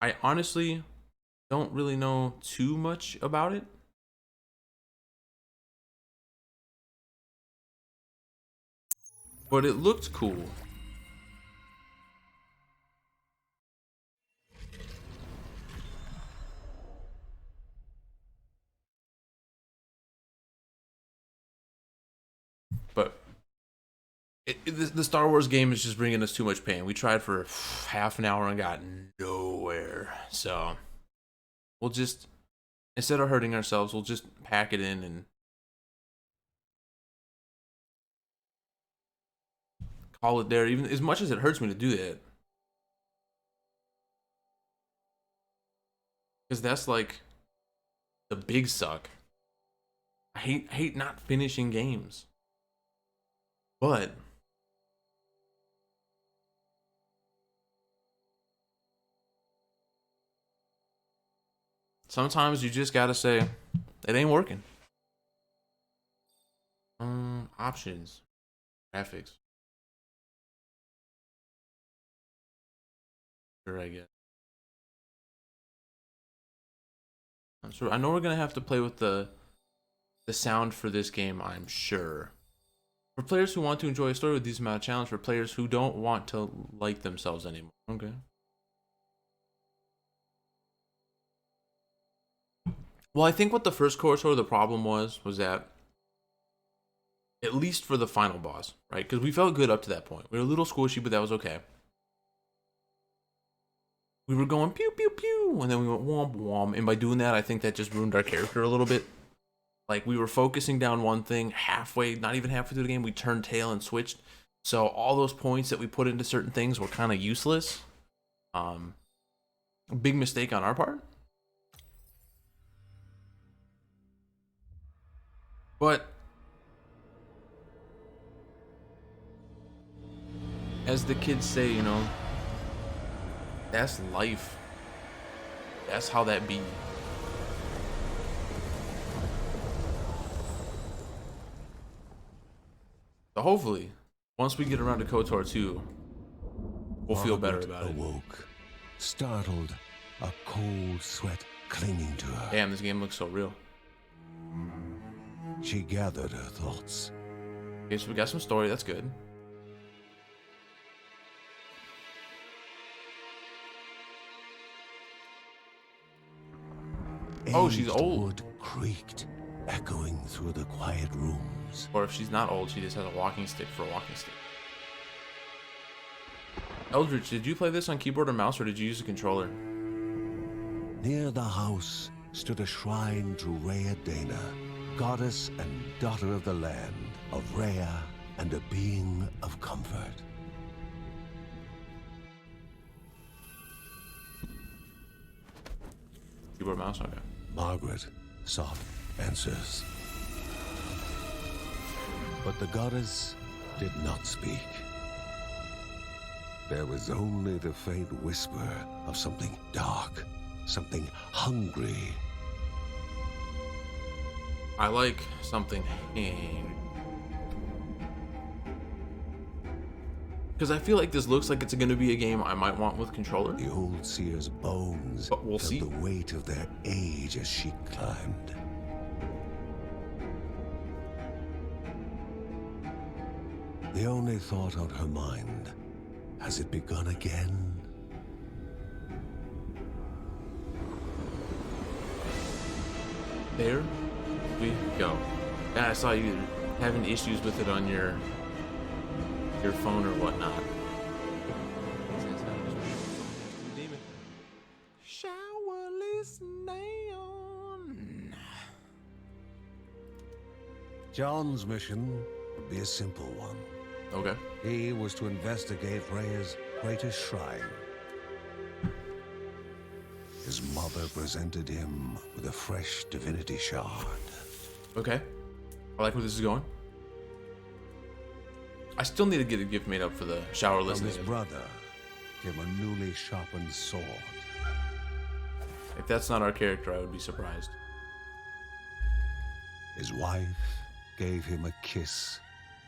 I honestly don't really know too much about it. But it looked cool. But the Star Wars game is just bringing us too much pain. We tried for half an hour and got nowhere. So we'll just, instead of hurting ourselves, we'll just pack it in and call it there. Even as much as it hurts me to do that, because that's like the big suck. I hate not finishing games, but sometimes you just gotta say it ain't working. Options, graphics. Sure, I guess. I'm sure. I know we're gonna have to play with the sound for this game. I'm sure. For players who want to enjoy a story with these amount of challenge, for players who don't want to like themselves anymore. Okay. Well, I think what the first KOTOR, the problem was that, at least for the final boss, right? Because we felt good up to that point. We were a little squishy, but that was okay. We were going pew pew pew, and then we went womp womp, and by doing that, I think that just ruined our character a little bit. Like, we were focusing down one thing halfway, not even halfway through the game, we turned tail and switched. So all those points that we put into certain things were kind of useless. Big mistake on our part. But as the kids say, you know, that's life. That's how that be. So hopefully, once we get around to KOTOR 2, we'll feel better about it. Awoke, startled, a cold sweat clinging to her. Damn, this game looks so real. She gathered her thoughts. Okay, so we got some story. That's good. Oh, she's Aged old. wood creaked, echoing through the quiet rooms. Or if she's not old, she just has a walking stick for a walking stick. Eldritch, did you play this on keyboard or mouse, or did you use a controller? Near the house stood a shrine to Rhea Dana, goddess and daughter of the land, of Rhea and a being of comfort. Keyboard, mouse, okay. Margaret sought answers. But the goddess did not speak. There was only the faint whisper of something dark, something hungry. I like something. Because I feel like this looks like it's going to be a game I might want with controller. The old seer's bones But we'll felt see. the weight of their age as she climbed. The only thought on her mind, has it begun again? There we go. Yeah, I saw you having issues with it on your phone or whatnot. Showerless neon. John's mission would be a simple one. Okay. He was to investigate Rhea's greatest shrine. His mother presented him with a fresh divinity shard. Okay. I like where this is going. I still need to get a gift made up for the showerless From his neon. brother came a newly sharpened sword. If that's not our character, I would be surprised. His wife gave him a kiss,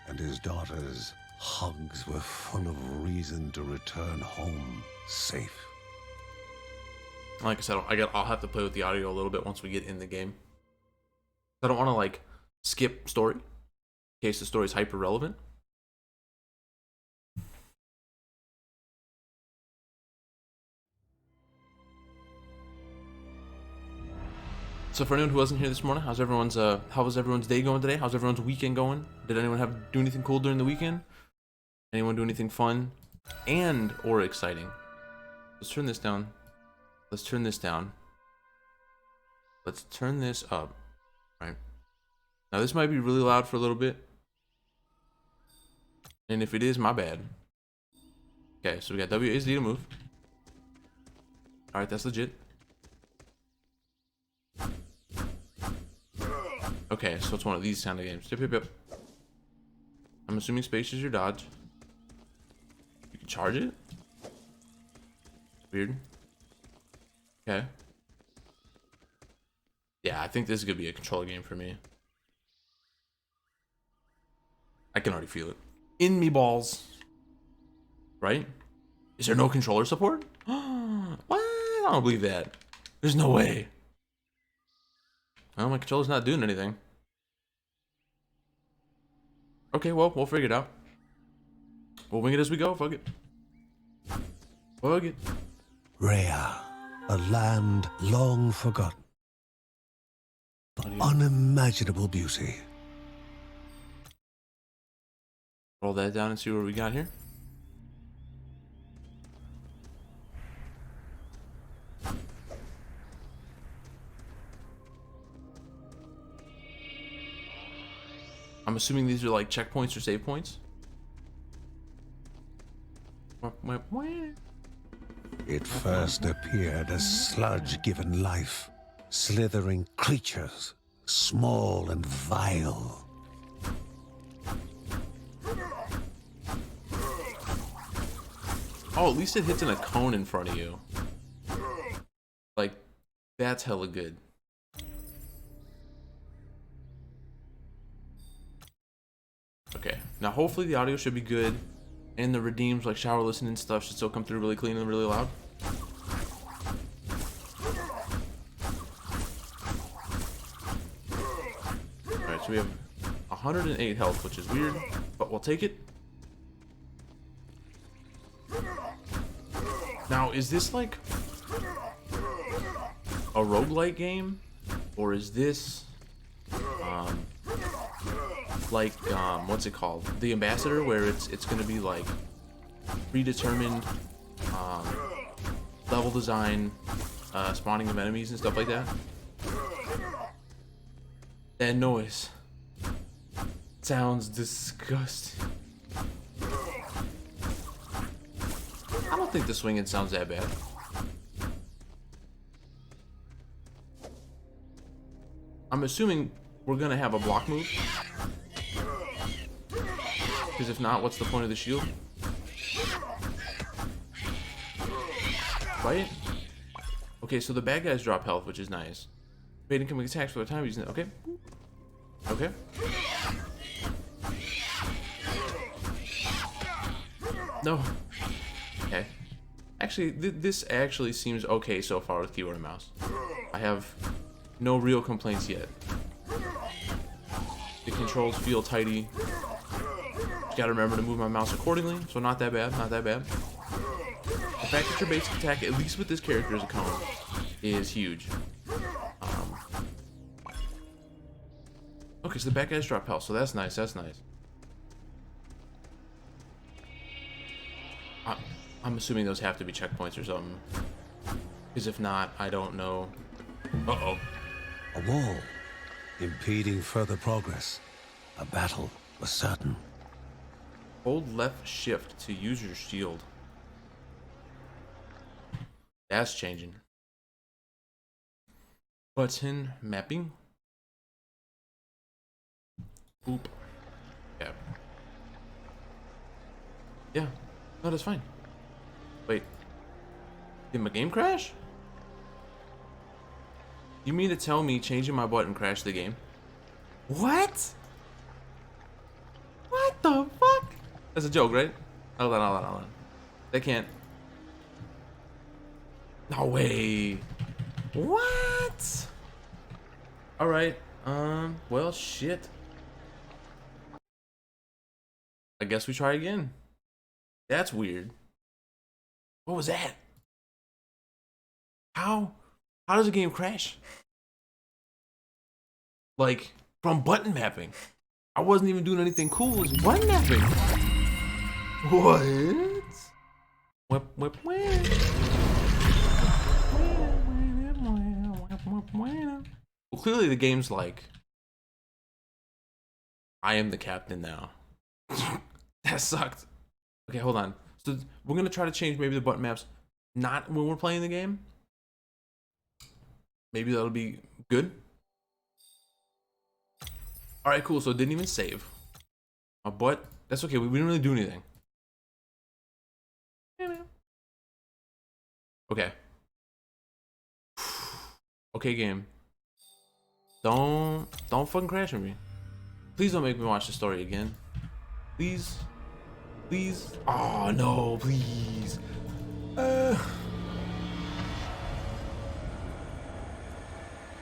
and his daughter's hugs were full of reason to return home safe. Like I said, I'll have to play with the audio a little bit once we get in the game. I don't want to like skip story in case the story is hyper relevant. So for anyone who wasn't here this morning, how was everyone's day going today? How's everyone's weekend going? Did anyone do anything cool during the weekend? Anyone do anything fun and or exciting? Let's turn this down. Let's turn this down. Let's turn this up. Right. Now this might be really loud for a little bit. And if it is, my bad. Okay, so we got WASD to move. Alright, that's legit. Okay, so it's one of these kind of games. Yep. I'm assuming space is your dodge. You can charge it? Weird. Okay. Yeah, I think this is gonna be a controller game for me. I can already feel it. In me balls. Right? Is there no controller support? What? I don't believe that. There's no way. Well, my controller's not doing anything. Okay, well, we'll figure it out. We'll wing it as we go. Fuck it. Fuck it. Rhea, a land long forgotten. Unimaginable beauty. Roll that down and see what we got here. I'm assuming these are like checkpoints or save points. It first appeared as sludge given life, slithering creatures, small and vile. Oh, at least it hits in a cone in front of you. Like, that's hella good. Okay, now hopefully the audio should be good, and the redeems like shower listening stuff should still come through really clean and really loud. Alright, so we have 108 health, which is weird, but we'll take it. Now, is this like a roguelike game? Or is this like what's it called? The Ambassador, where it's gonna be like predetermined level design, spawning of enemies and stuff like that? That noise sounds disgusting. I don't think the swinging sounds that bad. I'm assuming we're gonna have a block move. Because if not, what's the point of the shield? Right? Okay, so the bad guys drop health, which is nice. Evade incoming attacks for the time using it. Okay. Okay. No. Okay. Actually, this actually seems okay so far with keyboard and mouse. I have no real complaints yet. The controls feel tidy. Gotta remember to move my mouse accordingly, so not that bad, not that bad. The fact that your basic attack, at least with this character as a cone, is huge. Okay, so the bad guys drop health, so that's nice, that's nice. I'm assuming those have to be checkpoints or something. Because if not, I don't know. Uh-oh. A wall, impeding further progress. A battle was certain. Hold left shift to use your shield. That's changing. Button mapping. Oop. Yeah. Yeah. No, that's fine. Wait. Did my game crash? You mean to tell me changing my button crashed the game? What? What the fuck? That's a joke, right? Hold on. They can't. No way. What? All right. Well, shit. I guess we try again. That's weird. What was that? How does a game crash? Like, from button mapping. I wasn't even doing anything cool. It was button mapping. What? Whip, whip, whip. Well, clearly the game's like, I am the captain now. That sucked. Okay, hold on. So we're gonna try to change maybe the button maps, not when we're playing the game. Maybe that'll be good. All right, cool. So it didn't even save. But that's okay. We didn't really do anything. Okay. Okay, game. Don't fucking crash on me. Please don't make me watch the story again. Please. Please. Oh no, please.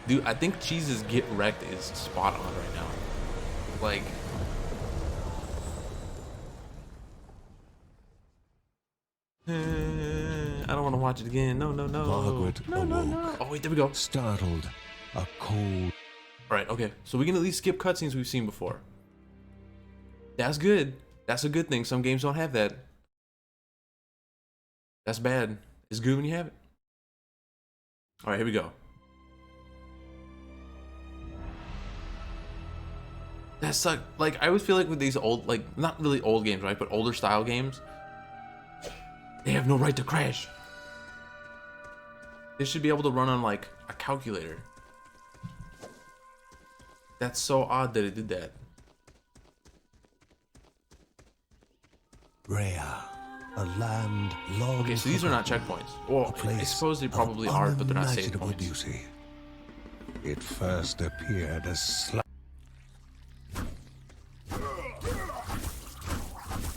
Dude, I think Cheese's Get Wrecked is spot on right now. Like, I don't want to watch it again. No. Margaret awoke. No. Oh wait, there we go. Startled, a cold. All right, okay. So we can at least skip cutscenes we've seen before. That's good. That's a good thing. Some games don't have that. That's bad. It's good when you have it. All right, here we go. That sucked. Like, I always feel like with these old, like, not really old games, right? But older style games, they have no right to crash. They should be able to run on, like, a calculator. That's so odd that it did that. Rhea, a land long. Okay, so these are not checkpoints. Well, I suppose they probably are, but they're not save points. Beauty. It first appeared as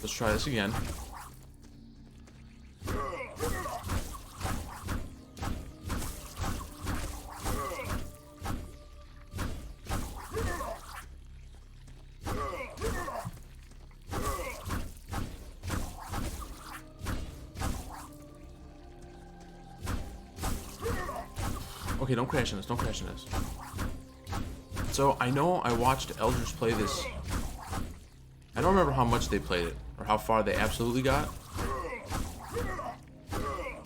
Let's try this again. Okay, don't crash in this. Don't crash in this. So I know I watched Elders play this. I don't remember how much they played it or how far they absolutely got.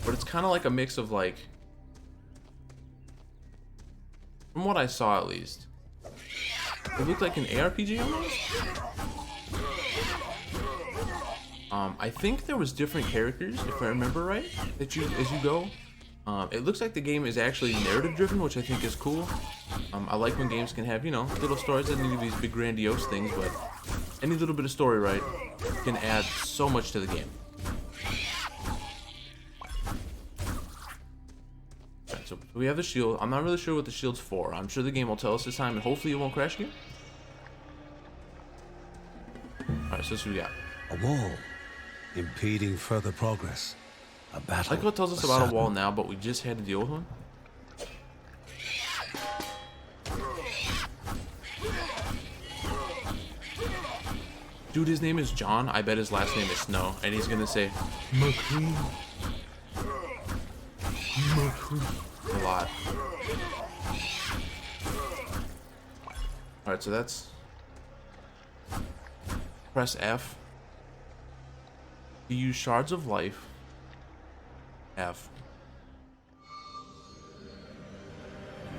But it's kind of like a mix of, like, from what I saw at least, it looked like an ARPG almost. I think there was different characters, if I remember right, that as you go. It looks like the game is actually narrative driven, which I think is cool. I like when games can have, you know, little stories that need to be these big grandiose things, but any little bit of story, right, can add so much to the game. Alright, so we have the shield. I'm not really sure what the shield's for. I'm sure the game will tell us this time, and hopefully it won't crash again. Alright, so this is what we got. a wall, impeding further progress. A battle. Like what tells us about a wall now, but we just had to deal with one. Dude, his name is John. I bet his last name is Snow, and he's gonna say McQueen. A lot. Alright, so that's press F to use shards of life. F.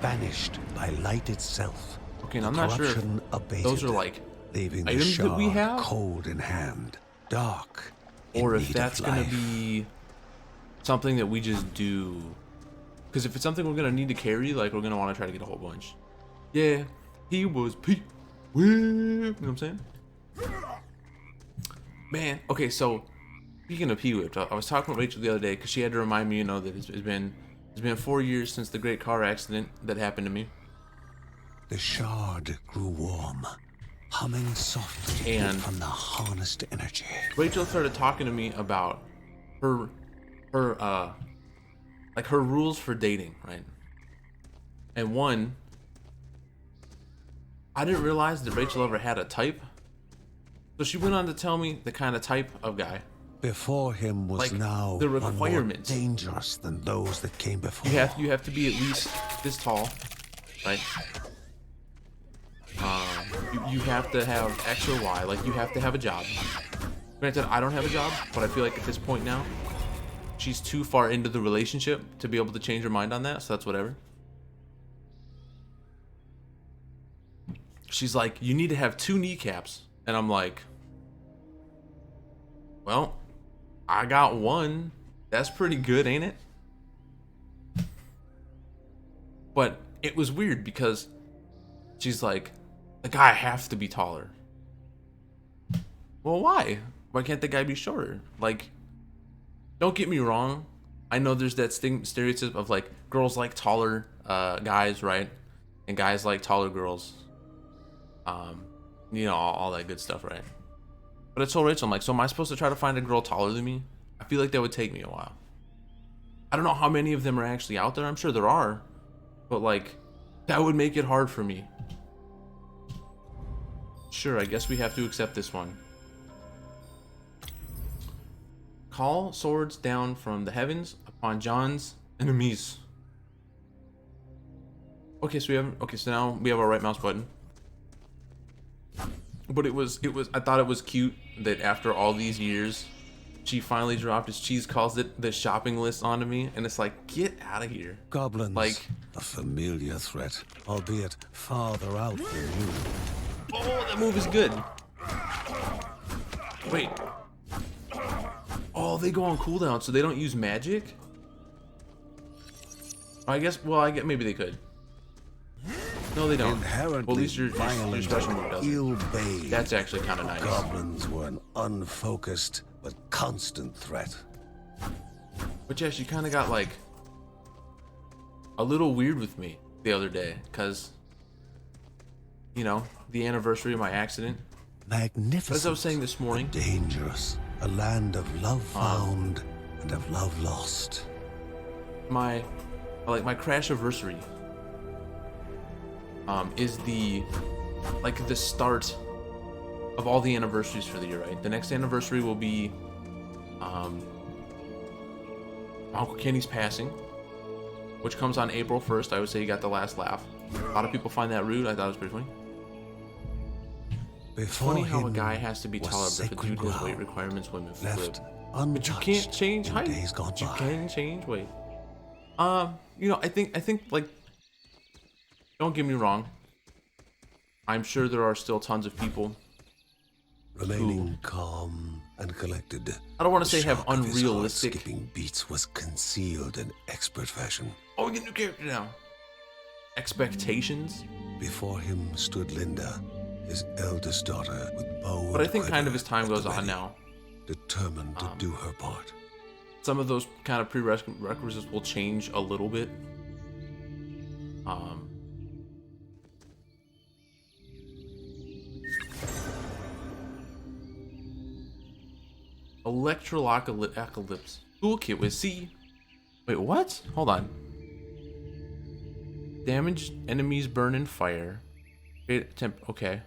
Vanished by light itself. Okay, and I'm not sure if abated, those are like leaving the items that we shard have, cold in hand, dark, or in if need that's of gonna life. be something that we just do. Because if it's something we're gonna need to carry, like we're gonna want to try to get a whole bunch. Yeah, he was P. You know what I'm saying? Man, okay, so speaking of P-whipped, I was talking with Rachel the other day because she had to remind me, you know, that it's been 4 years since the great car accident that happened to me. The shard grew warm, humming softly And from the harnessed energy. Rachel started talking to me about her rules for dating, right? And one, I didn't realize that Rachel ever had a type. So she went on to tell me the kind of type of guy. Before him was Like, now the one more requirements. dangerous than those that came before. You have to be at least this tall, right? You have to have X or Y. Like, you have to have a job. Granted, I don't have a job, but I feel like at this point now, she's too far into the relationship to be able to change her mind on that, so that's whatever. She's like, you need to have 2 kneecaps. And I'm like, well, I got 1. That's pretty good, ain't it? But it was weird because she's like, the guy has to be taller. Well, why? Why can't the guy be shorter? Like, don't get me wrong. I know there's that stereotype of like girls like taller guys, right? And guys like taller girls. You know, all that good stuff, right? But I told Rachel, I'm like, so am I supposed to try to find a girl taller than me? I feel like that would take me a while. I don't know how many of them are actually out there. I'm sure there are. But like, that would make it hard for me. Sure, I guess we have to accept this one. Call swords down from the heavens upon John's enemies. Okay, so now we have our right mouse button. But I thought it was cute that after all these years, she finally dropped, as Cheese calls it, the shopping list onto me, and it's like, get out of here. Goblins, like, a familiar threat, albeit farther out than you. Oh, that move is good. Wait. Oh, they go on cooldown, so they don't use magic? I guess, maybe they could. No, they don't. Well, at least your special move doesn't. That's actually kind of nice. Goblins were an unfocused but constant threat. But yeah, she kind of got like a little weird with me the other day, because, you know, the anniversary of my accident. Magnificent. As I was saying this morning, dangerous. A land of love found and of love lost. My crash anniversary is the start of all the anniversaries for the year, right? The next anniversary will be Uncle Kenny's passing, which comes on April 1st. I would say he got the last laugh. A lot of people find that rude. I thought it was pretty funny. It's funny how a guy has to be taller, but if a dude has weight requirements, women flip. But you can't change height. But you can change weight. You know, I think like, don't get me wrong. I'm sure there are still tons of people remaining calm and collected. I don't want to say have unrealistic. Skipping beats was concealed in expert fashion. Oh, we get a new character now. Expectations. Before him stood Linda, his eldest daughter, with bow. But I think kind of as time goes on now, determined to do her part. Some of those kind of prerequisites will change a little bit. Electrocalypse toolkit with C. Wait, what? Hold on. Damaged enemies burn in fire. Okay.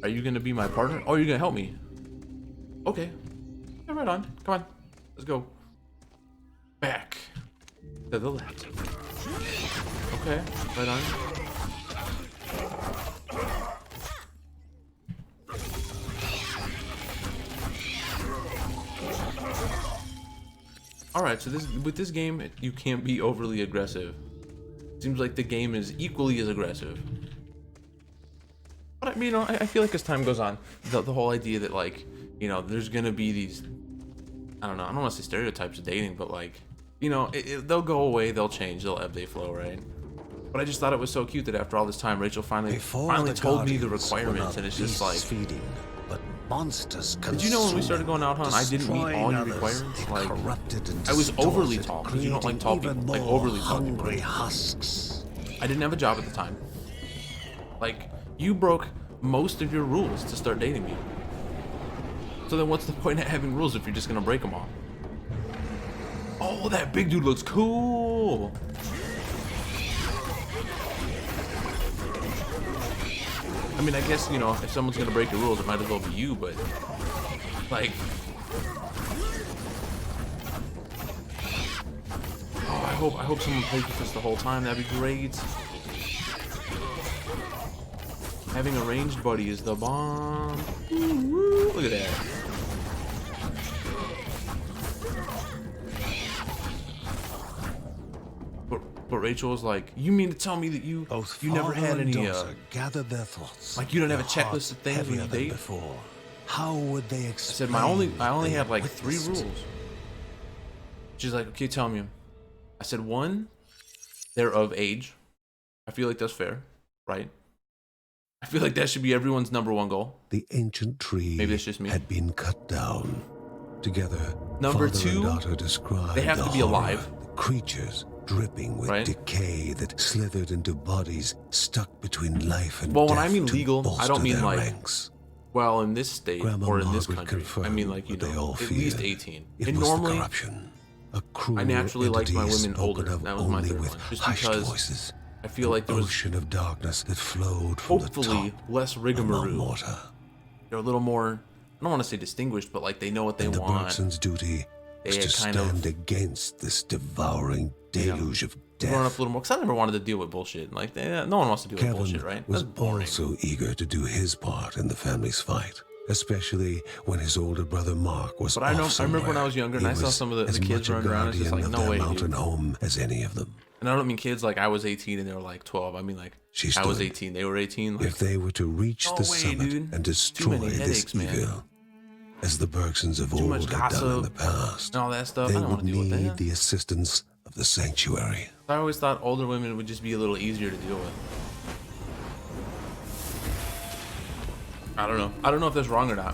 Are you gonna be my partner? Oh, you're gonna help me. Okay. Yeah, right on. Come on. Let's go. Back to the left. Okay. Right on. Alright, so with this game, you can't be overly aggressive. Seems like the game is equally as aggressive. But I mean, you know, I feel like as time goes on, the whole idea that, like, you know, there's gonna be these, I don't know, I don't want to say stereotypes of dating, but like, you know, they'll go away, they'll change, they'll ebb, they flow, right? But I just thought it was so cute that after all this time, Rachel finally told me the requirements, and it's just like, feeding, but monsters. Did you know when we started going out, hon, I didn't meet all your requirements? Like, I was overly tall, because you don't like tall people, like overly tall people. Husks. I didn't have a job at the time. Like, you broke most of your rules to start dating me. So then what's the point of having rules if you're just gonna break them all? Oh, that big dude looks cool. I mean, I guess, you know, if someone's gonna break the rules, it might as well be you, but like, oh, I hope someone plays with us the whole time. That'd be great. Having a ranged buddy is the bomb. Woo, look at that. But Rachel was like, "You mean to tell me that you never had any gathered their thoughts, like you don't have a checklist of things when you date?" Before. How would they explain? I said, I only have like 3 rules. She's like, "Okay, tell me." I said, 1, they're of age. I feel like that's fair, right? I feel like that should be everyone's #1 goal. The ancient tree Maybe it's just me. had been cut down. Together, Number father 2, and daughter described they have to be horror, alive. the creatures dripping with decay that slithered into bodies stuck between life and death. Well, when I mean legal, I don't mean like ranks. Well, in this state Grandma or in this Margaret country, I mean like, you know, at least 18. And normally, I naturally liked my women older. That was my 3rd one. Just because voices, I feel like there was ocean of darkness that flowed from hopefully the top less rigmarole. Morta. They're a little more, I don't want to say distinguished, but like they know what they want. The Bergsons' duty is to stand against this devouring deluge of death. Growing up a little more, because I never wanted to deal with bullshit. Like, no one wants to deal with bullshit, right? Was That's boring. also eager to do his part in the family's fight, especially when his older brother Mark was But I remember when I was younger and I saw some of the kids running around. It's just like, no way, mountain home as any of them. And I don't mean kids like I was 18 and they were like 12. I mean like I was 18, they were 18. Like, if they were to reach the summit and destroy this evil, as the Bergsons of old had done in the past, and all that stuff, they I don't want would to deal with need that. the assistance of the sanctuary. I always thought older women would just be a little easier to deal with. I don't know. I don't know if that's wrong or not.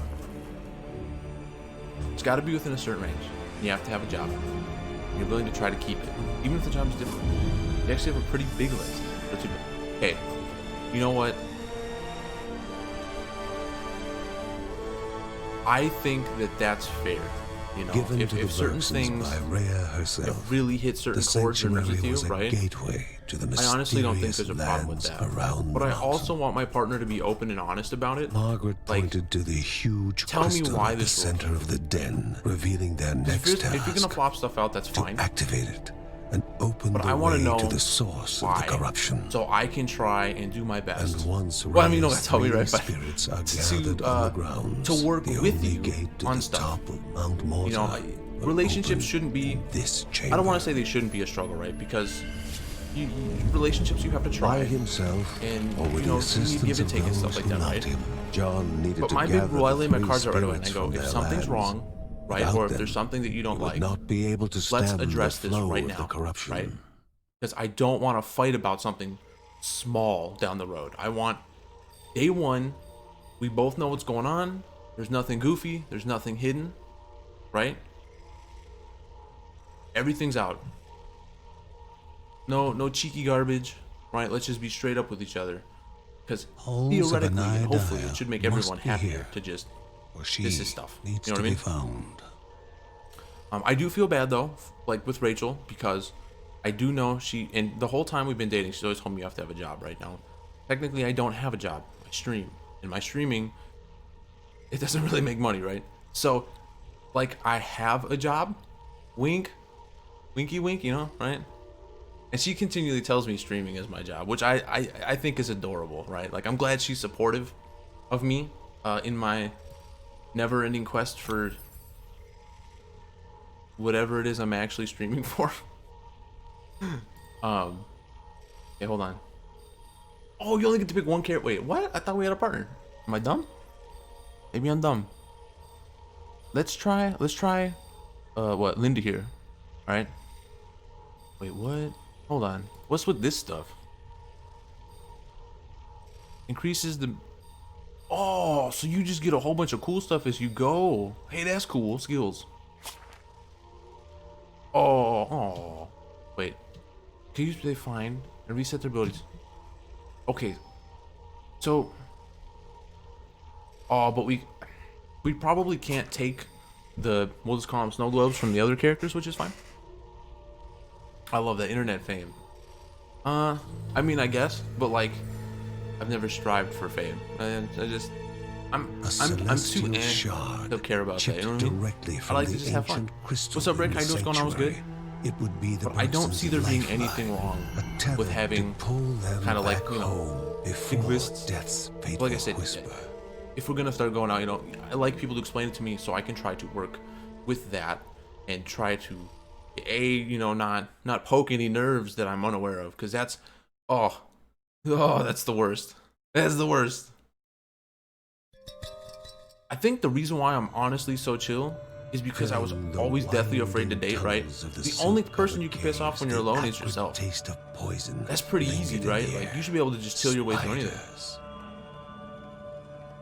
It's got to be within a certain range. You have to have a job. You're willing to try to keep it, even if the job is different. You actually have a pretty big list. Hey, you know what? I think that that's fair. You know, Given if to the certain Bergsons things by Rhea herself, really hit certain chords or with you, right? I honestly don't think there's a problem with that. But I also want my partner to be open and honest about it. Margaret pointed to the huge crystal at the center of the den, revealing their next task. If you're gonna flop stuff out, that's fine. To activate it and open the way to the source of the corruption. So I can try and do my best. And once well, I mean, you don't have to tell me, right? Spirits are gathered on the grounds, to work with you to on the stuff. top of Mount Morta, you know, relationships shouldn't be. This chamber. I don't want to say they shouldn't be a struggle, right? Because relationships you have to try. By himself, and or with you know, the assistance give and of take and stuff those like that, who right? loved him, John needed but to my big rule, I lay my gather cards out right away, and I spirits go, from if their something's lands. wrong, right, Without or if them, there's something that you don't like, not be able to let's stem address the this flow right of now, the corruption. right? Because I don't want to fight about something small down the road. I want day one, we both know what's going on. There's nothing goofy. There's nothing hidden, right? Everything's out. No cheeky garbage, right? Let's just be straight up with each other. Because theoretically, and hopefully, it should make everyone happier to just, this is stuff. You know what I mean? I do feel bad though, like with Rachel, because I do know and the whole time we've been dating, she's always told me you have to have a job right now. Technically, I don't have a job. I stream. And my streaming, it doesn't really make money, right? So, like, I have a job. Wink. Winky wink, you know, right? And she continually tells me streaming is my job, which I think is adorable, right? Like, I'm glad she's supportive of me in my never-ending quest for whatever it is I'm actually streaming for. Okay, hold on. Oh, you only get to pick one character. Wait, what? I thought we had a partner. Am I dumb? Maybe I'm dumb. Let's try what, Linda here. Alright. Wait, what? Hold on. What's with this stuff? Increases the... Oh, so you just get a whole bunch of cool stuff as you go. Hey, that's cool. Skills. Oh. Wait. Can you they find and reset their abilities? Okay. So... Oh, but we probably can't take the, we'll just call them snow globes from the other characters, which is fine. I love that internet fame. I mean, I guess, but like, I've never strived for fame. I'm too to care about that. You know what I mean? I like to just have fun. What's up, Rick? How you doing? What's going on? What's good? It would be the but I don't see there being anything wrong with having kind of like, you know, big lists. Like I said, if we're gonna start going out, you know, I like people to explain it to me so I can try to work with that and try to, you know, not poke any nerves that I'm unaware of, because that's, that's the worst. That's the worst. I think the reason why I'm honestly so chill is because I was always deathly afraid to date, right? The only person you can piss off when you're alone is yourself. That's pretty easy, right? Like, you should be able to just chill your way through anything.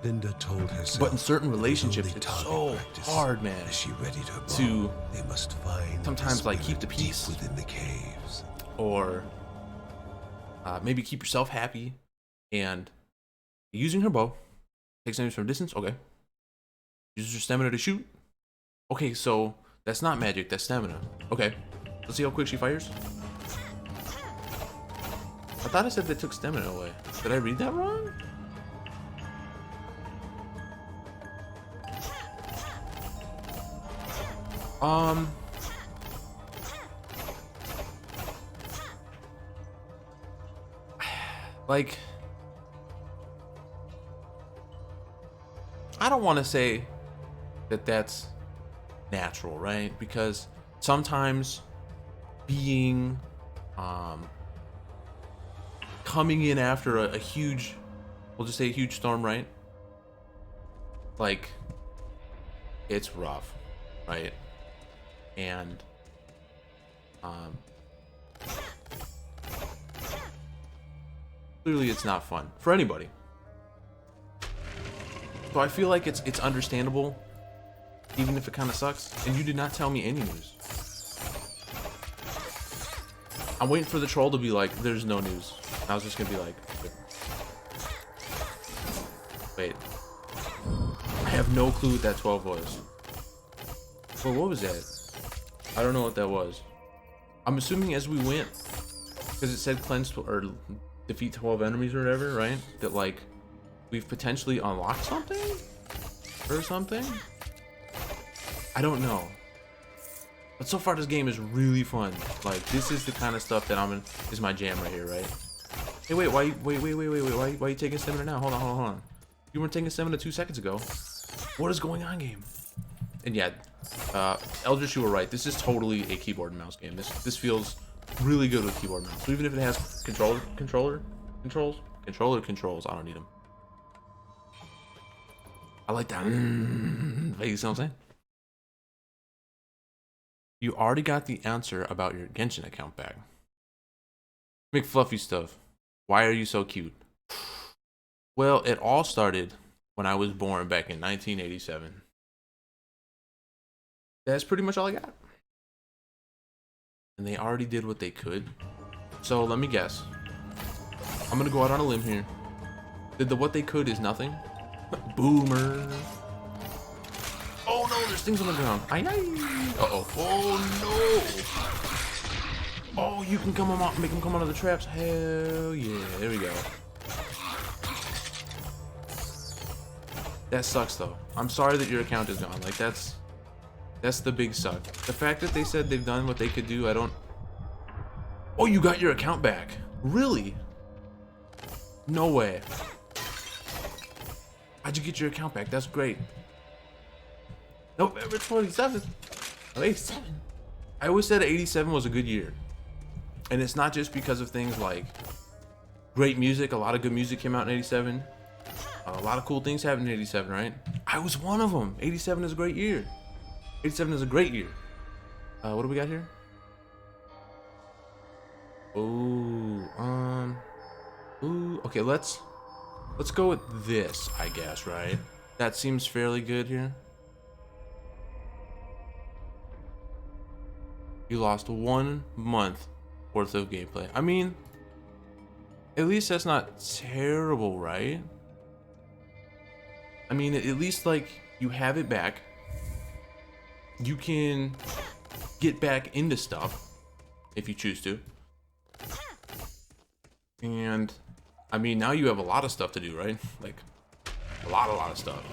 Linda told herself, but in certain relationships, it's so hard, man, to sometimes like keep the peace within the caves, or maybe keep yourself happy. And using her bow, takes enemies from a distance. Okay. Uses her stamina to shoot. Okay, so that's not magic, that's stamina. Okay, let's see how quick she fires. I thought I said they took stamina away. Did I read that wrong? Like, I don't want to say that that's natural, right? Because sometimes being coming in after a huge, we'll just say a huge storm, right? Like, it's rough, right? And clearly it's not fun for anybody. So I feel like it's understandable, even if it kind of sucks. And you did not tell me any news. I'm waiting for the troll to be like, there's no news. I was just gonna be like, wait. I have no clue what that 12 was. Well, what was that? I don't know what that was. I'm assuming as we went, because it said cleanse or defeat 12 enemies or whatever, right? That like we've potentially unlocked something or something. I don't know. But so far this game is really fun. Like, this is the kind of stuff that is my jam right here, right? Hey, wait, why are you taking stamina now? Hold on. You weren't taking stamina 2 seconds ago. What is going on, game? And yeah, Eldritch, you were right. This is totally a keyboard and mouse game. This feels really good with keyboard and mouse. So even if it has controller controls, I don't need them. I like that. You see what I'm saying? You already got the answer about your Genshin account back. McFluffyStuff, why are you so cute? Well, it all started when I was born back in 1987. That's pretty much all I got. And they already did what they could. So let me guess. I'm gonna go out on a limb here. What they could is nothing? Boomer. Oh no, there's things on the ground. Uh-oh. Oh no. Oh, you can come on, make them come out of the traps. Hell yeah. There we go. That sucks though. I'm sorry that your account is gone. Like, that's the big suck. The fact that they said they've done what they could do, I don't... Oh, you got your account back. Really? No way. How'd you get your account back? That's great. November 27th. 87. I always said 87 was a good year. And it's not just because of things like great music. A lot of good music came out in 87. A lot of cool things happened in 87, right? I was one of them. 87 is a great year. 87 is a great year. What do we got here? Okay, let's go with this, I guess, right? That seems fairly good here. You lost 1 month worth of gameplay. I mean, at least that's not terrible, right? I mean, at least, like, you have it back. You can get back into stuff if you choose to. And I mean, now you have a lot of stuff to do, right? Like, a lot of stuff.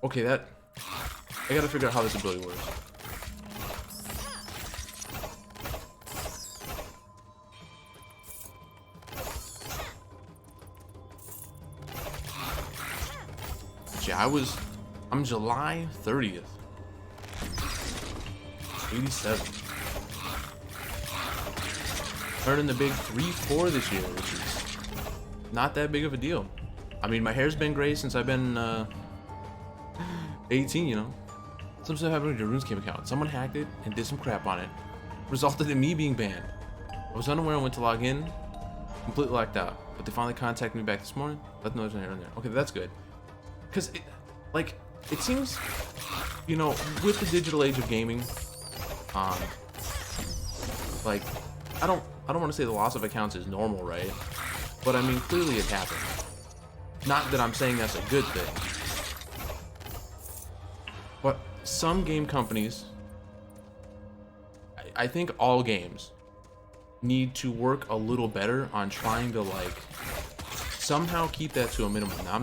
Okay, I gotta figure out how this ability works. Yeah, I'm July 30th. 87. Earning the big 3-4 this year, which is not that big of a deal. I mean, my hair's been gray since I've been 18, you know. Some stuff happened with your RuneScape account. Someone hacked it and did some crap on it. Resulted in me being banned. I was unaware and went to log in, completely locked out. But they finally contacted me back this morning. Let them know there's an error in there. Okay, that's good. Because, it seems, you know, with the digital age of gaming, like, I don't want to say the loss of accounts is normal, right? But I mean, clearly it happened. Not that I'm saying that's a good thing. But some game companies, I think all games, need to work a little better on trying to, like, somehow keep that to a minimum. Now,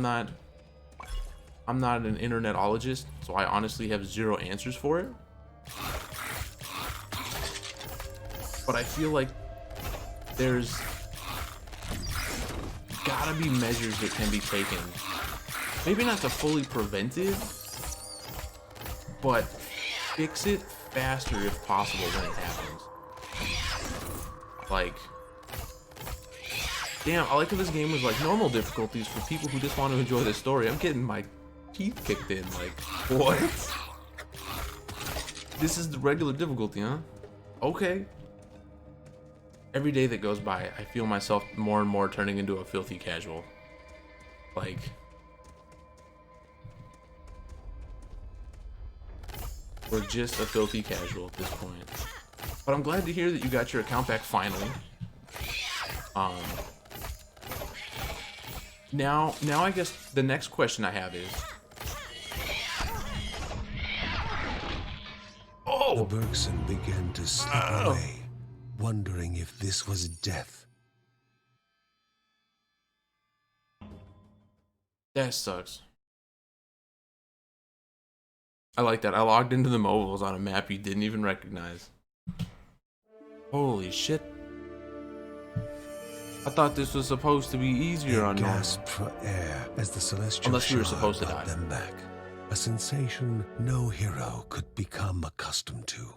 I'm not an internetologist, so I honestly have zero answers for it. But I feel like there's gotta be measures that can be taken. Maybe not to fully prevent it, but fix it faster if possible when it happens. Like, damn, I like how this game was like normal difficulties for people who just want to enjoy the story. I'm getting my teeth kicked in, like, what? This is the regular difficulty, huh? Okay. Every day that goes by, I feel myself more and more turning into a filthy casual. Like, we're just a filthy casual at this point. But I'm glad to hear that you got your account back finally. Now I guess the next question I have is, the Bergson began to slip away, wondering if this was death. That sucks. I like that. I logged into the mobiles on a map you didn't even recognize. Holy shit. I thought this was supposed to be easier on normal. Gasped for air as the celestial Unless we were shard supposed to brought die. them back. A sensation no hero could become accustomed to.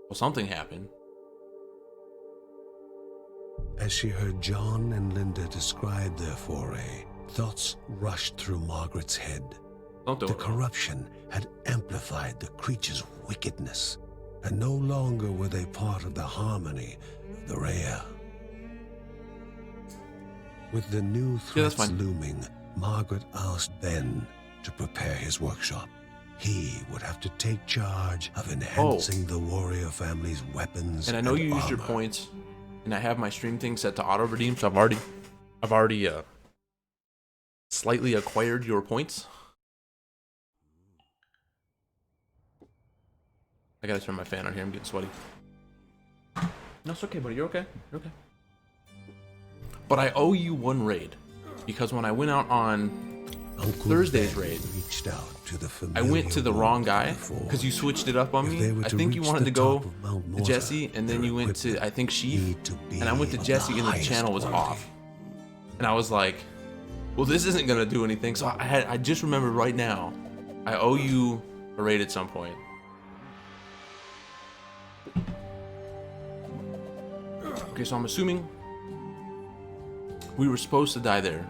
Well, something happened. As she heard John and Linda describe their foray, thoughts rushed through Margaret's head. The corruption had amplified the creature's wickedness, and no longer were they part of the harmony of the Rhea. With the new threats looming, Margaret asked Ben to prepare his workshop. He would have to take charge of enhancing the warrior family's weapons and I know you used your points, and I have my stream thing set to auto redeem, so I've already slightly acquired your points. I gotta turn my fan on here. I'm getting sweaty. No, it's okay, buddy. You're okay. You're okay. But I owe you one raid, because when I went out on Thursday's raid, reached out to the I went to the wrong guy because you switched it up on me. I think you wanted to go to Jesse, and then you went to, I think, Sheaf, and I went to Jesse, and the channel was off. And I was like, well, this isn't gonna do anything. So I just remembered right now, I owe you a raid at some point. Okay, so I'm assuming we were supposed to die there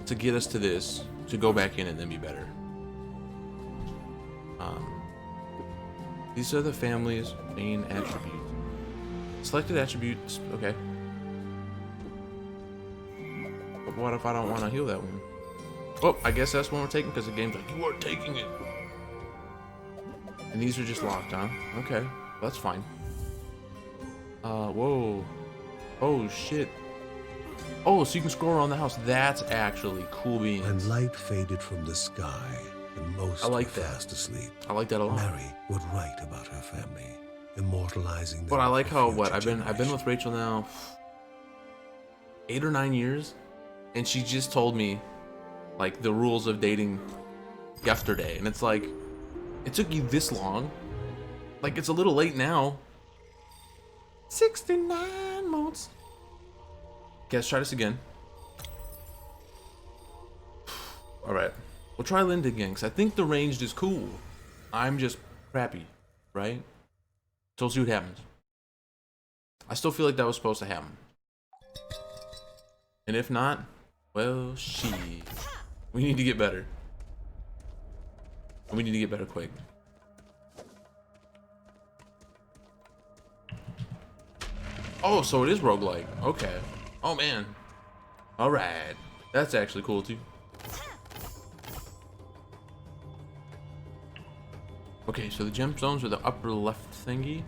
to get us to this, to go back in and then be better. These are the family's main attributes. Selected attributes, okay. But what if I don't want to heal that one? Oh, I guess that's one we're taking because the game's like, you are taking it. And these are just locked, huh? Okay, that's fine. Whoa. Oh, shit. Oh, so you can scroll around the house. That's actually cool beans. When light faded from the sky and most were fast asleep, I like that a lot. Mary would write about her family, immortalizing them. But I like how for I've been generations. with Rachel now 8 or 9 years, and she just told me like the rules of dating yesterday, and it's like, it took you this long? Like, it's a little late now. 69 months. Okay, let's try this again. All right, we'll try Linda again because I think the ranged is cool. I'm just crappy, right? So we'll see what happens. I still feel like that was supposed to happen. And if not, well, we need to get better. We need to get better quick. Oh, so it is roguelike. Okay. Oh, man. All right. That's actually cool, too. Okay, so the gem zones are the upper left thingy.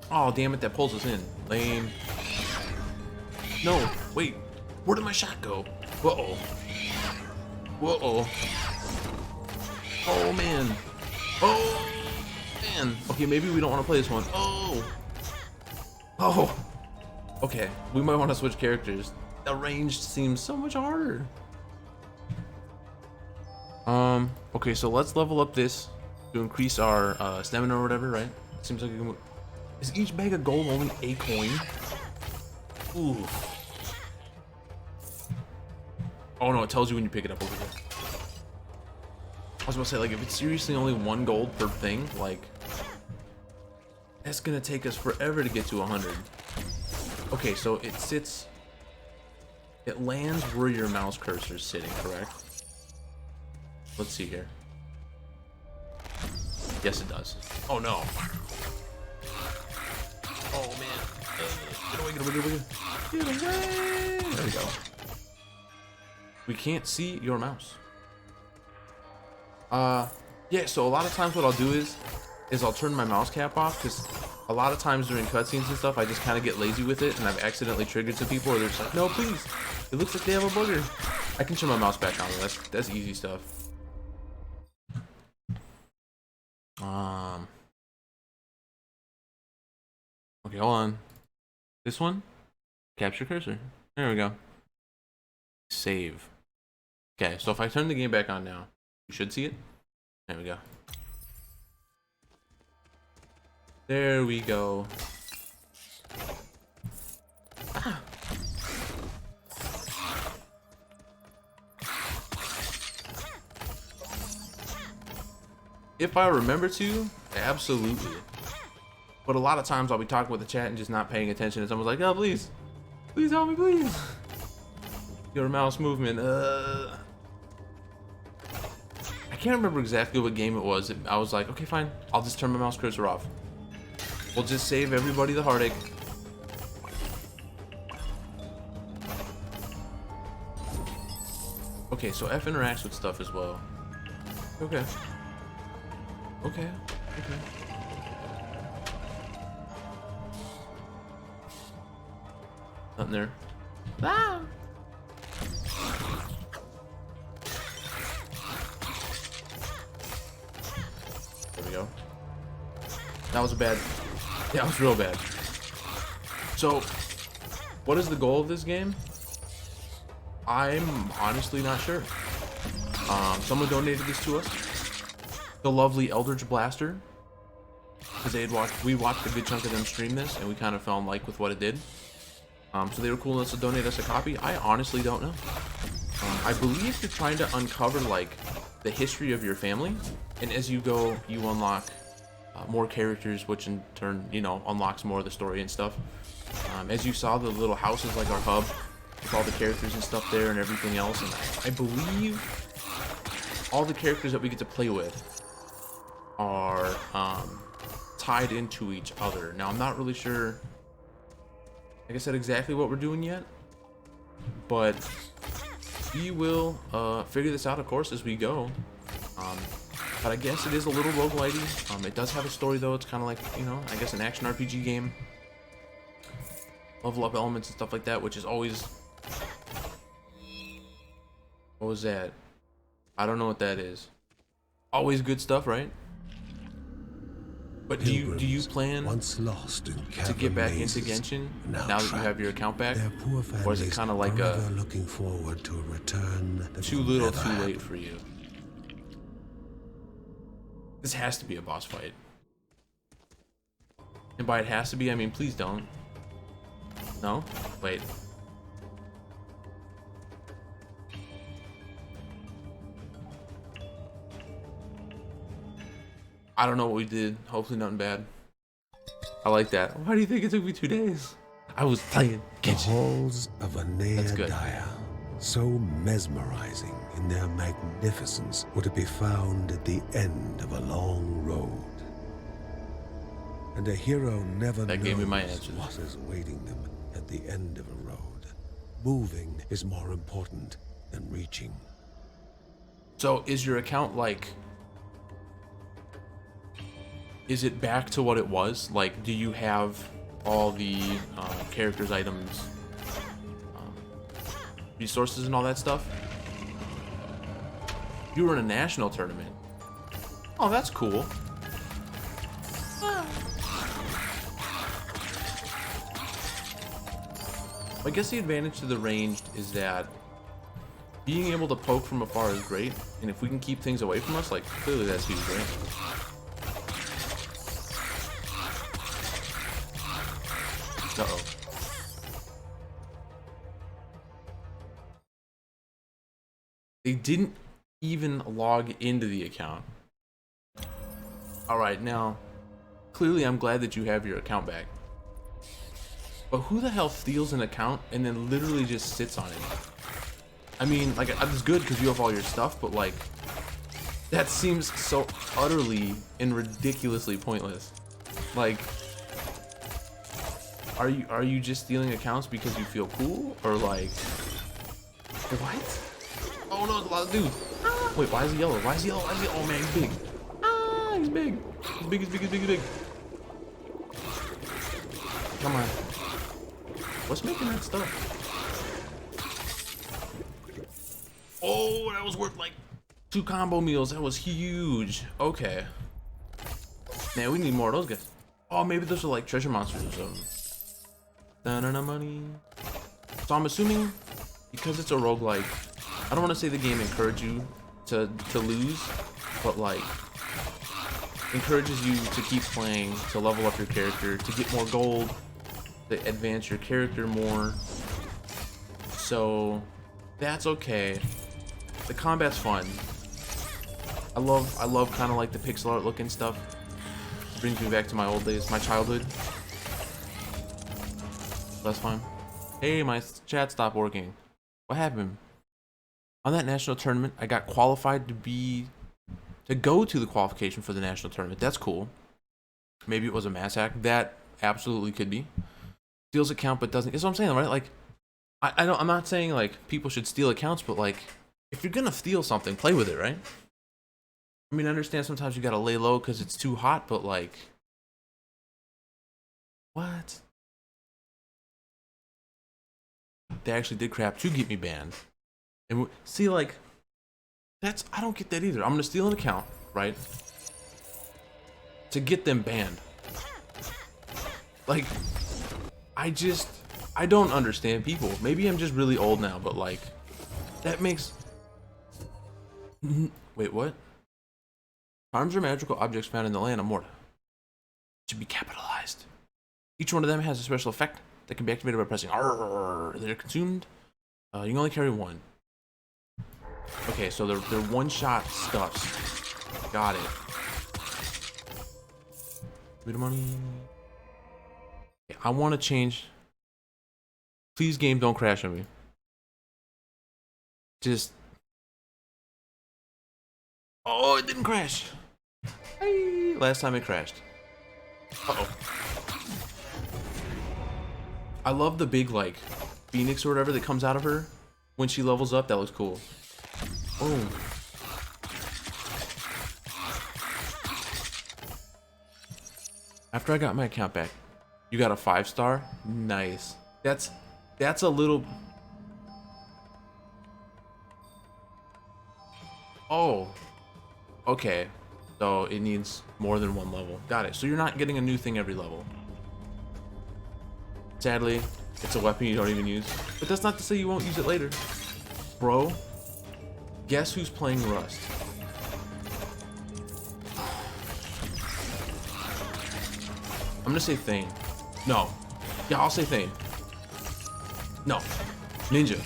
Oh, damn it, that pulls us in. Lame. No, wait. Where did my shot go? Whoa. Whoa. Oh, man. Oh, man. Okay, maybe we don't want to play this one. Oh. Oh. Okay, we might want to switch characters. The ranged seems so much harder. Okay, so let's level up this to increase our stamina or whatever, right? Seems like is each bag of gold only a coin? Ooh. Oh no, it tells you when you pick it up over here. I was about to say, like, if it's seriously only 1 gold per thing, like, that's gonna take us forever to get to 100. Okay, so it lands where your mouse cursor is sitting, correct? Let's see here. Yes, it does. Oh no. Oh man. Get away, get away, get away. Get away. There we go. We can't see your mouse. Yeah, so a lot of times what I'll do is I'll turn my mouse cap off, because a lot of times during cutscenes and stuff, I just kind of get lazy with it, and I've accidentally triggered some people, or they're just like, no, please. It looks like they have a booger. I can turn my mouse back on, though. That's easy stuff. Okay, hold on. This one? Capture cursor. There we go. Save. Okay, so if I turn the game back on now, you should see it. There we go. There we go. Ah. If I remember to, absolutely. But a lot of times I'll be talking with the chat and just not paying attention, and someone's like, oh, please help me, please. Your mouse movement, I can't remember exactly what game it was. I was like, okay, fine, I'll just turn my mouse cursor off. We'll just save everybody the heartache. Okay, so F interacts with stuff as well. Okay. Okay. Nothing there. Ah! There we go. That was bad. That was real bad. So, what is the goal of this game? I'm honestly not sure. Someone donated this to us. The lovely Eldritch Blaster. Because we watched a good chunk of them stream this, and we kind of fell in like with what it did. So they were cool enough to donate us a copy. I honestly don't know. I believe you're trying to uncover like the history of your family, and as you go, you unlock more characters, which in turn, you know, unlocks more of the story and stuff. As you saw, the little house is like our hub with all the characters and stuff there and everything else. And I believe all the characters that we get to play with are tied into each other. Now, I'm not really sure, like I said, exactly what we're doing yet, but we will figure this out, of course, as we go. But I guess it is a little roguelitey. It does have a story, though. It's kind of like, you know, I guess an action RPG game. Level up elements and stuff like that, which is always... What was that? I don't know what that is. Always good stuff, right? But do you plan once lost in to get back into Genshin now that you have your account back? Or is it kind of like a looking forward to a return too little too late for you? This has to be a boss fight. And by it has to be, I mean please don't. No? Wait. I don't know what we did. Hopefully nothing bad. I like that. Why do you think it took me 2 days? I was playing Genshin. The halls of Anea, so mesmerizing in their magnificence, were to be found at the end of a long road. And a hero never knows gave me my answers. What is awaiting them at the end of a road. Moving is more important than reaching. So is your account like... Is it back to what it was? Like, do you have all the characters, items, resources, and all that stuff? You were in a national tournament. Oh, that's cool. I guess the advantage to the ranged is that being able to poke from afar is great, and if we can keep things away from us, like, clearly that's huge, right? Uh-oh. They didn't even log into the account. Alright, now, clearly I'm glad that you have your account back. But who the hell steals an account and then literally just sits on it? I mean, like, it's good because you have all your stuff, but like, that seems so utterly and ridiculously pointless. Like, are you just stealing accounts because you feel cool, or like, what? Oh no, it's a lot of dudes. Ah, wait, why is he yellow? Why is he yellow? Why is he? Oh man, he's big. Ah, he's big. He's big. He's big. He's big. He's big. Come on. What's making that stuff? Oh, that was worth like 2 combo meals. That was huge. Okay. Man, we need more of those guys. Oh, maybe those are like treasure monsters or something. Da-na-na money. So I'm assuming because it's a roguelike, I don't want to say the game encourages you to lose, but like encourages you to keep playing, to level up your character, to get more gold, to advance your character more. So that's okay. The combat's fun. I love kind of like the pixel art looking stuff. It brings me back to my old days, my childhood. That's fine. Hey, my chat stopped working. What happened? On that national tournament, I got qualified to go to the qualification for the national tournament. That's cool. Maybe it was a mass hack. That absolutely could be. Steals account but doesn't. That's what I'm saying, right? Like, I'm not saying like people should steal accounts, but like, if you're gonna steal something, play with it, right? I mean, I understand sometimes you gotta lay low because it's too hot, but like, what? They actually did crap to get me banned. And see, like, I don't get that either. I'm gonna steal an account, right? To get them banned. Like, I don't understand people. Maybe I'm just really old now, but like, that makes... Wait, what? Charms are magical objects found in the land of Morta. Should be capitalized. Each one of them has a special effect that can be activated by pressing R. They're consumed. You can only carry one. Okay, so they're one-shot stuffs. Got it. Bit of money. Okay, I want to change. Please, game, don't crash on me. Just. Oh, it didn't crash. Hey, last time it crashed. Uh-oh. I love the big, like, phoenix or whatever that comes out of her when she levels up. That looks cool. Boom. After I got my account back, you got a 5-star? Nice. That's a little... Oh. Okay, so it needs more than one level. Got it. So you're not getting a new thing every level. Sadly, it's a weapon you don't even use. But that's not to say you won't use it later. Bro, guess who's playing Rust? I'm gonna say Thane. No. Yeah, I'll say Thane. No. Ninja.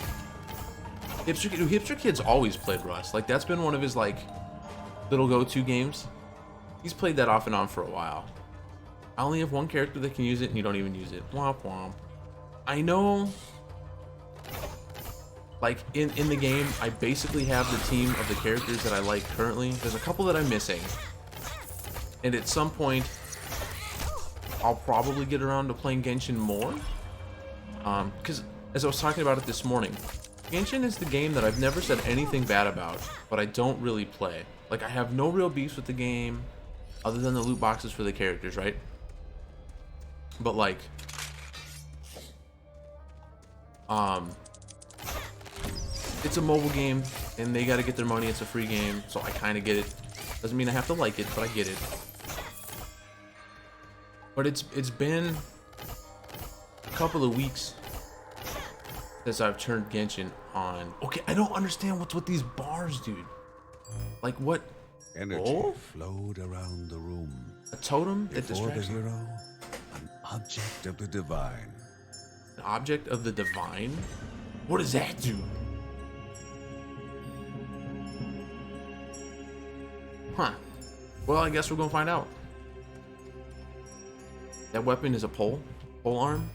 Hipster Kid's always played Rust. Like, that's been one of his, like, little go-to games. He's played that off and on for a while. I only have one character that can use it, and you don't even use it. Womp womp. I know, like, in the game, I basically have the team of the characters that I like currently. There's a couple that I'm missing. And at some point, I'll probably get around to playing Genshin more. Because as I was talking about it this morning, Genshin is the game that I've never said anything bad about, but I don't really play. Like, I have no real beefs with the game, other than the loot boxes for the characters, right? But, like, it's a mobile game, and they gotta get their money. It's a free game, so I kind of get it. Doesn't mean I have to like it, but I get it. But it's been a couple of weeks since I've turned Genshin on. Okay, I don't understand what's with these bars, dude. Like, what? Energy flowed around the room. A totem that Before the distracts you? hero, an object of the divine. An object of the divine? What does that do? Huh. Well, I guess we're gonna find out. That weapon is a pole arm.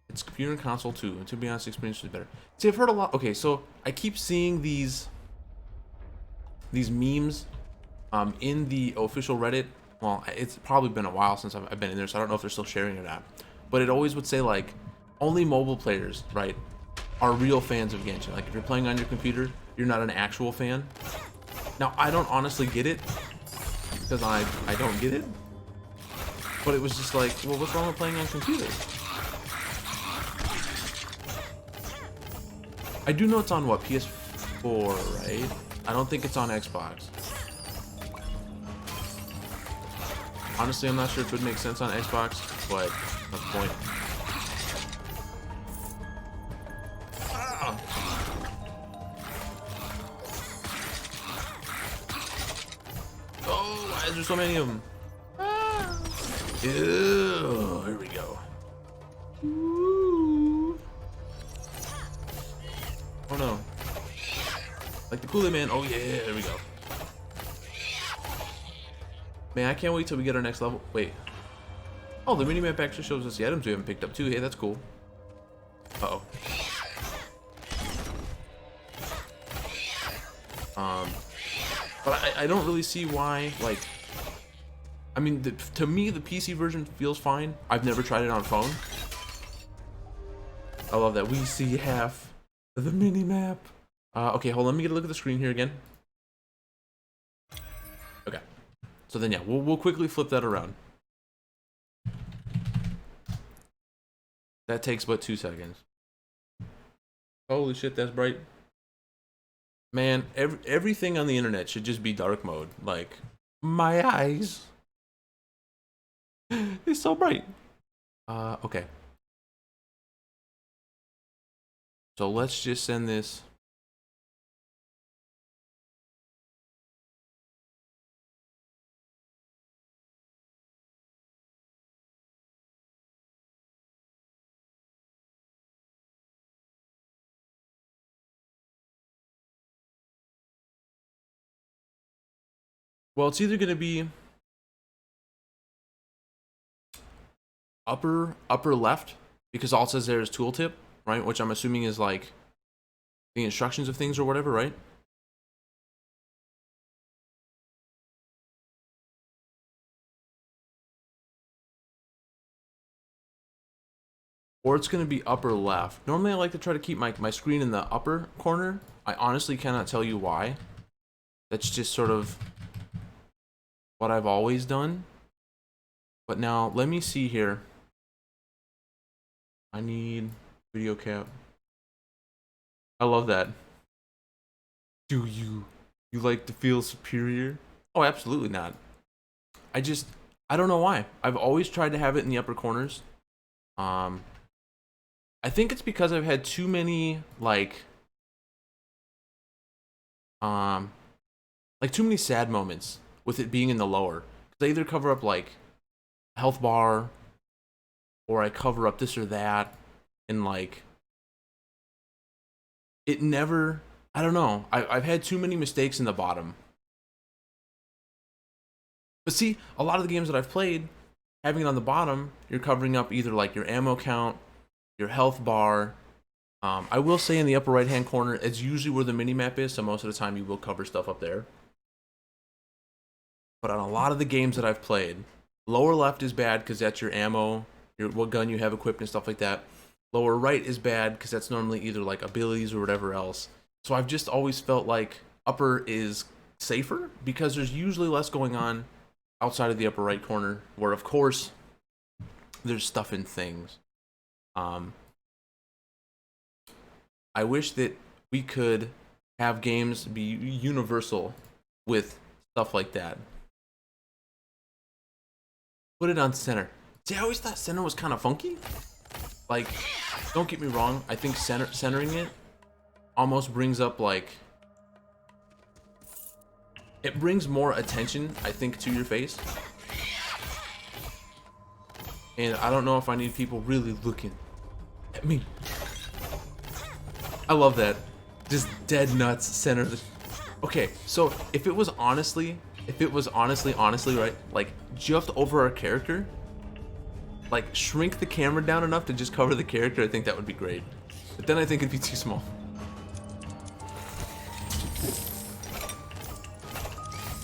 It's computer and console too, and to be honest, experience is better. See, I've heard a lot. Okay, so I keep seeing these memes in the official Reddit. Well, it's probably been a while since I've been in there, so I don't know if they're still sharing it or not. But it always would say, like, only mobile players, right, are real fans of Genshin. Like, if you're playing on your computer, you're not an actual fan. Now, I don't honestly get it, because I don't get it. But it was just like, well, what's wrong with playing on computers? I do know it's on, what, PS4, right? I don't think it's on Xbox. Honestly, I'm not sure if it would make sense on Xbox, but that's the point. Oh, why is there so many of them? Ew, here we go. Ooh. Oh no. Like the Kool-Aid Man. Oh yeah, there we go. Man, I can't wait till we get our next level. Wait. Oh, the minimap actually shows us the items we haven't picked up too. Hey, that's cool. Uh-oh. But I don't really see why, like, I mean, to me, the PC version feels fine. I've never tried it on phone. I love that. We see half of the mini-map. Okay, hold on. Let me get a look at the screen here again. Okay. So then, yeah, we'll quickly flip that around. That takes but 2 seconds. Holy shit, that's bright. Man, everything on the internet should just be dark mode. Like, my eyes. It's so bright. Okay. So let's just send this. Well, it's either going to be upper left, because all it says there is tooltip, right? Which I'm assuming is like the instructions of things or whatever, right? Or it's going to be upper left. Normally I like to try to keep my screen in the upper corner. I honestly cannot tell you why. That's just sort of what I've always done. But now let me see here. I need video cap. I love that. Do you like to feel superior? Oh, absolutely not. I don't know why. I've always tried to have it in the upper corners. I think it's because I've had too many too many sad moments with it being in the lower. They either cover up like health bar, or I cover up this or that, and like it never. I don't know. I've had too many mistakes in the bottom. But see, a lot of the games that I've played, having it on the bottom, you're covering up either like your ammo count, your health bar. I will say in the upper right hand corner, it's usually where the mini map is, so most of the time you will cover stuff up there. But on a lot of the games that I've played, lower left is bad because that's your ammo, what gun you have equipped and stuff like that. Lower right is bad because that's normally either like abilities or whatever else. So I've just always felt like upper is safer because there's usually less going on outside of the upper right corner, where of course there's stuff and things. I wish that we could have games be universal with stuff like that. Put it on center. See, I always thought center was kind of funky. Like, don't get me wrong, I think centering it almost brings up like, it brings more attention, I think, to your face. And I don't know if I need people really looking at me. I love that. Just dead nuts center the... Okay, so if it was honestly right, like just over our character, like shrink the camera down enough to just cover the character, I think that would be great. But then I think it'd be too small.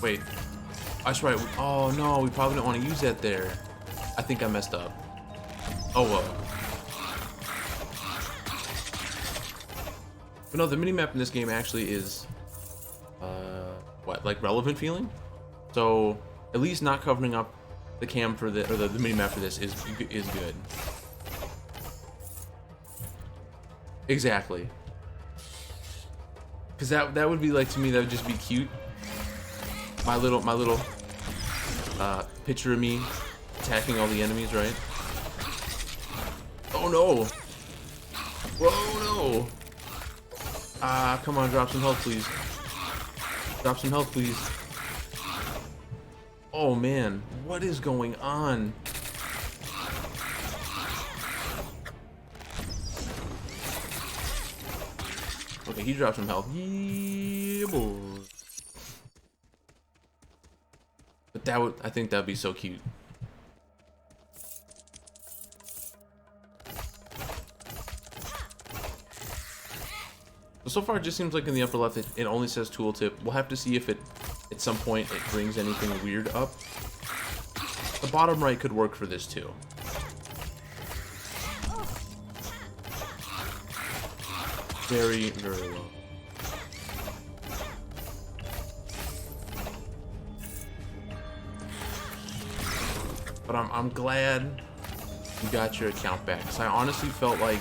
Wait, that's right. Oh no, we probably don't want to use that there. I think I messed up. Oh well. But no, the minimap in this game actually is, like relevant feeling? So, at least not covering up the cam for the minimap for this is good. Exactly. Because that would be like, to me, that would just be cute. My little picture of me attacking all the enemies, right? Oh no! Whoa, no! Ah, come on, drop some health, please. Drop some health, please. Oh man, what is going on? Okay, he dropped some health. Yeah, boy. But I think that'd be so cute. So far, it just seems like in the upper left, it only says tooltip. We'll have to see if it, at some point, it brings anything weird up. The bottom right could work for this too. Very, very well. But I'm glad you got your account back, because I honestly felt like,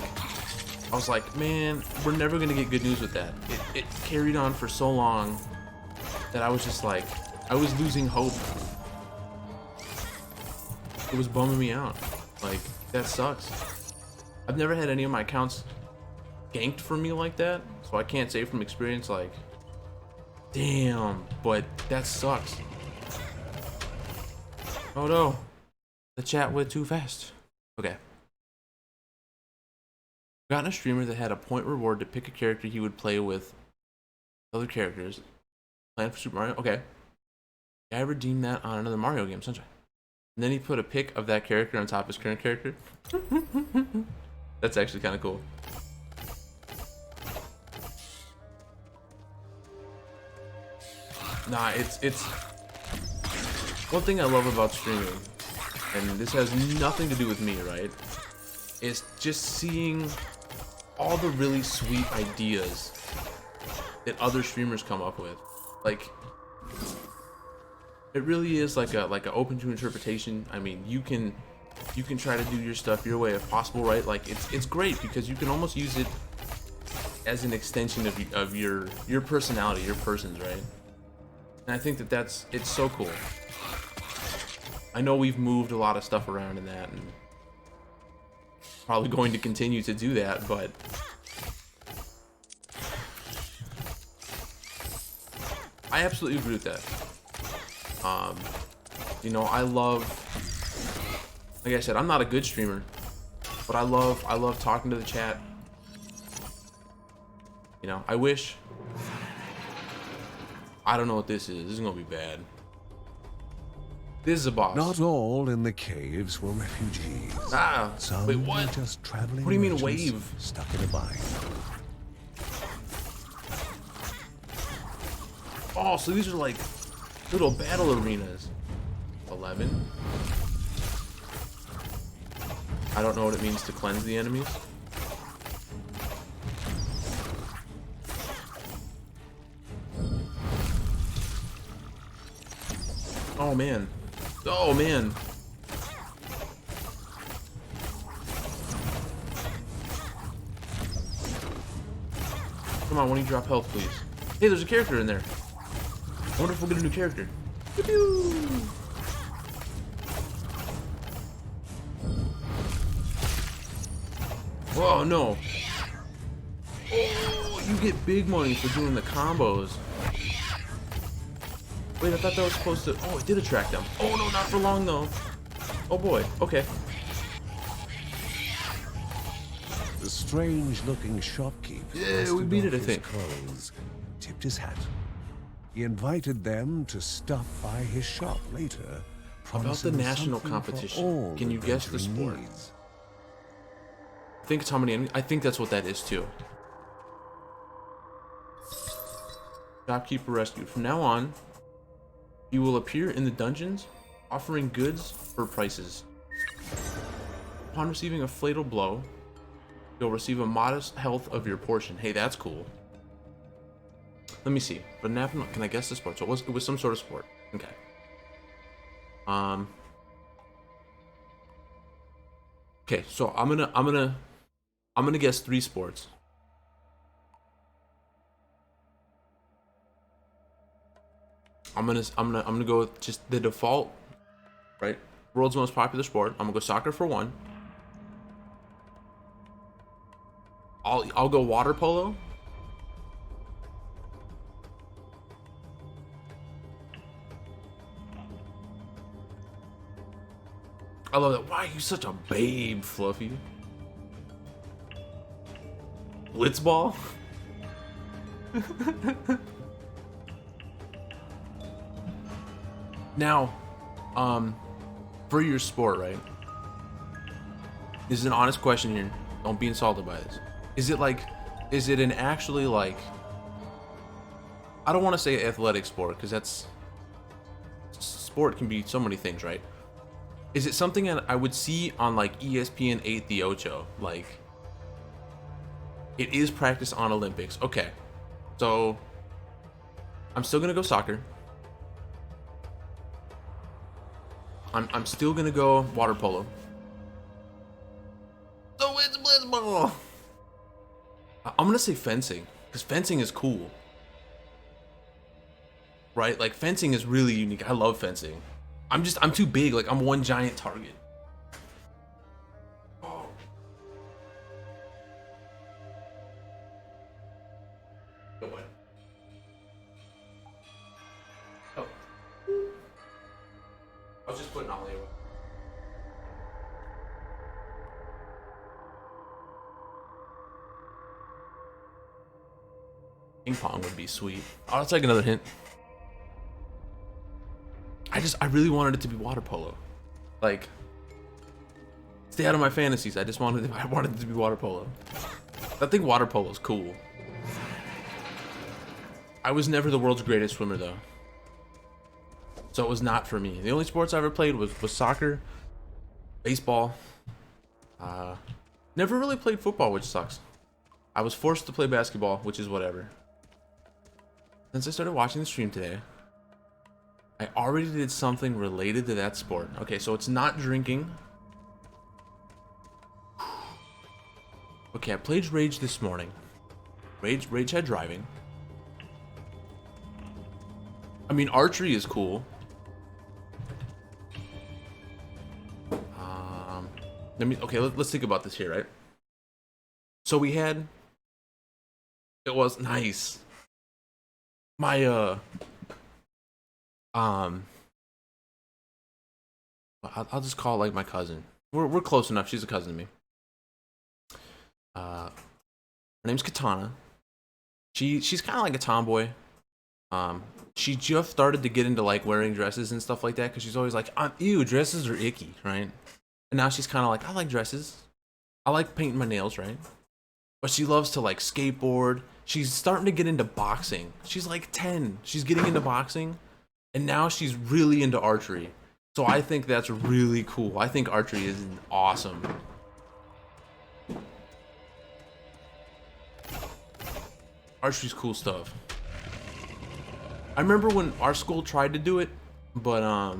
I was like, man, we're never gonna get good news with that. It carried on for so long that I was just like, I was losing hope. It was bumming me out. Like, that sucks. I've never had any of my accounts ganked for me like that, so I can't say from experience, like, damn, but that sucks. Oh no, the chat went too fast. Okay. Gotten a streamer that had a point reward to pick a character he would play with other characters. Plan for Super Mario. Okay. I redeemed that on another Mario game, Sunshine. And then he put a pic of that character on top of his current character. That's actually kind of cool. Nah, it's one thing I love about streaming, and this has nothing to do with me, right? Is just seeing all the really sweet ideas that other streamers come up with. Like, it really is like a open to interpretation. I mean, you can try to do your stuff your way if possible, right? Like, it's great because you can almost use it as an extension of your personality, your persons, right? And I think that it's so cool. I know we've moved a lot of stuff around in that, and probably going to continue to do that, but I absolutely agree with that. You know, I love, like I said, I'm not a good streamer, but I love talking to the chat. You know, I wish, I don't know what this is. This is gonna be bad. This is a boss. Not all in the caves were refugees. Ah, some wait, what? were just traveling. What do you mean a merchants wave? Stuck in a bind. Oh, so these are like little battle arenas. 11. I don't know what it means to cleanse the enemies. Oh man. Oh man. Come on, why don't you drop health, please? Hey, there's a character in there. I wonder if we'll get a new character. Pew-pew. Whoa, no. Oh, you get big money for doing the combos. Wait, I thought that was supposed to... Oh, it did attract them. Oh, no, not for long, though. Oh, boy. Okay. The strange-looking shopkeeper... Yeah, we beat it, I think. Clothes, tipped his hat. He invited them to stop by his shop later. About the national competition, can you guess the sport? I think it's how many enemies. I think that's what that is, too. Shopkeeper rescued. From now on, you will appear in the dungeons, offering goods for prices. Upon receiving a fatal blow, you'll receive a modest health of your portion. Hey, that's cool. Let me see. But national, can I guess the sport? So it was some sort of sport. Okay. Okay, so I'm gonna guess 3 sports. I'm gonna go with just the default, right? World's most popular sport. I'm gonna go soccer for 1. I'll go water polo. I love that. Why are you such a babe, Fluffy? Blitzball? Now, for your sport, right? This is an honest question here. Don't be insulted by this. Is it an actually like, I don't want to say athletic sport, because that's, sport can be so many things, right? Is it something that I would see on like ESPN 8 The Ocho? Like, it is practice on Olympics. Okay, so I'm still gonna go soccer. I'm still gonna go water polo. So it's blitzball. I'm gonna say fencing, because fencing is cool, right? Like, fencing is really unique. I love fencing. I'm too big. Like, I'm one giant target. Oh. Go away. Oh. I was just putting Ollie away. Ping pong would be sweet. Oh, let's take another hint. I really wanted it to be water polo. Like, stay out of my fantasies. I wanted it to be water polo. I think water polo is cool. I was never the world's greatest swimmer, though, so it was not for me. The only sports I ever played was soccer, baseball. Never really played football, which sucks. I was forced to play basketball, which is whatever. Since I started watching the stream today, I already did something related to that sport. Okay, so it's not drinking. Okay, I played Rage this morning. Rage had driving. I mean, archery is cool. Let's think about this here, right? So we had, it was nice. My I'll just call it like my cousin. We're close enough. She's a cousin to me. Her name's Katana. She's kind of like a tomboy. She just started to get into like wearing dresses and stuff like that because she's always like, ew, dresses are icky, right? And now she's kind of like, I like dresses. I like painting my nails, right? But she loves to like skateboard. She's starting to get into boxing. She's like 10. She's getting into boxing. And now she's really into archery. So I think that's really cool. I think archery is awesome. Archery's cool stuff. I remember when our school tried to do it, but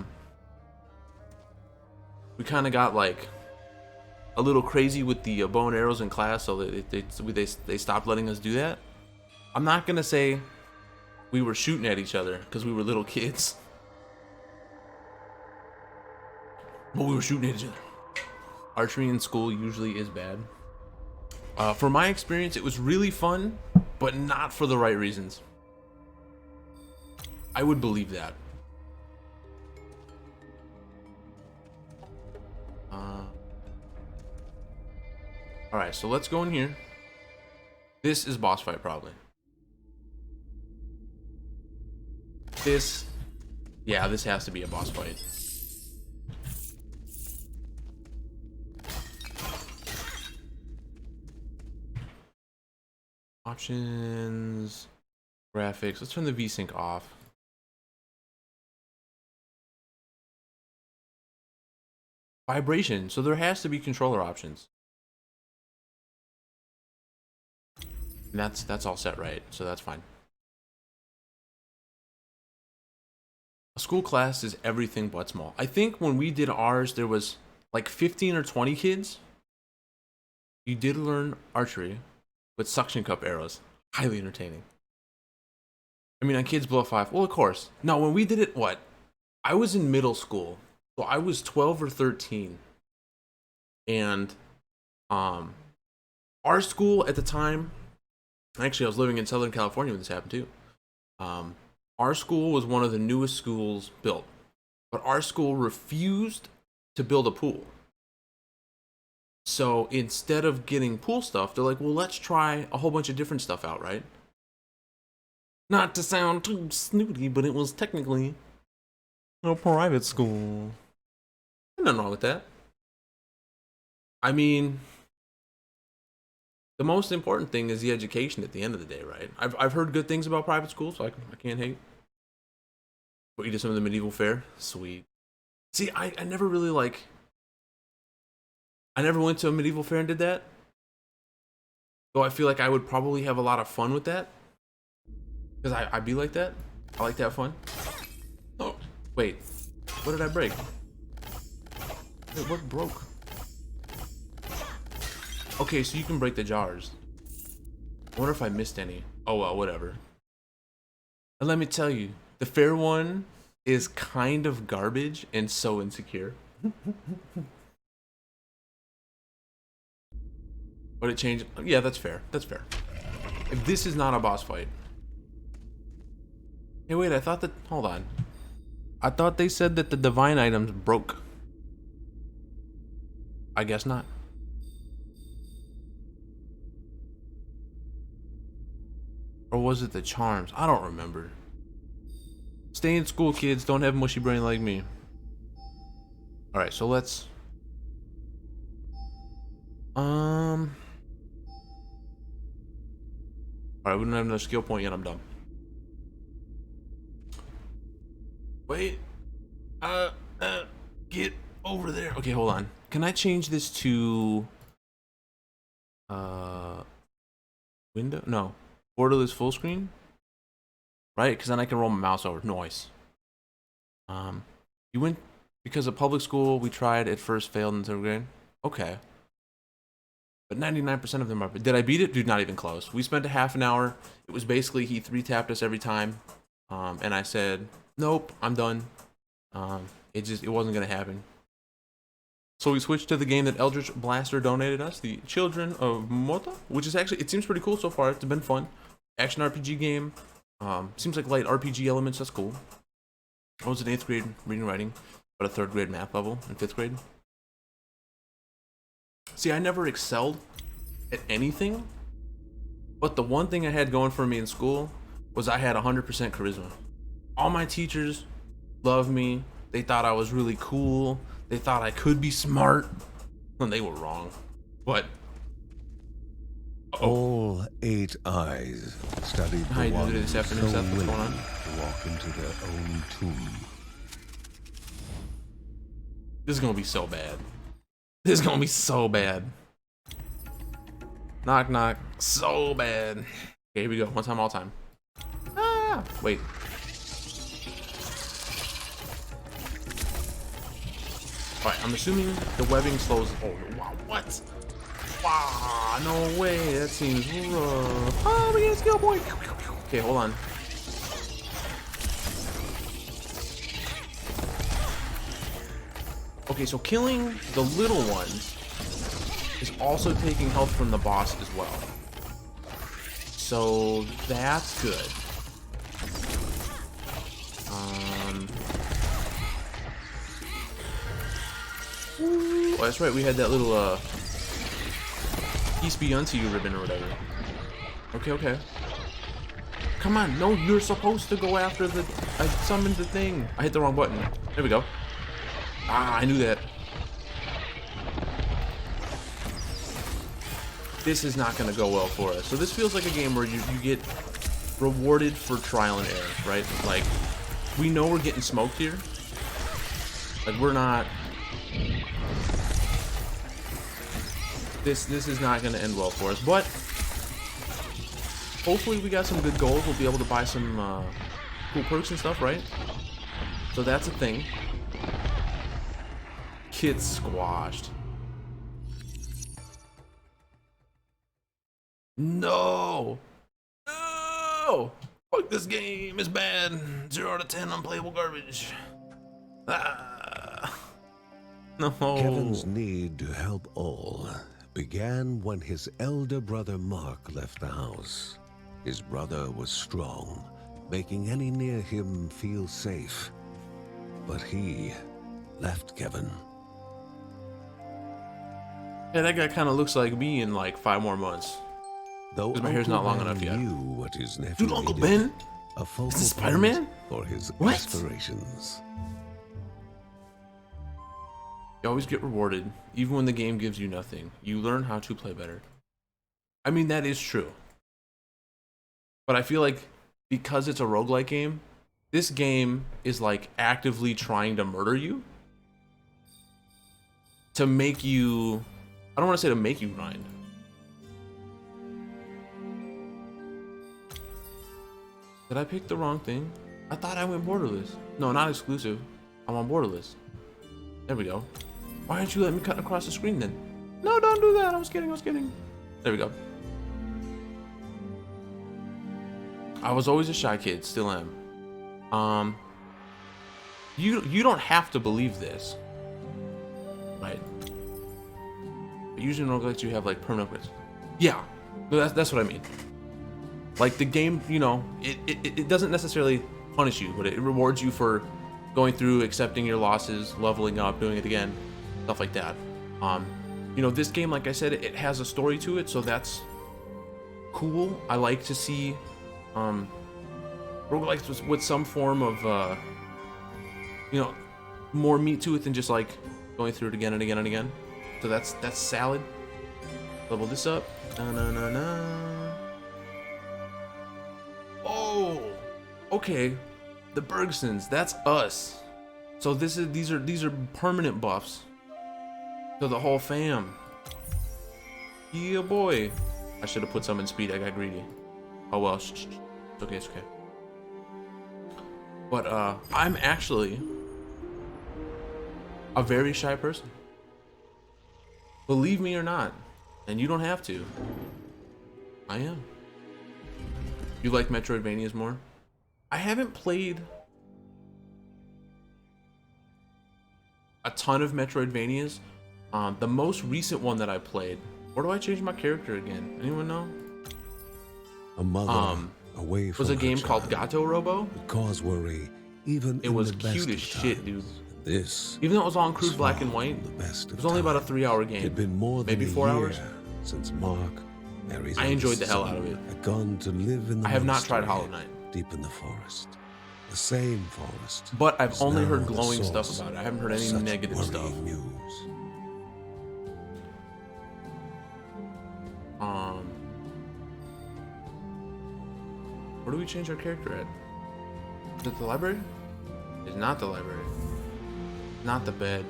we kind of got like a little crazy with the bow and arrows in class, so they stopped letting us do that. I'm not gonna say we were shooting at each other because we were little kids, but we were shooting at each other. Archery in school usually is bad. For my experience, it was really fun, but not for the right reasons. I would believe that. Alright, so let's go in here. This is boss fight, probably. This has to be a boss fight. Options, graphics. Let's turn the VSync off. Vibration. So there has to be controller options. And that's all set, right? So that's fine. A school class is everything but small. I think when we did ours, there was like 15 or 20 kids. You did learn archery with suction cup arrows. Highly entertaining. I mean, on Kids Blow 5. Well, of course. No, when we did it, what? I was in middle school. So I was 12 or 13. And our school at the time, actually I was living in Southern California when this happened too. Our school was one of the newest schools built. But our school refused to build a pool. So instead of getting pool stuff, they're like, well, let's try a whole bunch of different stuff out, right? Not to sound too snooty, but it was technically a private school. Nothing wrong with that. I mean, the most important thing is the education at the end of the day, right? I've heard good things about private schools, so I can't hate. What, you did some of the medieval fair? Sweet. See, I never really like... I never went to a medieval fair and did that. Though I feel like I would probably have a lot of fun with that. Because I'd be like that. I like to have fun. Oh, wait. What did I break? Wait, what broke? Okay, so you can break the jars. I wonder if I missed any. Oh well, whatever. And let me tell you, the fair one is kind of garbage and so insecure. But it changed. Yeah, that's fair. That's fair. If this is not a boss fight. Hey, wait, I thought that... Hold on. I thought they said that the divine items broke. I guess not. Or was it the charms? I don't remember. Stay in school, kids. Don't have a mushy brain like me. Alright, so let's... Alright, we don't have another skill point yet. I'm done. Wait. Get over there. Okay, hold on. Can I change this to... Window? No. Borderless full screen? Right, because then I can roll my mouse over. Noise. You went... Because of public school, we tried, at first failed in 3rd grade. Okay. But 99% of them are... Did I beat it? Dude, not even close. We spent a half an hour. It was basically he 3-tapped us every time. And I said, nope, I'm done. It wasn't gonna happen. So we switched to the game that Eldritch Blaster donated us, the Children of Morta, which is actually, it seems pretty cool so far. It's been fun. Action RPG game. Seems like light RPG elements. That's cool. I was in 8th grade reading and writing, but a 3rd grade math level in 5th grade. See, I never excelled at anything, but the one thing I had going for me in school was I had 100% charisma. All my teachers loved me. They thought I was really cool. They thought I could be smart, and they were wrong. But all 8 eyes studied the one this afternoon, so Seth, what's willing going on? to walk into their own tomb. This is gonna be so bad. This is gonna be so bad. Knock knock. So bad. Okay, here we go. One time, all time. Ah, wait. All right, I'm assuming the webbing slows. Oh, wow, what? Wow, no way. That seems rough. Oh, we get a skill point. Okay, hold on. Okay, so killing the little ones is also taking health from the boss as well. So that's good. Oh, that's right. We had that little peace be unto you ribbon or whatever. Okay, okay. Come on, no, you're supposed to go after the. I summoned the thing. I hit the wrong button. There we go. Ah, I knew that. This is not going to go well for us. So this feels like a game where you get rewarded for trial and error, right? Like, we know we're getting smoked here. Like, we're not. This is not going to end well for us, but hopefully we got some good gold. We'll be able to buy some cool perks and stuff, right? So that's a thing. Kid squashed. No! No! Fuck, this game is bad. 0 out of 10 unplayable garbage. Ah. No. Kevin's need to help all began when his elder brother Mark left the house. His brother was strong, making any near him feel safe. But he left Kevin. Yeah, that guy kind of looks like me in like 5 more months. Though my hair's not long enough yet. Knew what his nephew Dude, Uncle needed, Ben? a focal Is this Spider-Man? for his What? aspirations. You always get rewarded, even when the game gives you nothing. You learn how to play better. I mean, that is true. But I feel like because it's a roguelike game, this game is like actively trying to murder you. To make you... I don't want to say to make you grind. Did I pick the wrong thing? I thought I went borderless. No, not exclusive. I'm on borderless. There we go. Why didn't you let me cut across the screen then? No, don't do that. I was kidding. I was kidding. There we go. I was always a shy kid. Still am. You don't have to believe this. Right. But usually in roguelikes you have like permanent quits. Yeah. No, that's what I mean. Like the game, you know, it doesn't necessarily punish you, but it rewards you for going through, accepting your losses, leveling up, doing it again, stuff like that. You know, this game, like I said, it has a story to it, so that's cool. I like to see roguelikes with some form of, you know, more meat to it than just like going through it again and again and again. So that's salad. Level this up. Oh, okay. The Bergsons, that's us. So these are permanent buffs to the whole fam. Yeah, boy. I should have put some in speed. I got greedy. Oh well. It's okay. It's okay. But I'm actually a very shy person. Believe me or not, and you don't have to. I am. You like Metroidvanias more? I haven't played a ton of Metroidvanias. The most recent one that I played, where do I change my character again? Anyone know? A mother away from was a game child called Gato Robo. would cause worry even It in was the best cute of as shit, times. dude. This Even though it was all in crude was black and far white, from the best it of was only about a times. 3-hour game. It'd been more than Maybe a 4 year hours. since Mark, Mary's I enjoyed eldest the hell son, out of it. had gone to live in the I have not tried monastery Hollow Knight, deep in the forest. The same forest. but I've is only now heard the glowing stuff source about it. I haven't heard of any such negative stuff. worrying news. Where do we change our character at? Is it the library? It's not the library. Not the bed.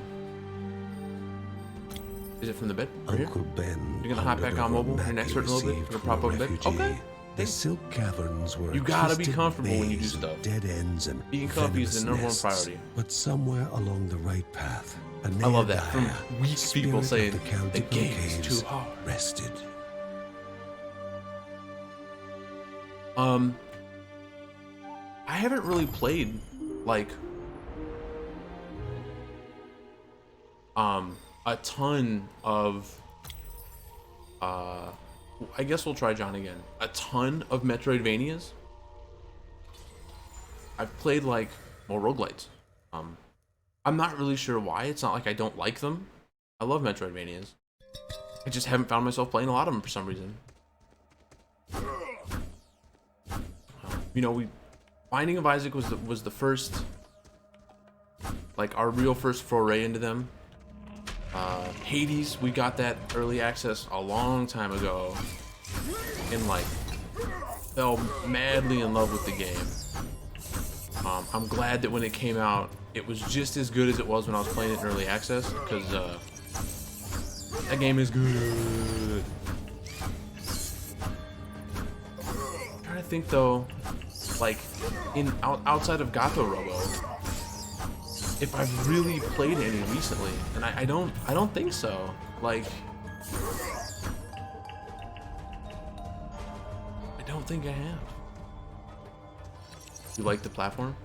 Is it from the bed? Right here? Uncle Ben. You're gonna hop back on mobile? You're an expert in a little bit? You're gonna prop up a bed? Okay. The silk caverns were You gotta be twisted comfortable when you do maze of stuff. dead ends and Being comfy is the venomous #1 nests. priority. But somewhere along the right path, I love that. From Anea, weak people spirit saying of the Celtic game is caves, too hard. rested. I haven't really played like a ton of I guess we'll try John again. A ton of Metroidvanias. I've played like more roguelites. I'm not really sure why. It's not like I don't like them. I love Metroidvanias. I just haven't found myself playing a lot of them for some reason. You know, Binding of Isaac was the first, like our real first foray into them. Hades, we got that early access a long time ago, and like fell madly in love with the game. I'm glad that when it came out, it was just as good as it was when I was playing it in early access, because that game is good. I'm trying to think though, like outside of Gato Robo, if I've really played any recently, and I don't think so. Like, I don't think I have. You like the platform?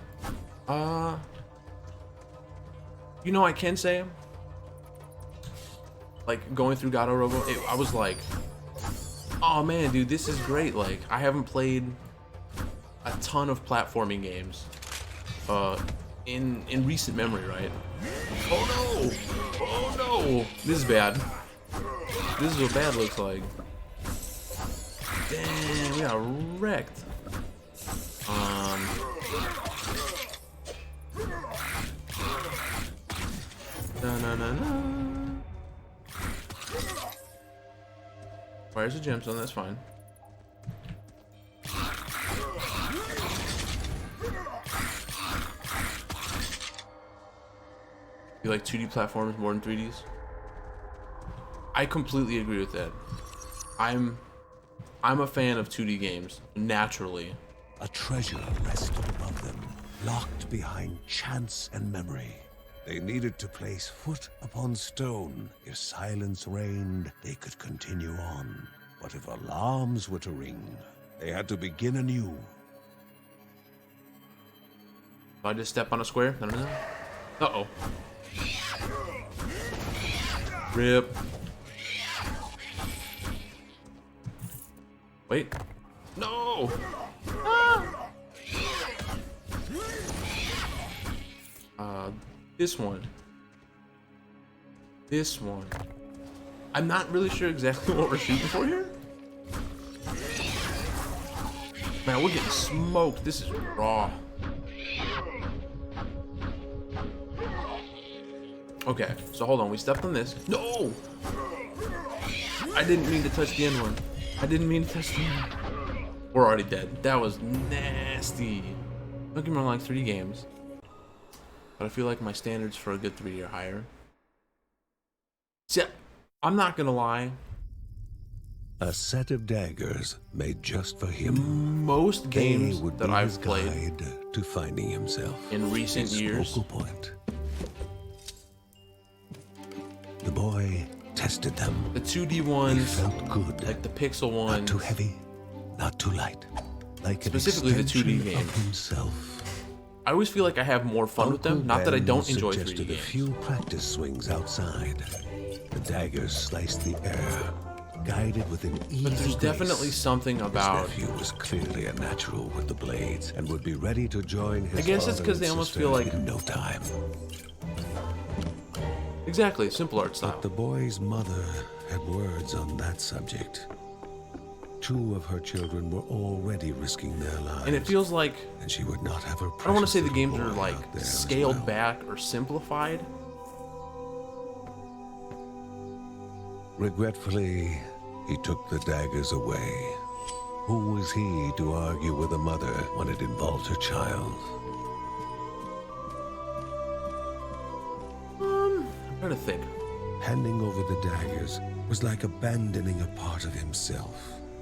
You know, I can say, like, going through Gato Robo, I was like, oh man, dude, this is great. Like, I haven't played a ton of platforming games in recent memory, right? Oh no! Oh no! This is bad. This is what bad looks like. Damn, we got wrecked. Where's the gemstone? That's fine. You like 2D platforms more than 3Ds? I completely agree with that. I'm a fan of 2D games, naturally. A treasure rested above them, locked behind chance and memory. They needed to place foot upon stone. If silence reigned, they could continue on. But if alarms were to ring, they had to begin anew. If I just step on a square? No. Uh-oh. Rip. Wait. No! This one. This one. I'm not really sure exactly what we're shooting for here. Man, we're getting smoked. This is raw. Okay, so hold on. We stepped on this. No! I didn't mean to touch the end one. I didn't mean to touch the end one. We're already dead. That was nasty. Don't get me wrong, like 3D games. But I feel like my standards for a good 3D are higher. See, I'm not gonna lie. A set of daggers made just for him. Most games would that be I've his played guide to finding himself in recent his years, focal point. The boy tested them. the 2D He ones, felt good. like the pixel Not ones, too heavy, not too light. like specifically the 2D games. Himself. I always feel like I have more fun with them. Not that I don't enjoy 3D games. A few practice swings outside. The daggers sliced the air, guided with an easy But there's grace. Definitely something about... His nephew was clearly a natural with the blades and would be ready to join his I guess it's because they almost feel like... in no time. Exactly, simple art style. But the boy's mother had words on that subject. 2 of her children were already risking their lives. And it feels like... And she would not have her I don't want to say the games are like scaled back or simplified. Regretfully, he took the daggers away. Who was he to argue with a mother when it involved her child? I'm trying to think. Handing over the daggers was like abandoning a part of himself.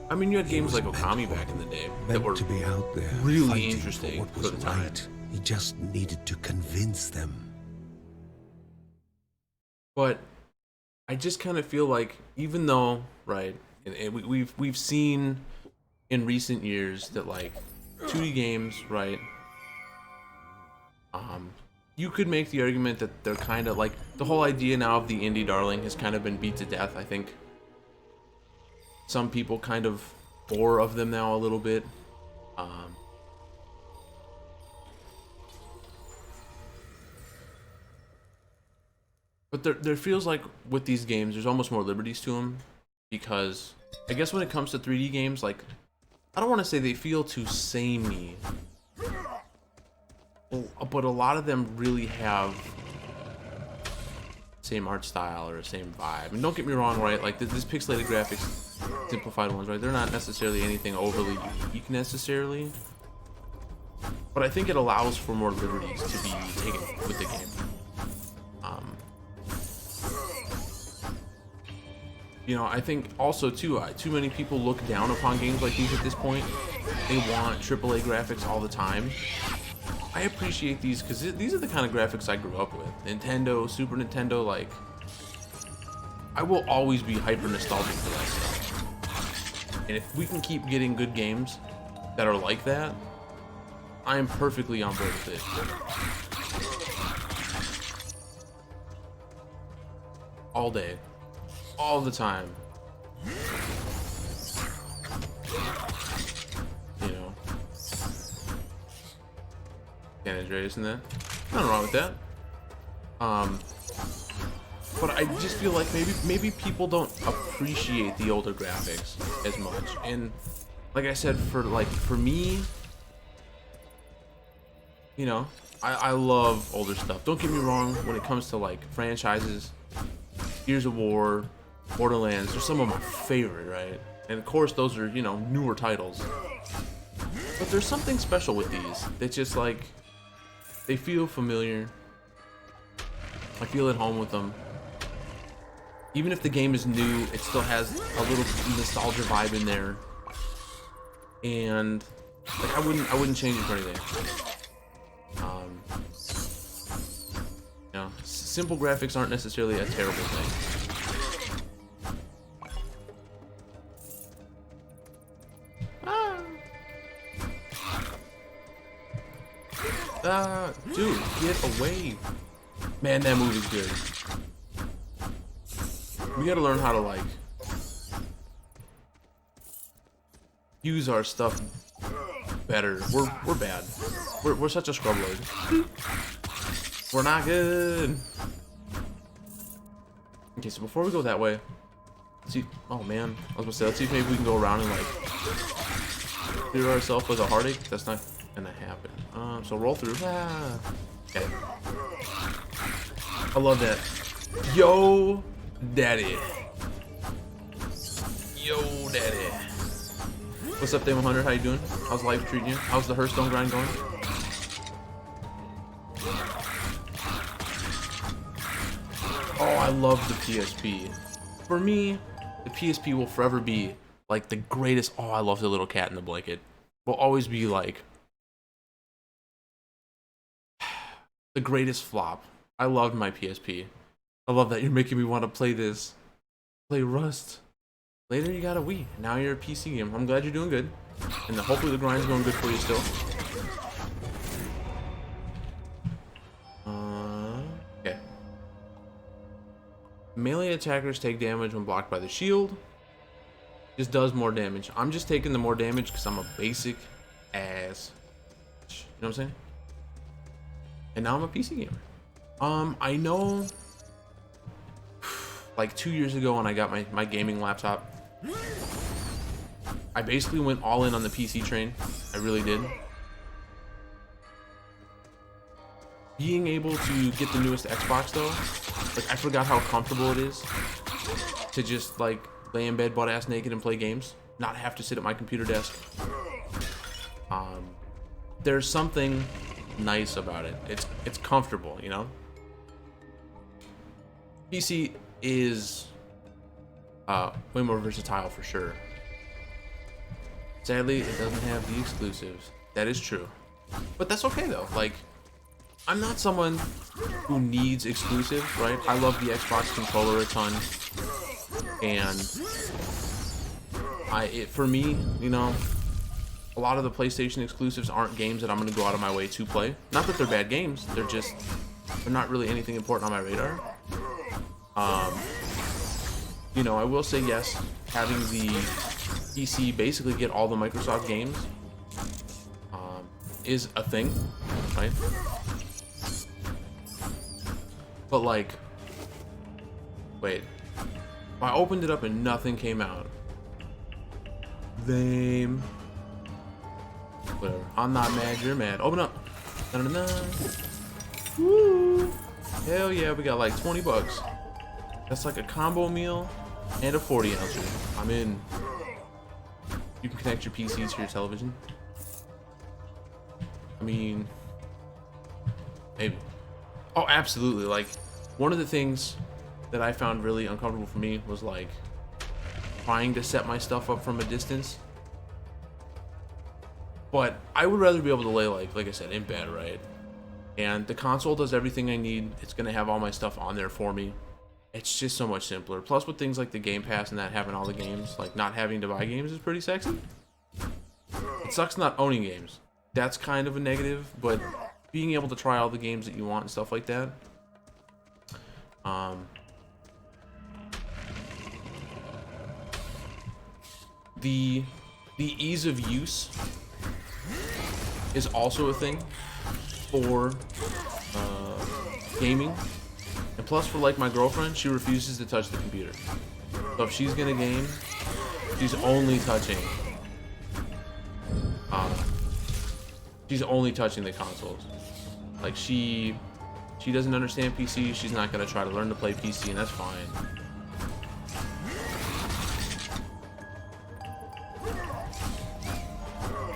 I mean, you had games like Okami back in the day that were to be out there really interesting for what was right. He just needed to convince them. But I just kind of feel like, even though, right, and we've seen in recent years that like 2D games, right, you could make the argument that they're kind of like, the whole idea now of the indie darling has kind of been beat to death. I think some people kind of bore of them now a little bit. But there feels like with these games, there's almost more liberties to them, because I guess when it comes to 3D games, like, I don't want to say they feel too samey, but a lot of them really have same art style or same vibe. And don't get me wrong, right? Like this pixelated graphics, simplified ones, right? They're not necessarily anything overly unique necessarily, but I think it allows for more liberties to be taken with the game. You know, I think also too many people look down upon games like these at this point. They want AAA graphics all the time. I appreciate these because these are the kind of graphics I grew up with. Nintendo, Super Nintendo, like, I will always be hyper nostalgic for that stuff. And if we can keep getting good games that are like that, I am perfectly on board with it. All day. All the time. You know. San Andreas in that. Nothing wrong with that. But I just feel like maybe people don't appreciate the older graphics as much. And like I said, for me, you know, I love older stuff. Don't get me wrong, when it comes to like franchises, Gears of War, Borderlands, they're some of my favorite, right? And of course those are, you know, newer titles. But there's something special with these that just like, they feel familiar. I feel at home with them. Even if the game is new, it still has a little nostalgia vibe in there. And like I wouldn't change it for anything. You know, simple graphics aren't necessarily a terrible thing. Dude, get away. Man, that movie's good. We gotta learn how to, like, use our stuff better. We're bad. We're such a scrub load. We're not good. Okay, so before we go that way, let's see. Oh man, I was gonna say, let's see if maybe we can go around and like clear ourselves with a heartache. That's not gonna happen. So roll through. Okay. I love that. Yo, daddy. Yo, daddy. What's up, Damon Hunter? How you doing? How's life treating you? How's the Hearthstone grind going? Oh, I love the PSP. For me, the PSP will forever be like the greatest. Oh, I love the little cat in the blanket. Will always be like the greatest flop. I loved my PSP. I love that you're making me want to play this. Play Rust. Later you got a Wii. Now you're a PC game. I'm glad you're doing good. And hopefully the grind's going good for you still. Okay. Melee attackers take damage when blocked by the shield. Just does more damage. I'm just taking the more damage because I'm a basic ass. You know what I'm saying? And now I'm a PC gamer. I know, like 2 years ago when I got my gaming laptop, I basically went all in on the PC train. I really did. Being able to get the newest Xbox though, like I forgot how comfortable it is to just like lay in bed butt ass naked and play games, not have to sit at my computer desk. There's something nice about it. It's comfortable, you know. PC is way more versatile for sure. Sadly, it doesn't have the exclusives. That is true, but that's okay though. Like, I'm not someone who needs exclusives, right? I love the Xbox controller a ton, and for me, you know, a lot of the PlayStation exclusives aren't games that I'm going to go out of my way to play. Not that they're bad games, they're not really anything important on my radar. You know, I will say yes, having the PC basically get all the Microsoft games is a thing, right? But like, wait, I opened it up and nothing came out. Lame. Whatever. I'm not mad, you're mad. Open up. Da-da-da-da. Woo! Hell yeah, we got like 20 bucks. That's like a combo meal and a 40 ouncer. I'm in. You can connect your PC to your television. I mean, maybe. Oh, absolutely. Like, one of the things that I found really uncomfortable for me was like trying to set my stuff up from a distance. But I would rather be able to lay like I said, in bed, right? And the console does everything I need. It's gonna have all my stuff on there for me. It's just so much simpler. Plus with things like the Game Pass and that having all the games, like not having to buy games is pretty sexy. It sucks not owning games. That's kind of a negative, but being able to try all the games that you want and stuff like that. The ease of use is also a thing for gaming, and plus for like my girlfriend, she refuses to touch the computer. So if she's gonna game, she's only touching the consoles. Like she doesn't understand PC. She's not gonna try to learn to play PC, and that's fine.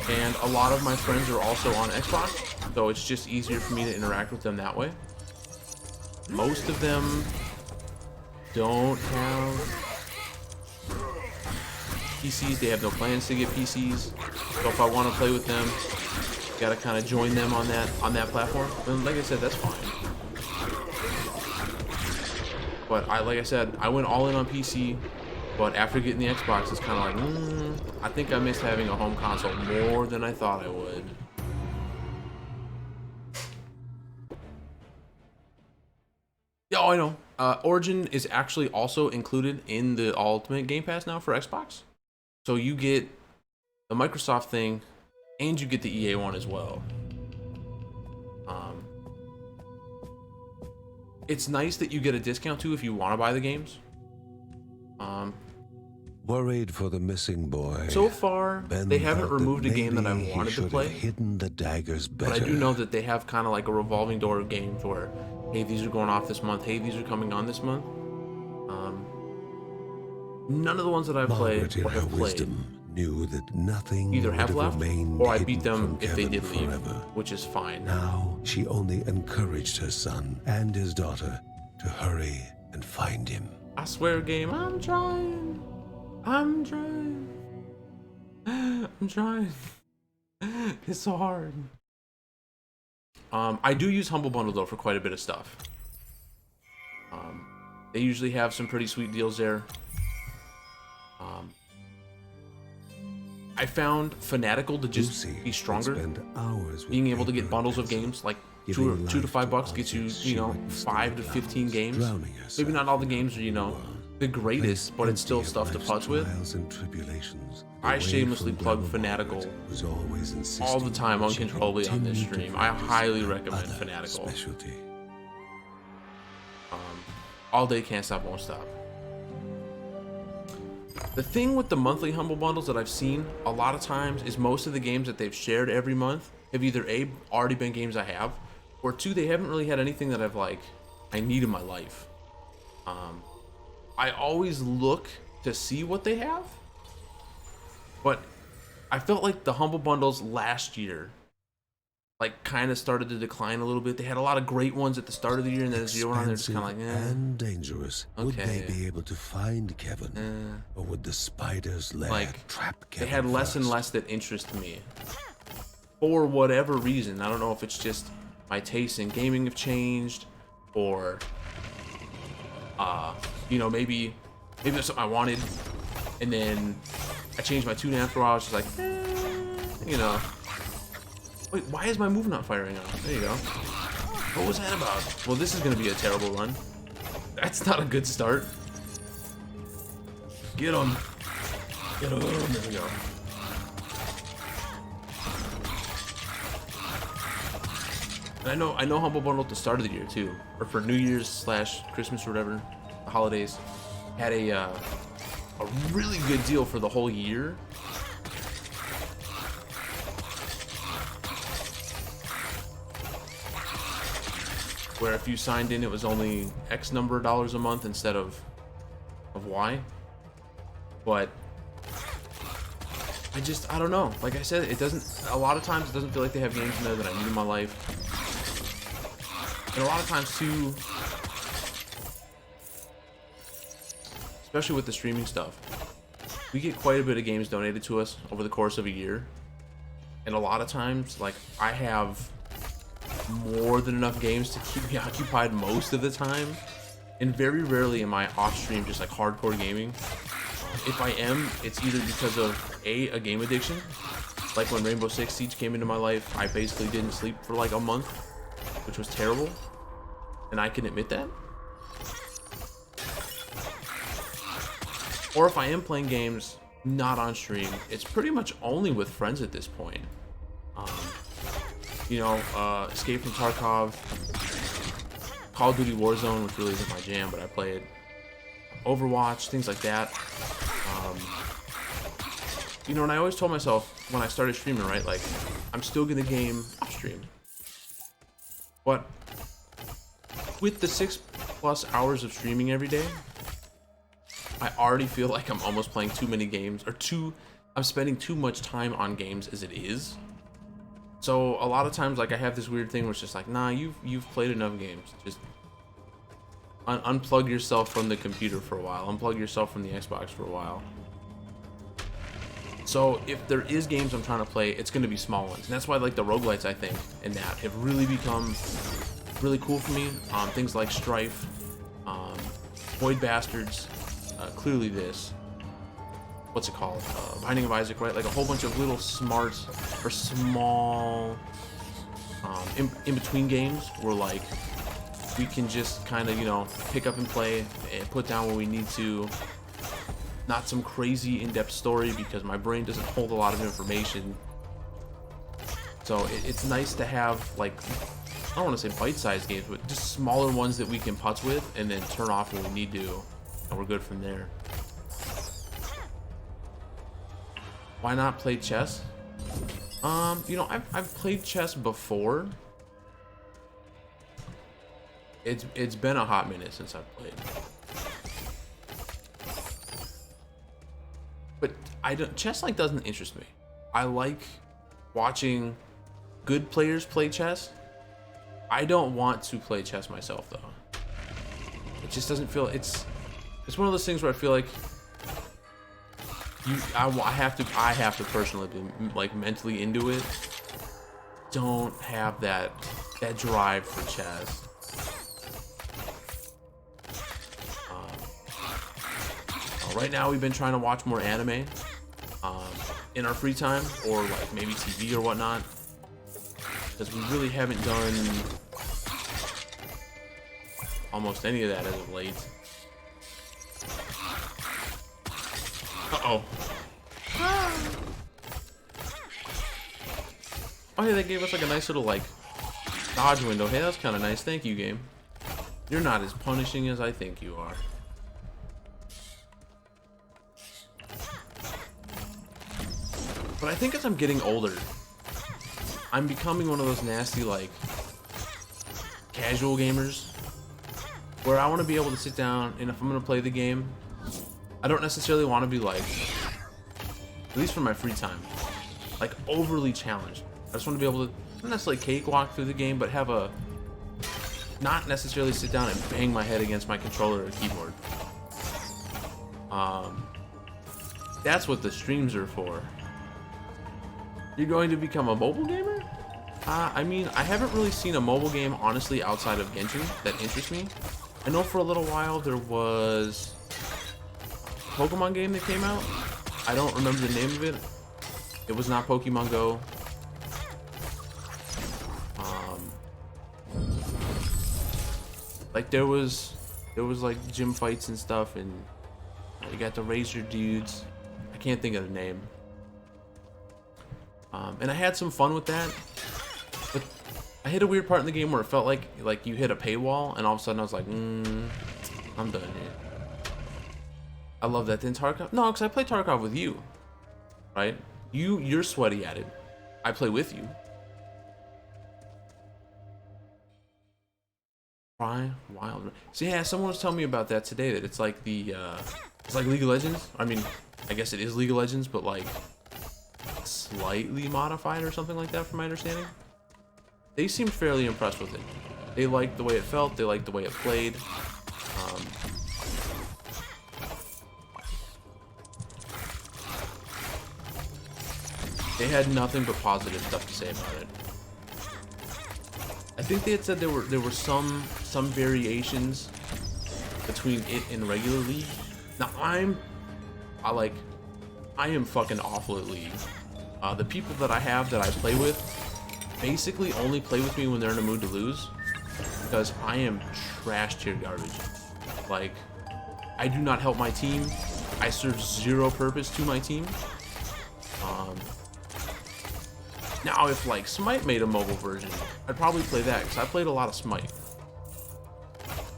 And a lot of my friends are also on Xbox, so it's just easier for me to interact with them that way. Most of them don't have PCs. They have no plans to get PCs. So if I want to play with them, gotta kind of join them on that platform. And like I said, that's fine. But like I said, I went all in on PC. But after getting the Xbox, it's kind of like, I think I missed having a home console more than I thought I would. Yeah, I know. Origin is actually also included in the Ultimate Game Pass now for Xbox. So you get the Microsoft thing, and you get the EA one as well. It's nice that you get a discount too if you want to buy the games. Worried for the missing boy. So far, they haven't removed a game that I wanted to play. Hidden the daggers better. But I do know that they have kind of like a revolving door of games where, hey, these are going off this month. Hey, these are coming on this month. None of the ones that I've played or have played knew that nothing either have left or I beat them if they did leave, forever. Which is fine. Now she only encouraged her son and his daughter to hurry and find him. I swear, game, I'm trying. I'm trying. I'm trying. It's so hard. I do use Humble Bundle though for quite a bit of stuff. They usually have some pretty sweet deals there. I found Fanatical to just be stronger. Being able to get bundles of games, like $2 to $5 gets you, you know, 5 to 15 games. Maybe not all the games are, you know, the greatest, but it's still stuff to putz with. I shamelessly plug Fanatical all the time uncontrollably on this stream. I highly recommend Fanatical. All day, can't stop, won't stop. The thing with the monthly Humble Bundles that I've seen a lot of times is most of the games that they've shared every month have either A, already been games I have, or 2, they haven't really had anything that I've like, I need in my life. I always look to see what they have, but I felt like the Humble Bundles last year like kind of started to decline a little bit. They had a lot of great ones at the start of the year, and then as the year went on, they're just kind of like, and dangerous. Okay. Would they be able to find Kevin, or would the spider's lair trap Kevin? They had less and less that interest me for whatever reason. I don't know if it's just my tastes in gaming have changed, or you know, maybe there's something I wanted, and then I changed my tune after a while. I was just like, you know. Wait, why is my move not firing on? There you go. What was that about? Well, this is going to be a terrible run. That's not a good start. Get him. Get him. There we go. And I know Humble Bundle at the start of the year too, or for New Year's / Christmas or whatever, the holidays, had a really good deal for the whole year. Where if you signed in, it was only X number of dollars a month instead of Y. But I don't know. Like I said, a lot of times it doesn't feel like they have games in there that I need in my life. And a lot of times too, especially with the streaming stuff, we get quite a bit of games donated to us over the course of a year. And a lot of times, like, I have more than enough games to keep me occupied most of the time, and very rarely am I off stream just like hardcore gaming. If I am, it's either because of a game addiction, like when Rainbow Six Siege came into my life. I basically didn't sleep for like a month, which was terrible, and I can admit that. Or if I am playing games not on stream, it's pretty much only with friends at this point. You know, Escape from Tarkov, Call of Duty Warzone, which really isn't my jam, but I play it. Overwatch, things like that. You know, and I always told myself when I started streaming, right, like, I'm still gonna game off stream. But with the 6+ hours of streaming every day, I already feel like I'm almost playing too many games, or I'm spending too much time on games as it is. So a lot of times, like, I have this weird thing where it's just like, nah, you've played enough games. Just unplug yourself from the computer for a while. Unplug yourself from the Xbox for a while. So if there is games I'm trying to play, it's going to be small ones. And that's why, like, the roguelites, I think, and that have really become really cool for me. Things like Strife, Void Bastards, clearly this. What's it called? Binding of Isaac, right? Like a whole bunch of little smart or small in between games where, like, we can just kind of, you know, pick up and play and put down when we need to. Not some crazy in-depth story because my brain doesn't hold a lot of information. So it's nice to have, like, I don't want to say bite-sized games, but just smaller ones that we can putz with and then turn off when we need to, and we're good from there. Why not play chess? You know, I've played chess before. It's been a hot minute since I've played. But chess, like, doesn't interest me. I like watching good players play chess. I don't want to play chess myself, though. It just doesn't feel, it's one of those things where I feel like I have to personally be, like, mentally into it. Don't have that drive for chess. Right now we've been trying to watch more anime. in our free time, or like maybe TV or whatnot, because we really haven't done almost any of that as of late. Uh-oh. Oh, hey, they gave us like a nice little like dodge window. Hey, that's kind of nice. Thank you, game. You're not as punishing as I think you are. But I think as I'm getting older, I'm becoming one of those nasty, like, casual gamers, where I want to be able to sit down, and if I'm going to play the game, I don't necessarily want to be, like, at least for my free time, like, overly challenged. I just want to be able to, not necessarily cakewalk through the game, but have a, not necessarily sit down and bang my head against my controller or keyboard. That's what the streams are for. You're going to become a mobile gamer? I mean, I haven't really seen a mobile game, honestly, outside of Genshin that interests me. I know for a little while there was a Pokemon game that came out. I don't remember the name of it. It was not Pokemon Go. Like there was like gym fights and stuff, and you got the Razor dudes. I can't think of the name. And I had some fun with that, but I hit a weird part in the game where it felt like you hit a paywall, and all of a sudden I was like, I'm done here. I love that. Then Tarkov? No, because I play Tarkov with you, right? You're sweaty at it. I play with you. Try Wild. So yeah, someone was telling me about that today. That it's like it's like League of Legends. I mean, I guess it is League of Legends, but like slightly modified or something like that, from my understanding. They seemed fairly impressed with it. They liked the way it felt. They liked the way it played. They had nothing but positive stuff to say about it. I think they had said there were some variations between it and regular League. Now I am fucking awful at League. The people that I have that I play with basically only play with me when they're in a mood to lose, because I am trash tier garbage. Like, I do not help my team. I serve zero purpose to my team. Now, if like Smite made a mobile version, I'd probably play that, because I played a lot of Smite,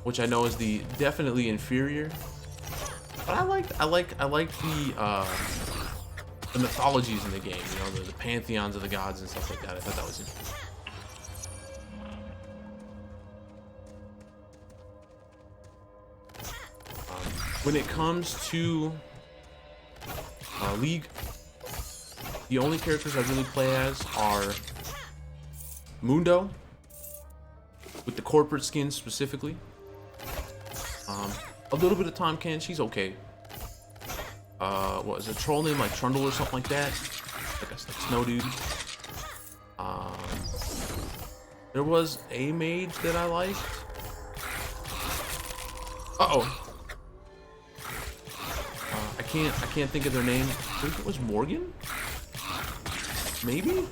which I know is the definitely inferior. But I like the mythologies in the game, you know, the pantheons of the gods and stuff like that. I thought that was interesting. When it comes to League, the only characters I really play as are Mundo, with the corporate skin specifically. A little bit of Tom Ken, she's okay. What is a troll name like Trundle or something like that? Like a snow dude. There was a mage that I liked. I can't think of their name. I think it was Morgan? Maybe?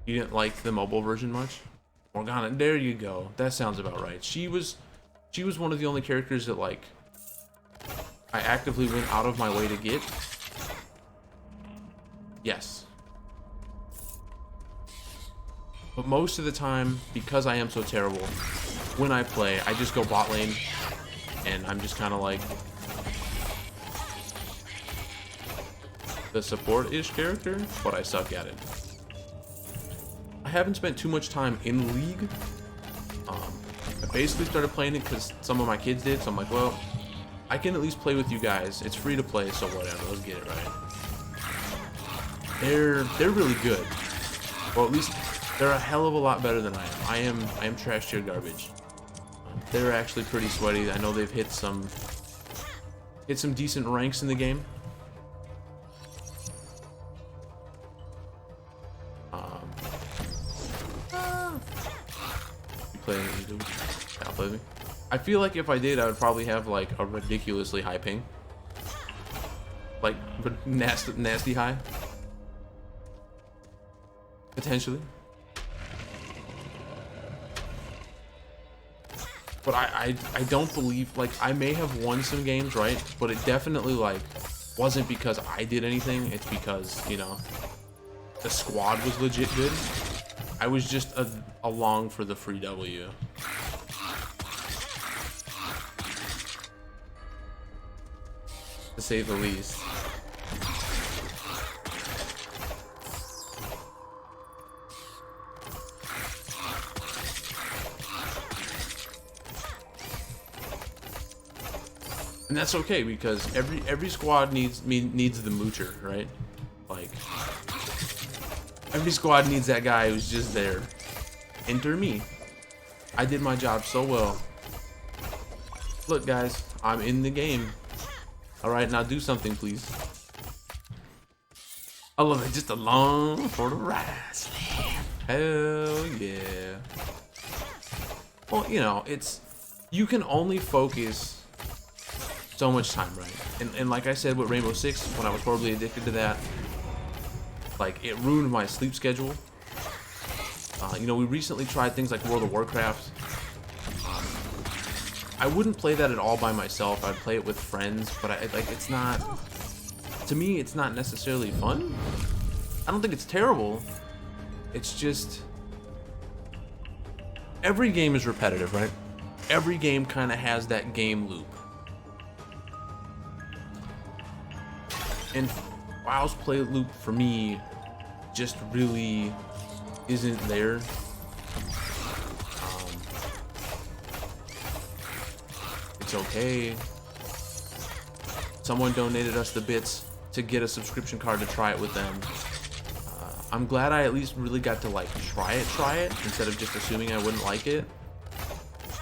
You didn't like the mobile version much? Morgana, there you go. That sounds about right. She was one of the only characters that, like, I actively went out of my way to get. Yes. But most of the time, because I am so terrible, when I play, I just go bot lane, and I'm just kind of like the support-ish character, but I suck at it. I haven't spent too much time in League. I basically started playing it because some of my kids did, so I'm like, well, I can at least play with you guys. It's free to play, so whatever, let's get it right. They're really good. Well, at least they're a hell of a lot better than I am. I am trash tier garbage. They're actually pretty sweaty. I know they've hit some decent ranks in the game. I feel like if I did, I would probably have like a ridiculously high ping. Like, but nasty high. Potentially. But I don't believe, like, I may have won some games, right? But it definitely, like, wasn't because I did anything. It's because, you know, the squad was legit good. I was just along for the free W. To say the least. And that's okay, because every squad needs the moocher, right? Like, every squad needs that guy who's just there. Enter me. I did my job so well. Look, guys, I'm in the game. All right, now do something, please. I love it. Just along for the ride. Hell yeah. Well, you know, you can only focus so much time, right? And like I said with Rainbow Six, when I was horribly addicted to that, like, it ruined my sleep schedule. You know, we recently tried things like World of Warcraft. I wouldn't play that at all by myself. I'd play it with friends, but it's not, to me, it's not necessarily fun. I don't think it's terrible. It's just, every game is repetitive, right? Every game kind of has that game loop. And WoW's play loop for me just really isn't there. It's okay. Someone donated us the bits to get a subscription card to try it with them. I'm glad I at least really got to, like, try it instead of just assuming I wouldn't like it.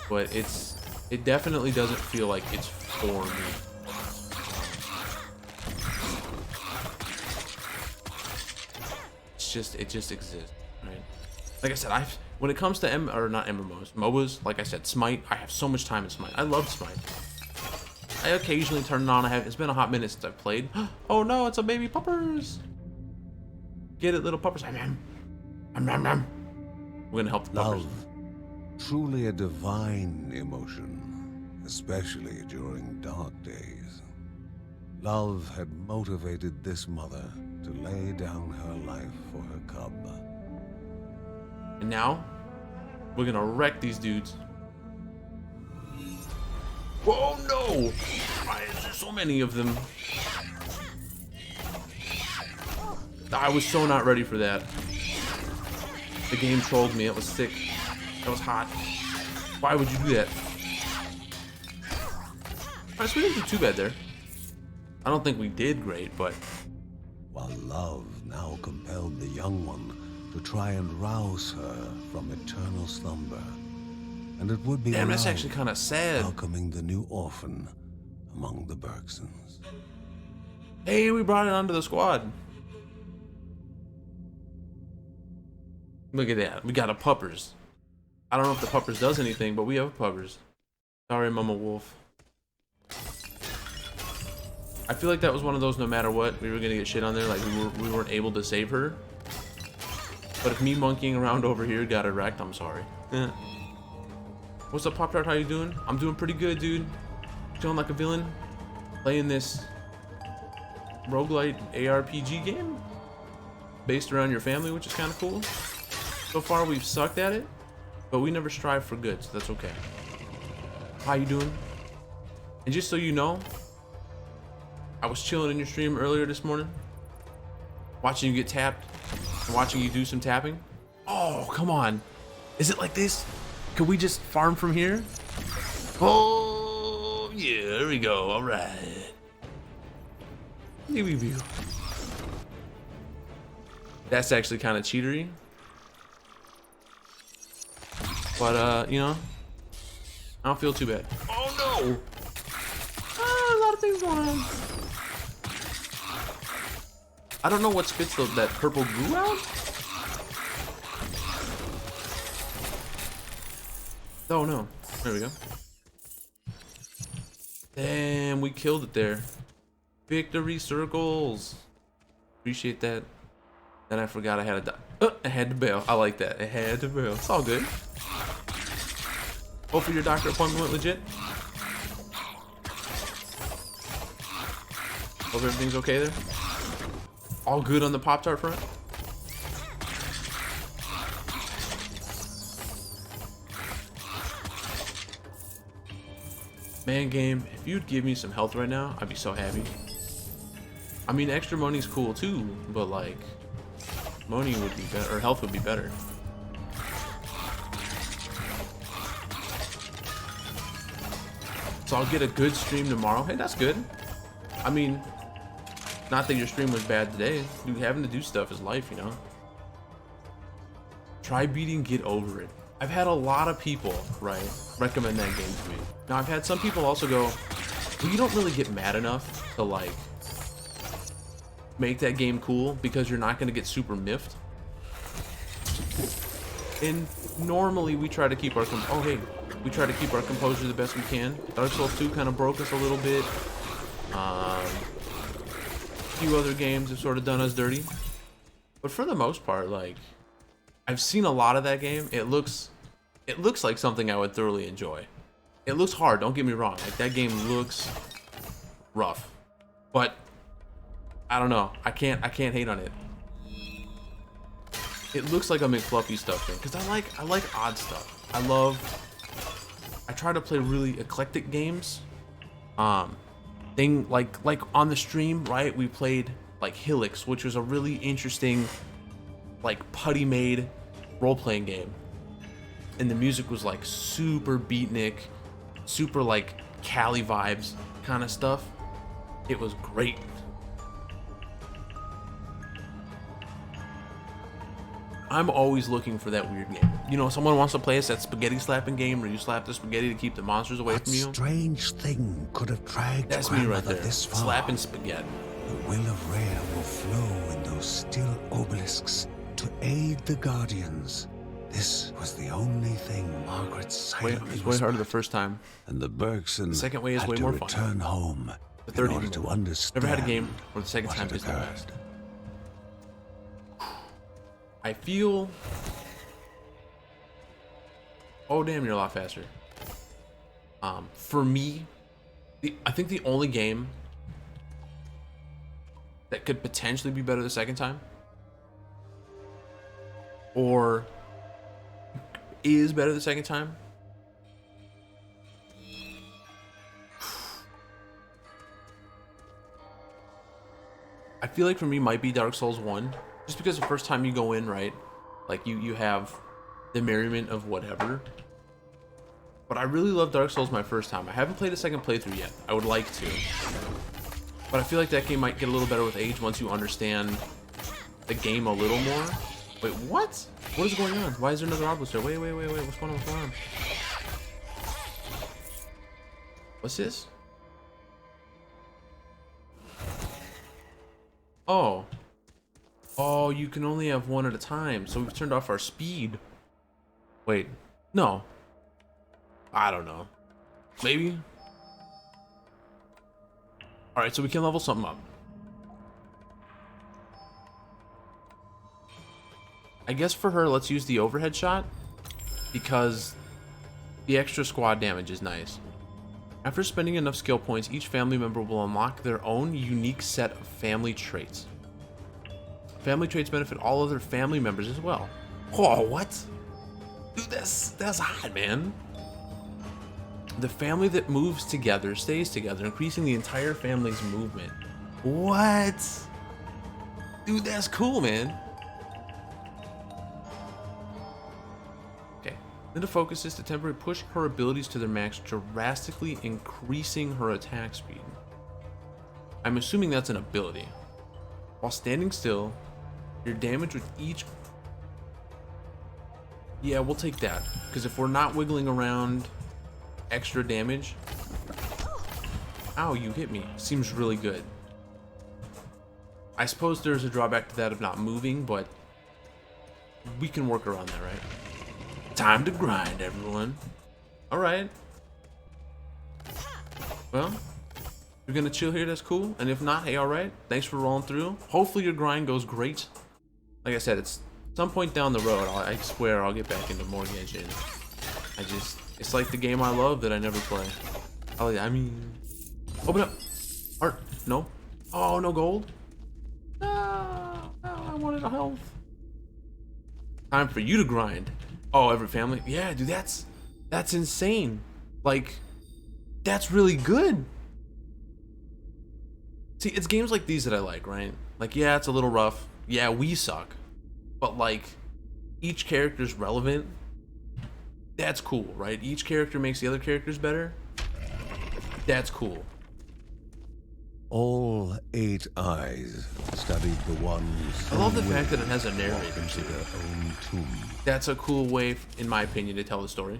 But it definitely doesn't feel like it's for me. It just exists, right? Like I said, when it comes to not MMOs, MOBAs, like I said, Smite, I have so much time in Smite. I love Smite. I occasionally turn it on. It's been a hot minute since I've played. Oh no, it's a baby puppers. Get it, little puppers. We're gonna help the puppers. Love, truly a divine emotion, especially during dark days. Love had motivated this mother to lay down her life for her cub. And now, we're gonna wreck these dudes. Whoa, no! Why is there so many of them? I was so not ready for that. The game trolled me. It was sick. That was hot. Why would you do that? Alright, so we didn't do too bad there. I don't think we did great, but... While love now compelled the young one to try and rouse her from eternal slumber. And it would be damn, that's actually kind of sad. Welcoming the new orphan among the Bergsons. Hey, we brought it onto the squad. Look at that. We got a puppers. I don't know if the puppers does anything, but we have a puppers. Sorry, Mama Wolf. I feel like that was one of those, no matter what, we were gonna get shit on there. Like, we weren't able to save her. But if me monkeying around over here got her wrecked, I'm sorry. What's up, Pop Tart? How you doing? I'm doing pretty good, dude. Feeling like a villain. Playing this roguelite ARPG game based around your family, which is kind of cool. So far, we've sucked at it, but we never strive for good, so that's okay. How you doing? And just so you know, I was chilling in your stream earlier this morning, watching you get tapped, and watching you do some tapping. Oh, come on. Is it like this? Can we just farm from here? Oh, yeah, there we go. All right. That's actually kind of cheatery. But, you know, I don't feel too bad. Oh, no. A lot of things going on. I don't know what spits that purple goo out. Oh, no. There we go. Damn, we killed it there. Victory circles. Appreciate that. Then I forgot I had I had to bail. I like that. I had to bail. It's all good. Hopefully your doctor appointment went legit. Hope everything's okay there. All good on the Pop-Tart front. Man game, if you'd give me some health right now, I'd be so happy. I mean, extra money's cool too, but like, money would be better, or health would be better. So I'll get a good stream tomorrow. Hey, that's good. I mean, not that your stream was bad today. Dude, having to do stuff is life, you know? Try beating Get Over It. I've had a lot of people, right, recommend that game to me. Now, I've had some people also go, well, you don't really get mad enough to, like, make that game cool because you're not going to get super miffed. And normally we try to keep our we try to keep our composure the best we can. Dark Souls 2 kind of broke us a little bit. A few other games have sort of done us dirty. But for the most part, like, I've seen a lot of that game. It looks like something I would thoroughly enjoy. It looks hard, don't get me wrong. Like, that game looks rough. But I don't know. I can't hate on it. It looks like a McFluffyStuff thing, because I like odd stuff. I try to play really eclectic games. Like on the stream, right? We played like Helix, which was a really interesting, like, putty made role-playing game. And the music was like super beatnik, super like Cali vibes kind of stuff. It was great. I'm always looking for that weird game. You know, someone wants to play us that spaghetti slapping game where you slap the spaghetti to keep the monsters away from you. What strange thing could have dragged That's me right there. This far? Slapping spaghetti. The will of Rhea will flow in those still obelisks to aid the Guardians. This was the only thing Margaret silently It's way harder the first time. And the Bergson The second way is way more fun. Return home The third in order to understand. Never had a game where the second time is the best. I feel... Oh damn, you're a lot faster. For me, I think the only game that could potentially be better the second time, or is better the second time, I feel like for me might be Dark Souls 1. Just because the first time you go in, right, like you have the merriment of whatever. But I really love Dark Souls my first time. I haven't played a second playthrough yet. I would like to. But I feel like that game might get a little better with age once you understand the game a little more. Wait, what? What is going on? Why is there another obelisk there? Wait. What's going on? What's going on? What's this? Oh. Oh, you can only have one at a time, so we've turned off our speed. Wait, no. I don't know. Maybe? Alright, so we can level something up. I guess for her, let's use the overhead shot, because the extra squad damage is nice. After spending enough skill points, each family member will unlock their own unique set of family traits. Family traits benefit all other family members as well. Oh, what? Dude, that's hot, man. The family that moves together stays together, increasing the entire family's movement. What? Dude, that's cool, man. Okay. Then the focus is to temporarily push her abilities to their max, drastically increasing her attack speed. I'm assuming that's an ability. While standing still, your damage with each... Yeah, we'll take that. Because if we're not wiggling around extra damage... Ow, you hit me. Seems really good. I suppose there's a drawback to that of not moving, but we can work around that, right? Time to grind, everyone. Alright. Well, you're gonna chill here, that's cool. And if not, hey, alright. Thanks for rolling through. Hopefully your grind goes great. Like I said, it's some point down the road, I swear I'll get back into more Genshin. It's like the game I love that I never play. Oh yeah, I mean, open up. Art, no. Oh, no gold. No, I wanted a health. Time for you to grind. Oh, every family. Yeah, dude, that's insane. Like, that's really good. See, it's games like these that I like, right? Like, yeah, it's a little rough. Yeah, we suck. But like, each character's relevant. That's cool, right? Each character makes the other characters better. That's cool. All 8 eyes studied the ones. I love the fact that it has a narrator into their own tomb. That's a cool way, in my opinion, to tell the story.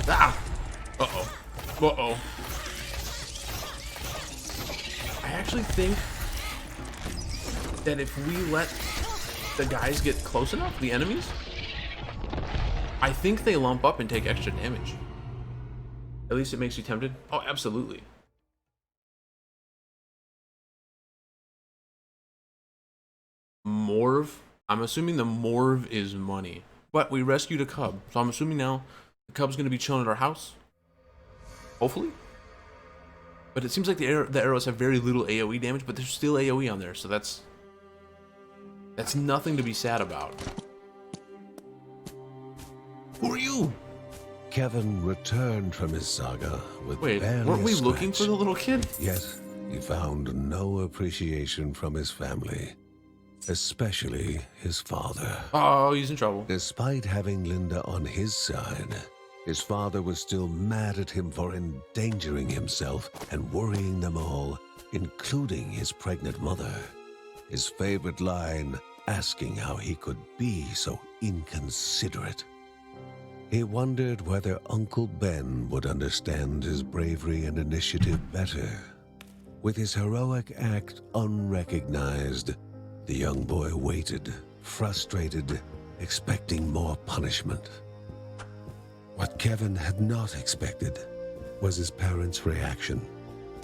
Ah! Uh-oh. Uh-oh. I actually think that if we let the guys get close enough, the enemies, I think they lump up and take extra damage. At least it makes you tempted. Oh, absolutely. Morv. I'm assuming the Morv is money. But we rescued a cub. So I'm assuming now the cub's going to be chilling at our house. Hopefully. But it seems like the arrows have very little AoE damage, but there's still AoE on there. So that's nothing to be sad about. Who are you? Kevin returned from his saga with Wait, barely weren't we a scratch. looking for the little kid? Yet he found no appreciation from his family, especially his father. Oh, he's in trouble. Despite having Linda on his side, his father was still mad at him for endangering himself and worrying them all, including his pregnant mother. His favorite line, asking how he could be so inconsiderate. He wondered whether Uncle Ben would understand his bravery and initiative better. With his heroic act unrecognized, the young boy waited, frustrated, expecting more punishment. What Kevin had not expected was his parents' reaction.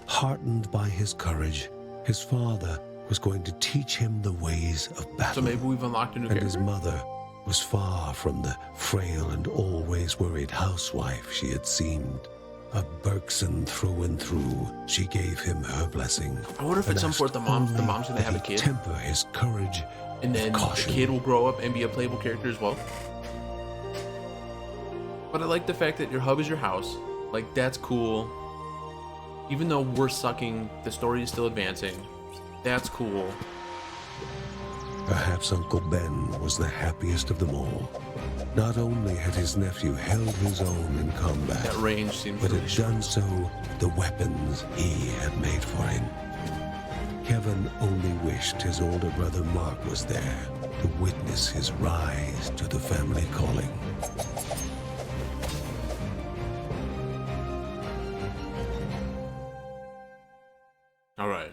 Heartened by his courage, his father was going to teach him the ways of battle. So maybe we've unlocked a new character? And his mother was far from the frail and always worried housewife she had seemed. A Bergson through and through, she gave him her blessing. I wonder if at some point the mom's gonna have a kid. Temper his courage, and then the kid will grow up and be a playable character as well. But I like the fact that your hub is your house. Like, that's cool. Even though we're sucking, the story is still advancing. That's cool. Perhaps Uncle Ben was the happiest of them all. Not only had his nephew held his own in combat, that range seems but really had done so with the weapons he had made for him. Kevin only wished his older brother Mark was there to witness his rise to the family calling. All right,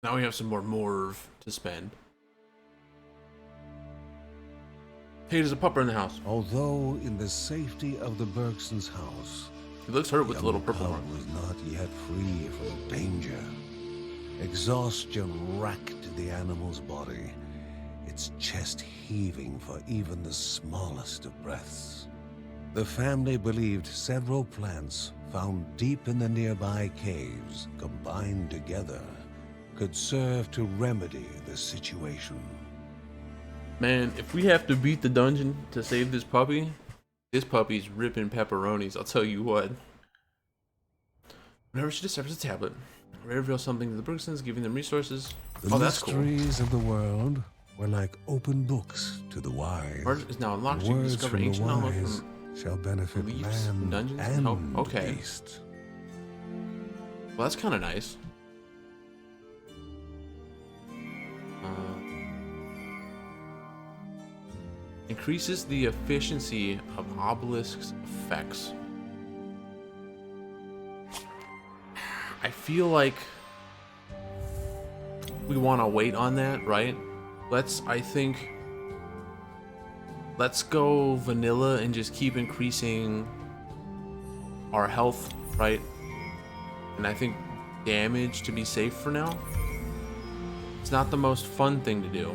now we have some more Morv to spend. Hey, there's a pupper in the house. Although in the safety of the Bergsons' house, he looks hurt with the little purple mark. Was not yet free from danger. Exhaustion racked the animal's body, its chest heaving for even the smallest of breaths. The family believed several plants found deep in the nearby caves, combined together, could serve to remedy the situation. Man, if we have to beat the dungeon to save this puppy's ripping pepperonis, I'll tell you what. Whenever she discovers a tablet, we reveal something to the Bergsons, giving them resources. The mysteries of the world were like open books to the wise. Art is now unlocked. You can discover ancient knowledge from shall benefit beliefs, man dungeons, and okay. beast. Well, that's kind of nice. Increases the efficiency of obelisk's effects. I feel like we want to wait on that, right? I think Let's go vanilla and just keep increasing our health, right? And I think damage to be safe for now. It's not the most fun thing to do.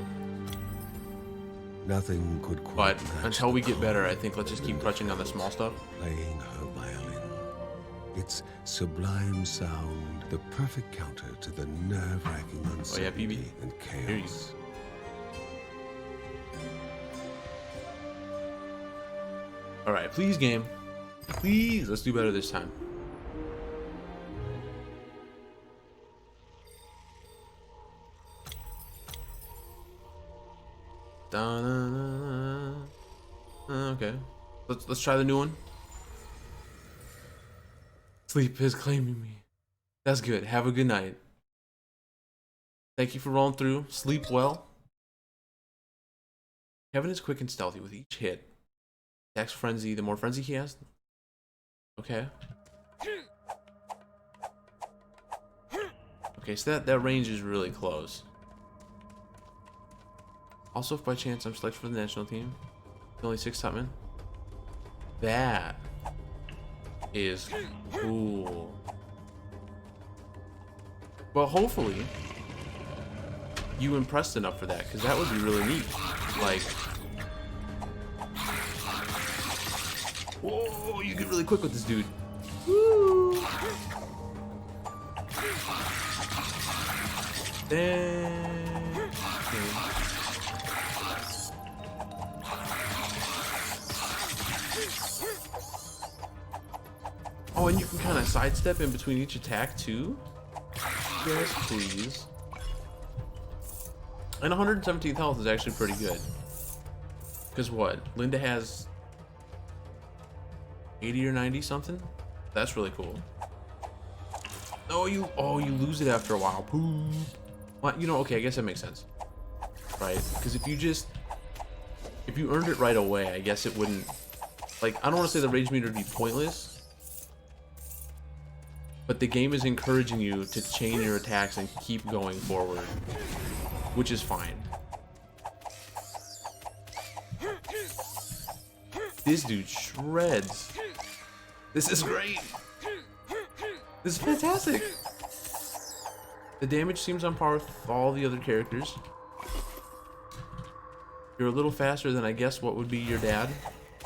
Nothing could quite But until we get better, I think let's just keep touching on the small stuff. Playing her violin. Its sublime sound, the perfect counter to the nerve-wracking uncertainty and chaos. All right, please, game. Please, let's do better this time. Okay, let's try the new one. Sleep is claiming me. That's good. Have a good night. Thank you for rolling through. Sleep well. Kevin is quick and stealthy with each hit. Attacks frenzy. The more frenzy he has. Okay. Okay, so that range is really close. Also, if by chance I'm selected for the national team, only 6 top men. That is cool. Well, hopefully you impressed enough for that, because that would be really neat. Like, whoa, you get really quick with this dude. Woo! Then, okay. Oh, and you can kind of sidestep in between each attack too. Yes, please. And 117 health is actually pretty good. Because what? Linda has 80 or 90 something? That's really cool. Oh, you lose it after a while. Poop. Well, you know, okay, I guess that makes sense. Right? Because if you earned it right away, I guess it wouldn't, like, I don't want to say the rage meter would be pointless, but the game is encouraging you to chain your attacks and keep going forward, which is fine. This dude shreds. This is great. This is fantastic. The damage seems on par with all the other characters. You're a little faster than, I guess, what would be your dad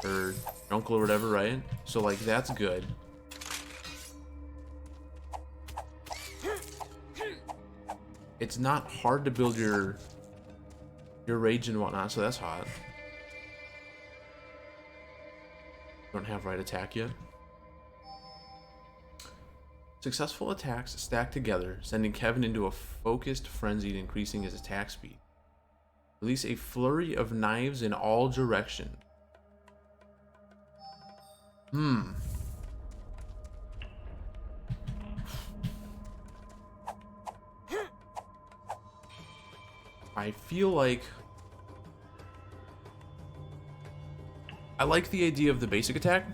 or your uncle or whatever, right? So, like, that's good. It's not hard to build your rage and whatnot, so that's hot. Don't have right attack yet. Successful attacks stack together, sending Kevin into a focused frenzy, increasing his attack speed. Release a flurry of knives in all directions. I feel like I like the idea of the basic attack,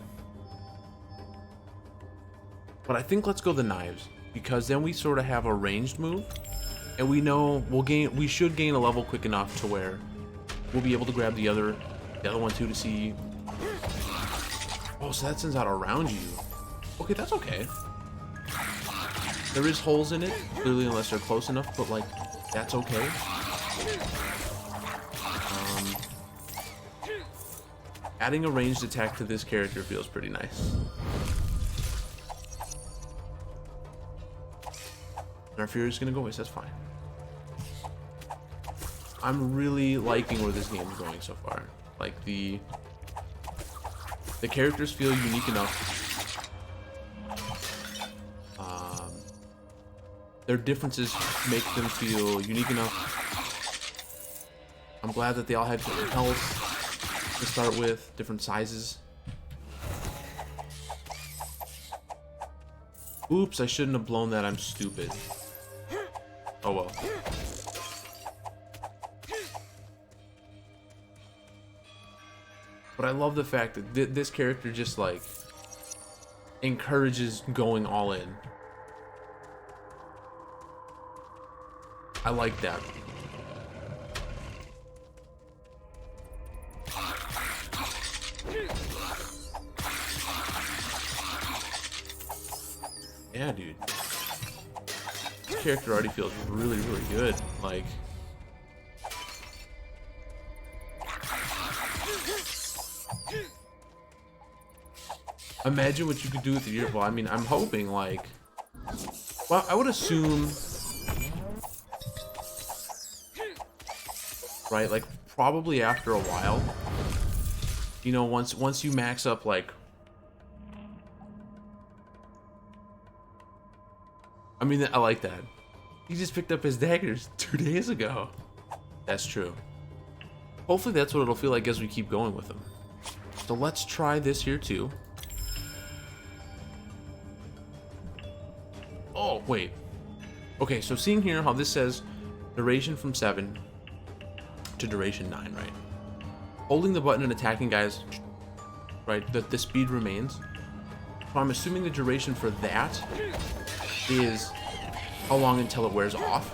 but I think let's go the knives, because then we sort of have a ranged move, and we know we should gain a level quick enough to where we'll be able to grab the other one too to see. Oh, so that sends out around you. Okay, that's okay. There is holes in it, clearly, unless they're close enough, but like, that's okay. Adding a ranged attack to this character feels pretty nice. And our Fury's gonna go waste, that's fine. I'm really liking where this game is going so far. Like, the characters feel unique enough. Their differences make them feel unique enough. I'm glad that they all had different health to start with, different sizes. Oops, I shouldn't have blown that, I'm stupid. Oh well. But I love the fact that this character just, like, encourages going all in. I like that. Yeah, dude. This character already feels really, really good. Like, imagine what you could do with the well, I mean, I'm hoping, like, well, I would assume, right, like, probably after a while, you know, once you max up, like, I mean, I like that. He just picked up his daggers 2 days ago. That's true. Hopefully that's what it'll feel like as we keep going with them. So let's try this here too. Oh, wait. Okay, so seeing here how this says duration from 7 to duration 9, right? Holding the button and attacking guys, right, the speed remains. So I'm assuming the duration for that is how long until it wears off.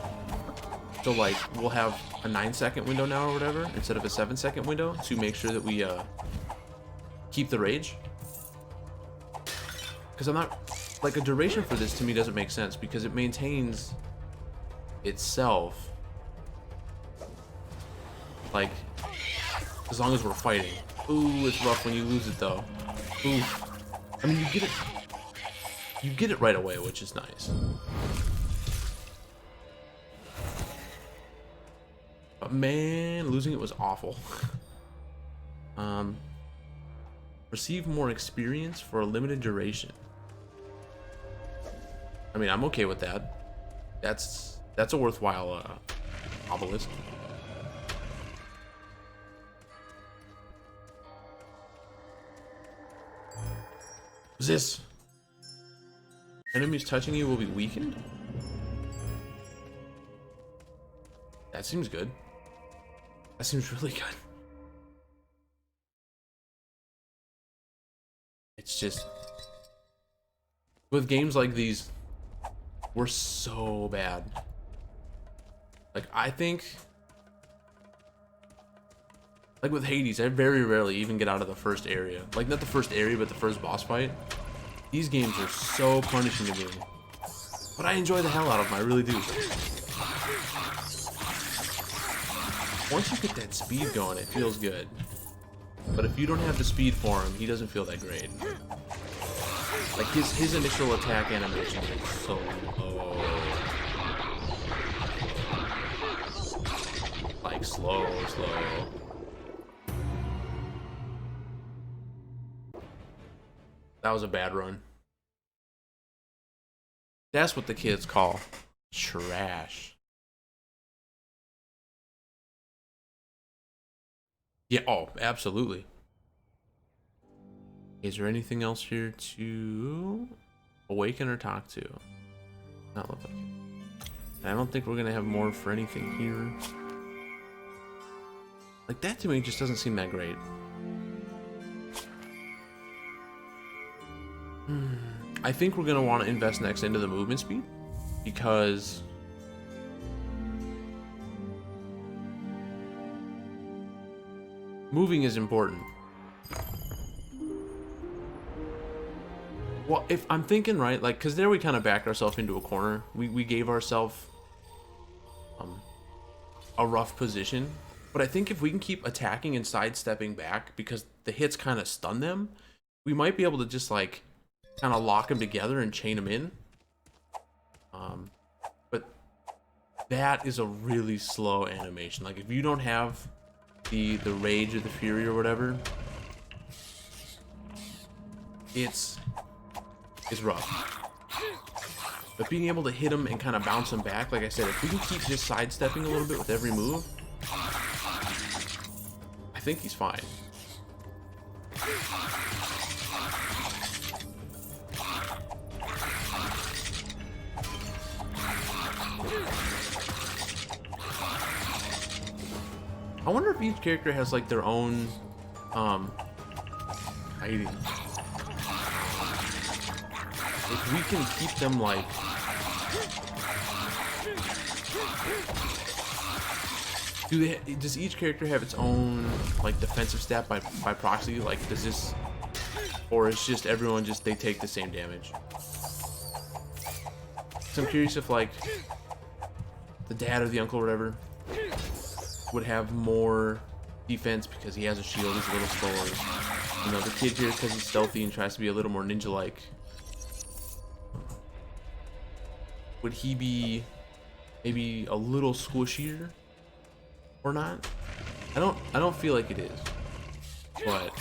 So like we'll have a 9-second window now or whatever instead of a 7-second window to make sure that we keep the rage. Because I'm not, like, a duration for this to me doesn't make sense because it maintains itself, like, as long as we're fighting. Ooh, it's rough when you lose it though. Ooh, I mean, you get it right away, which is nice. But man, losing it was awful. Receive more experience for a limited duration. I mean, I'm okay with that. That's a worthwhile obelisk. What's this? Enemies touching you will be weakened? That seems good. That seems really good. It's just, with games like these, we're so bad. Like, I think, like with Hades, I very rarely even get out of the first area. Like, not the first area, but the first boss fight. These games are so punishing to me. But I enjoy the hell out of them, I really do. Once you get that speed going, it feels good. But if you don't have the speed for him, he doesn't feel that great. Like, his initial attack animation is so low. Like, slow. That was a bad run. That's what the kids call trash. Yeah, oh, absolutely. Is there anything else here to awaken or talk to? Not look like it. I don't think we're gonna have more for anything here. Like, that to me just doesn't seem that great. I think we're gonna want to invest next into the movement speed because moving is important. Well, if I'm thinking right, like, because there we kind of backed ourselves into a corner. We gave ourselves a rough position. But I think if we can keep attacking and sidestepping back because the hits kind of stun them, we might be able to just, like, kind of lock them together and chain them in. But that is a really slow animation. Like, if you don't have the rage or the fury or whatever, it's rough. But being able to hit him and kind of bounce him back, like I said, if we can keep just sidestepping a little bit with every move, I think he's fine. I wonder if each character has, like, their own hiding. If we can keep them, like, does each character have its own, like, defensive stat by proxy? Like, does this, or is just everyone they take the same damage? So I'm curious if like the dad or the uncle or whatever would have more defense because he has a shield, he's a little slower. You know, the kid here because he's stealthy and tries to be a little more ninja-like. Would he be maybe a little squishier or not? I don't feel like it is. But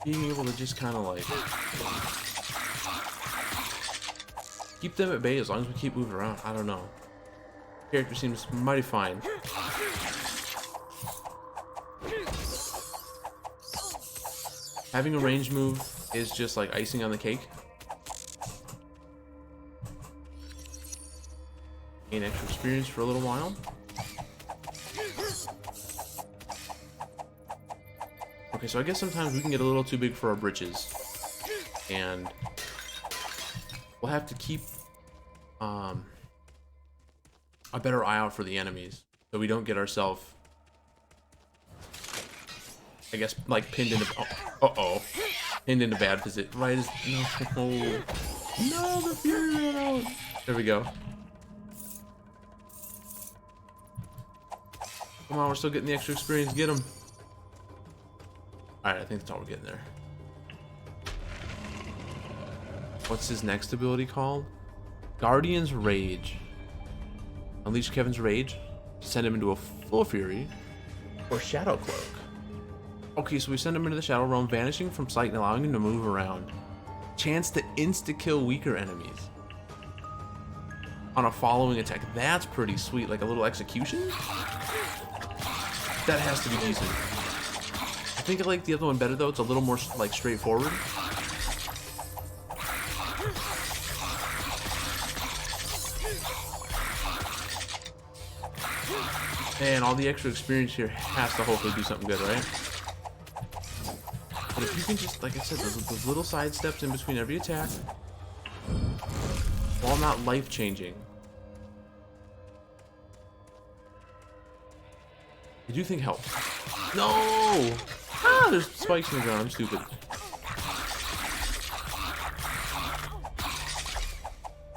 being able to just kind of like keep them at bay as long as we keep moving around. I don't know. Character seems mighty fine. Having a ranged move is just like icing on the cake. Gain extra experience for a little while. Okay, so I guess sometimes we can get a little too big for our britches. And we'll have to keep a better eye out for the enemies so we don't get ourselves, I guess, like pinned into pinned into bad position. Right as no, the fury ran out. There we go. Come on, we're still getting the extra experience. Get him. All right, I think that's all we're getting there. What's his next ability called? Guardian's Rage. Unleash Kevin's rage, send him into a full fury, or Shadow Cloak. Okay, so we send him into the Shadow Realm, vanishing from sight and allowing him to move around. Chance to insta-kill weaker enemies on a following attack. That's pretty sweet, like a little execution? That has to be decent. I think I like the other one better though, it's a little more like straightforward. And all the extra experience here has to hopefully do something good, right? But if you can just, like I said, those little side steps in between every attack, while not life-changing, I do think helps. No! Ah, there's spikes in the ground. I'm stupid.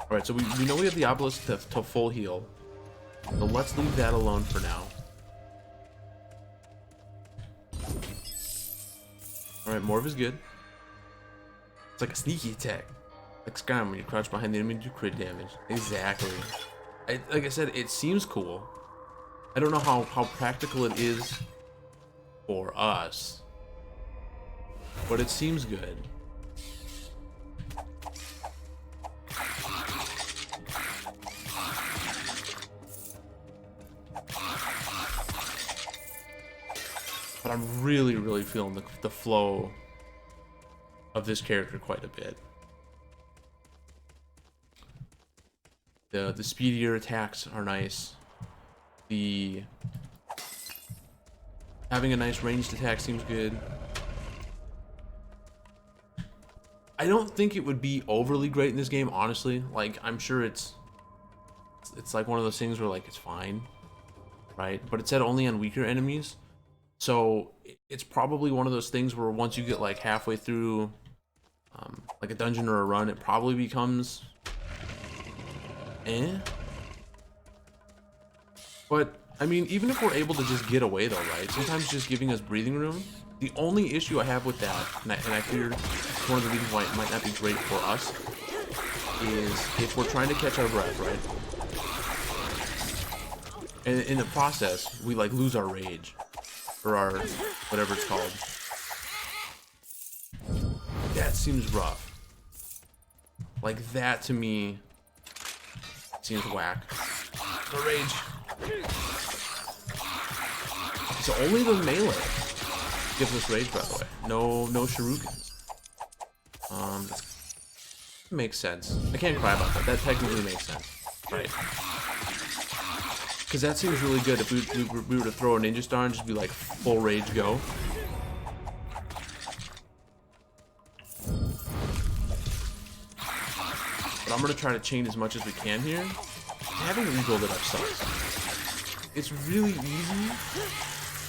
Alright, so we know we have the obelisk to full heal. So let's leave that alone for now. Alright, Morv is good. It's like a sneaky attack. Like Skyrim when you crouch behind the enemy and do crit damage. Exactly. Like I said, it seems cool. I don't know how practical it is for us. But it seems good. But I'm really feeling the flow of this character quite a bit. The speedier attacks are nice. The having a nice ranged attack seems good. I don't think it would be overly great in this game, honestly. Like, I'm sure it's like one of those things where like it's fine, right? But it said only on weaker enemies. So it's probably one of those things where once you get like halfway through like a dungeon or a run, it probably becomes But I mean, even if we're able to just get away though, right? Sometimes just giving us breathing room. The only issue I have with that, and I fear one of the reasons why it might not be great for us, is if we're trying to catch our breath, right? And in the process, we like lose our rage. Or our, whatever it's called. That seems rough. Like that to me seems whack. The rage. So only the melee gives us rage, by the way. No shurikens. Makes sense. I can't cry about that. That technically makes sense, right? Because that seems really good if we were to throw a ninja star and just be like full rage go. But I'm gonna try to chain as much as we can here. Having to rebuild it up sucks. It's really easy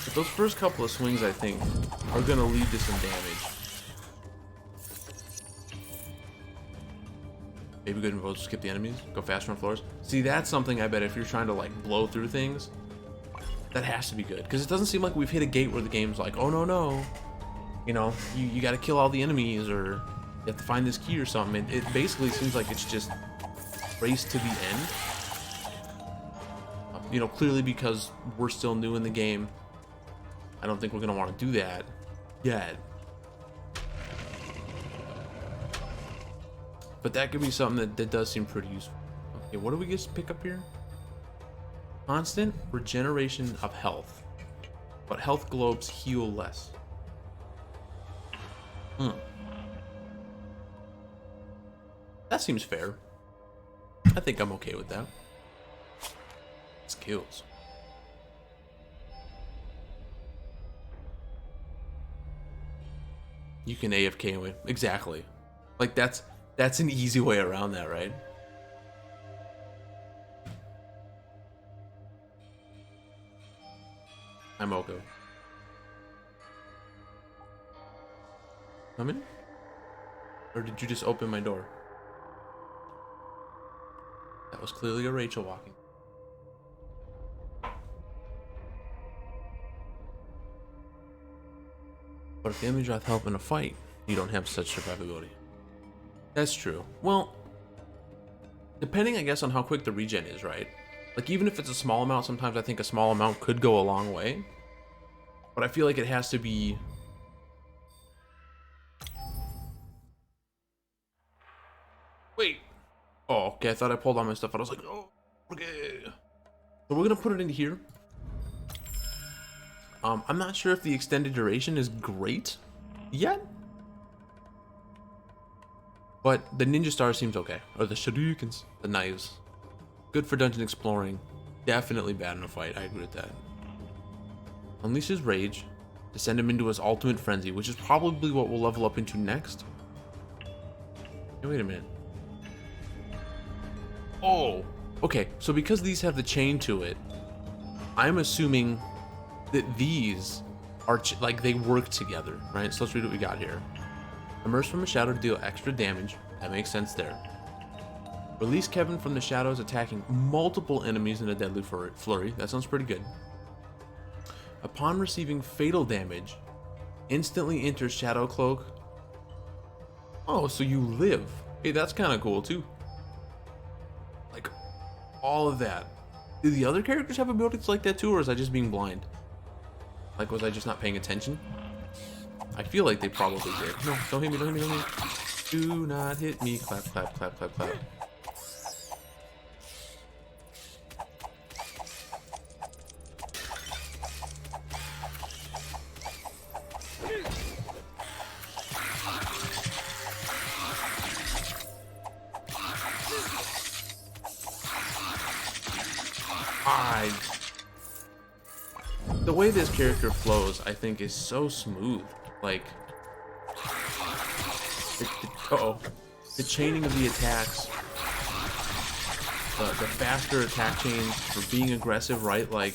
But those first couple of swings, I think, are gonna lead to some damage. Maybe good and we'll skip the enemies, go faster on floors. See, that's something I bet if you're trying to like blow through things, that has to be good. Because it doesn't seem like we've hit a gate where the game's like, oh no. You know, you gotta kill all the enemies, or you have to find this key or something. It basically seems like it's just race to the end. You know, clearly because we're still new in the game, I don't think we're gonna want to do that yet. But that could be something that does seem pretty useful. Okay, what do we get to pick up here? Constant regeneration of health, but health globes heal less. That seems fair. I think I'm okay with that. Skills. You can AFK away. Exactly. Like that's an easy way around that, right? I'm okay. Come in? Or did you just open my door? That was clearly a Rachel walking. But if the enemy draws help in a fight, you don't have such survivability. That's true. Well, depending, I guess, on how quick the regen is, right? Like, even if it's a small amount, sometimes I think a small amount could go a long way. But I feel like it has to be... Wait. Oh, okay, I thought I pulled all my stuff out. I was like, oh, okay. So we're gonna put it into here. I'm not sure if the extended duration is great yet. But the ninja star seems okay. Or the shurikens, the knives. Good for dungeon exploring. Definitely bad in a fight, I agree with that. Unleash his rage to send him into his ultimate frenzy, which is probably what we'll level up into next. Hey, wait a minute. Oh, okay, so because these have the chain to it, I'm assuming that these are like they work together, right? So let's read what we got here. Emerge from a shadow to deal extra damage. That makes sense there. Release Kevin from the shadows, attacking multiple enemies in a deadly flurry. That sounds pretty good. Upon receiving fatal damage, instantly enters Shadow Cloak. Oh, so you live. Hey, that's kind of cool too. Like, all of that. Do the other characters have abilities like that too, or is I just being blind? Like, was I just not paying attention? I feel like they probably did. No, don't hit me, don't hit me, don't hit me. Do not hit me. Clap, clap, clap, clap, clap. The way this character flows, I think, is so smooth. Like, the chaining of the attacks, the faster attack chains for being aggressive, right? Like,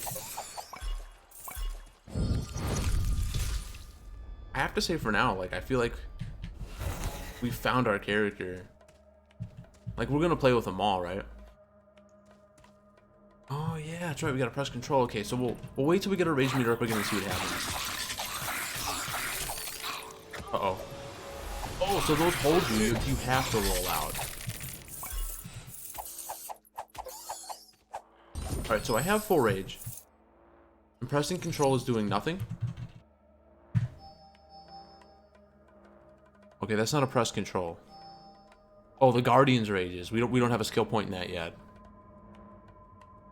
I have to say for now, like, I feel like we found our character. Like, we're gonna play with them all, right? Oh yeah, that's right. We gotta press control. Okay, so we'll wait till we get our rage meter up again and see what happens. Uh-oh. Oh, so those hold you have to roll out. Alright, so I have full rage. And pressing control is doing nothing. Okay, that's not a press control. Oh, the Guardian's rages. We don't have a skill point in that yet.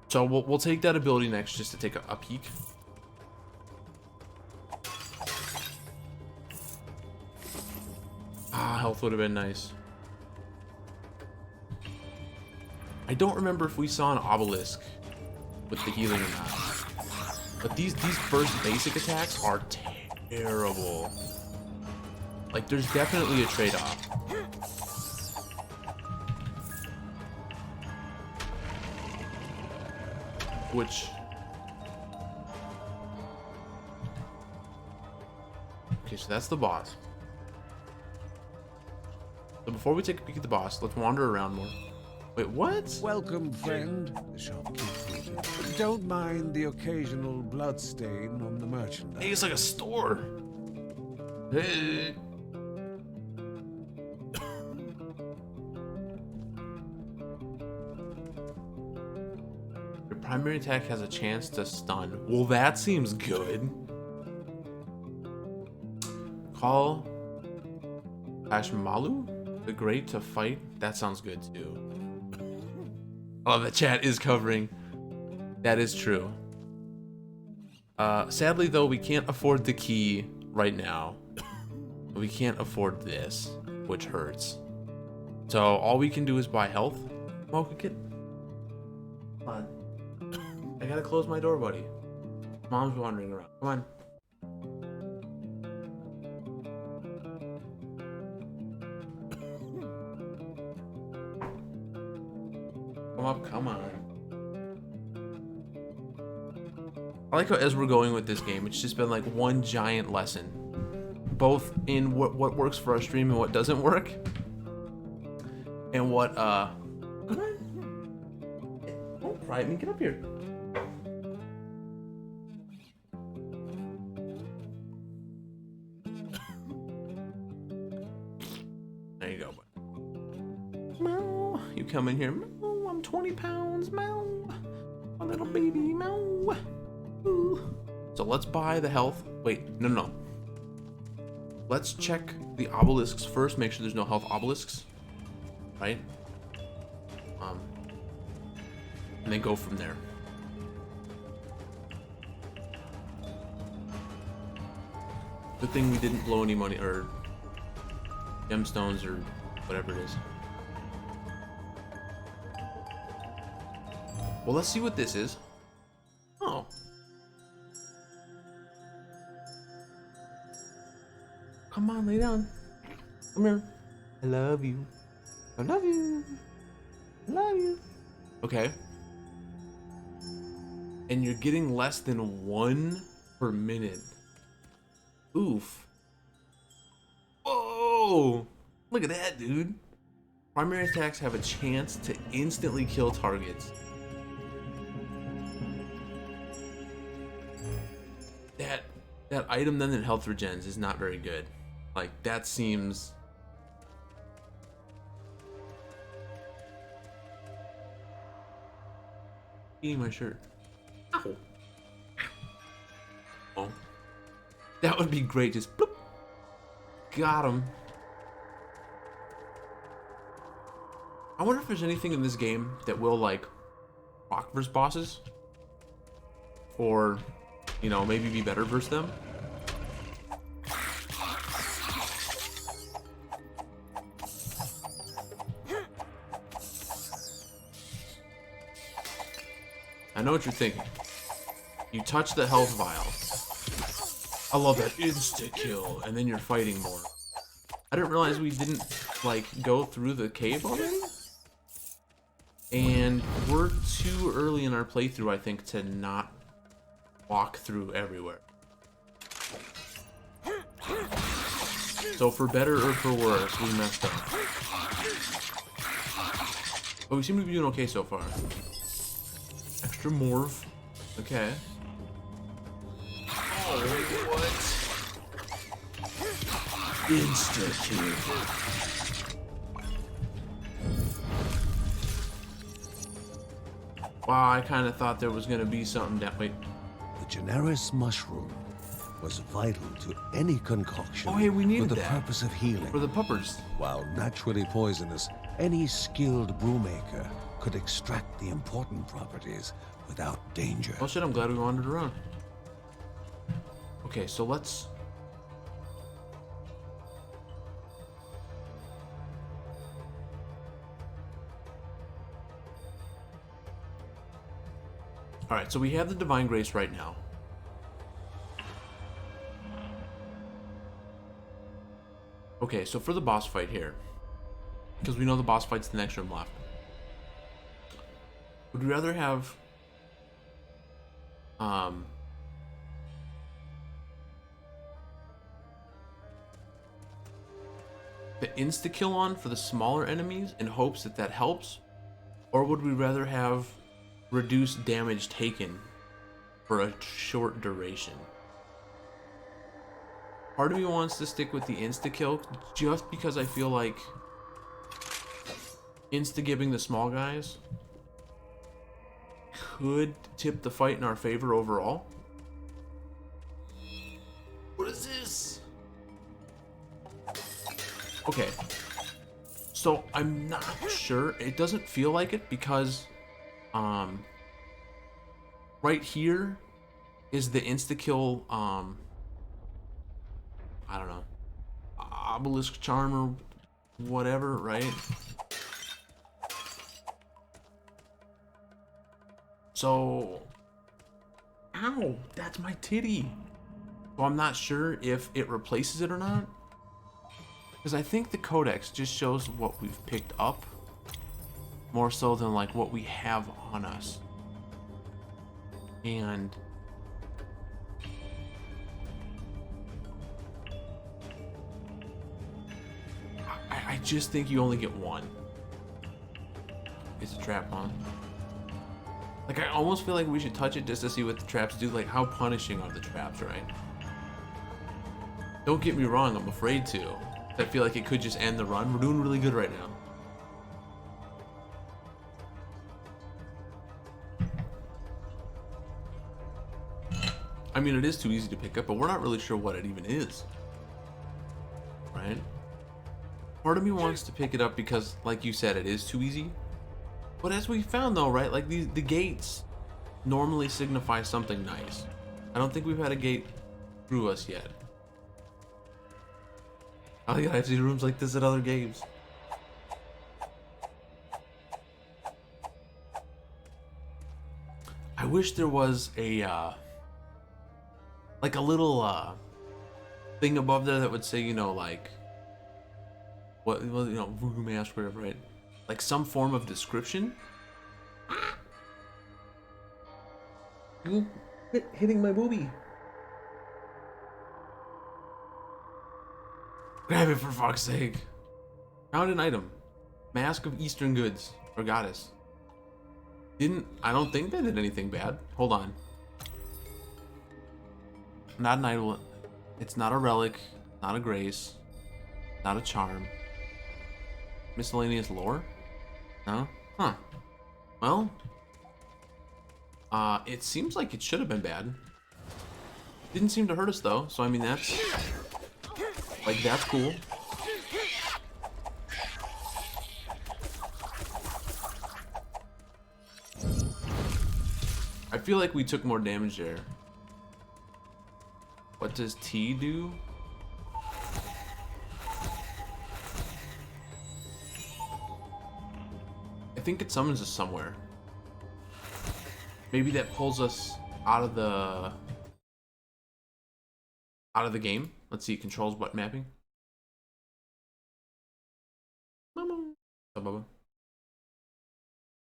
So we'll take that ability next just to take a peek. Ah, health would have been nice. I don't remember if we saw an obelisk with the healing or not. But these first basic attacks are terrible. Like, there's definitely a trade-off. Which Okay, so that's the boss. So before we take a peek at the boss, let's wander around more. Wait, what? Welcome, friend, the shopkeeper greeted. Don't mind the occasional bloodstain on the merchandise. Hey, it's like a store. Hey. Your primary attack has a chance to stun. Well, that seems good. Call Ashmalu the Great to fight. That sounds good too. Oh, the chat is covering. That is true. Sadly though, we can't afford the key right now. We can't afford this, which hurts. So all we can do is buy health. Mocha kid. Come on. I gotta close my door, buddy. Mom's wandering around. Come on. Come up, come on. I like how as we're going with this game, it's just been like one giant lesson. Both in what works for our stream and what doesn't work. And what, come on. Don't pry at me, get up here. There you go, bud. Meow. You come in here, meow, I'm 20 pounds, meow. A little baby, meow. Ooh. So let's buy the health. Wait, no. Let's check the obelisks first, make sure there's no health obelisks. Right? And then go from there. Good thing we didn't blow any money or gemstones or whatever it is. Well, let's see what this is. Oh. Come on, lay down. Come here. I love you. I love you. I love you. Okay. And you're getting less than 1 per minute. Oof. Whoa! Look at that, dude. Primary attacks have a chance to instantly kill targets. That item then that health regens is not very good. Like, that seems... Eating my shirt. Ow. Oh. That would be great, just bloop. Got him. I wonder if there's anything in this game that will, like, rock versus bosses? Or, you know, maybe be better versus them? I know what you're thinking. You touch the health vial. I love that insta-kill, and then you're fighting more. I didn't realize we didn't, like, go through the cave already? And we're too early in our playthrough, I think, to not walk through everywhere. So for better or for worse, we messed up. But we seem to be doing okay so far. Extra morph. Okay. Oh, what? Insta-kill. Wow, I kind of thought there was going to be something down. Wait. The generous mushroom was vital to any concoction. Oh, hey, we needed for the that. Purpose of healing. For the puppers. While naturally poisonous, any skilled brewmaker could extract the important properties without danger. Oh shit, I'm glad we wandered around. Okay, so let's... Alright, so we have the Divine Grace right now. Okay, so for the boss fight here, because we know the boss fight's the next room left, would we rather have the insta-kill on for the smaller enemies in hopes that that helps? Or would we rather have reduced damage taken for a short duration? Part of me wants to stick with the insta-kill just because I feel like insta-gibbing the small guys could tip the fight in our favor overall. What is this? Okay. So I'm not sure. It doesn't feel like it because right here is the insta-kill I don't know, obelisk charm or whatever, right? So, ow, that's my titty. So I'm not sure if it replaces it or not, because I think the codex just shows what we've picked up more so than like what we have on us. And I just think you only get one. It's a trap, huh? Like, I almost feel like we should touch it just to see what the traps do. Like, how punishing are the traps, right? Don't get me wrong, I'm afraid to. I feel like it could just end the run. We're doing really good right now. I mean, it is too easy to pick up, but we're not really sure what it even is. Right? Part of me wants to pick it up because, like you said, it is too easy. But as we found though, right, like the gates normally signify something nice. I don't think we've had a gate through us yet. Oh yeah, I've seen rooms like this at other games. I wish there was a like a little thing above there that would say, you know, like what, well, you know, voodoo mask, whatever, right? Like some form of description. Hitting my boobie. Grab it for fuck's sake. Found an item. Mask of Eastern Goods. Or Goddess. I don't think they did anything bad. Hold on. Not an idol. It's not a relic. Not a grace. Not a charm. Miscellaneous lore? No? Huh. Well. It seems like it should have been bad. Didn't seem to hurt us though, so I mean that's... Like, that's cool. I feel like we took more damage there. What does T do? I think it summons us somewhere. Maybe that pulls us out of the game. Let's see, controls button mapping.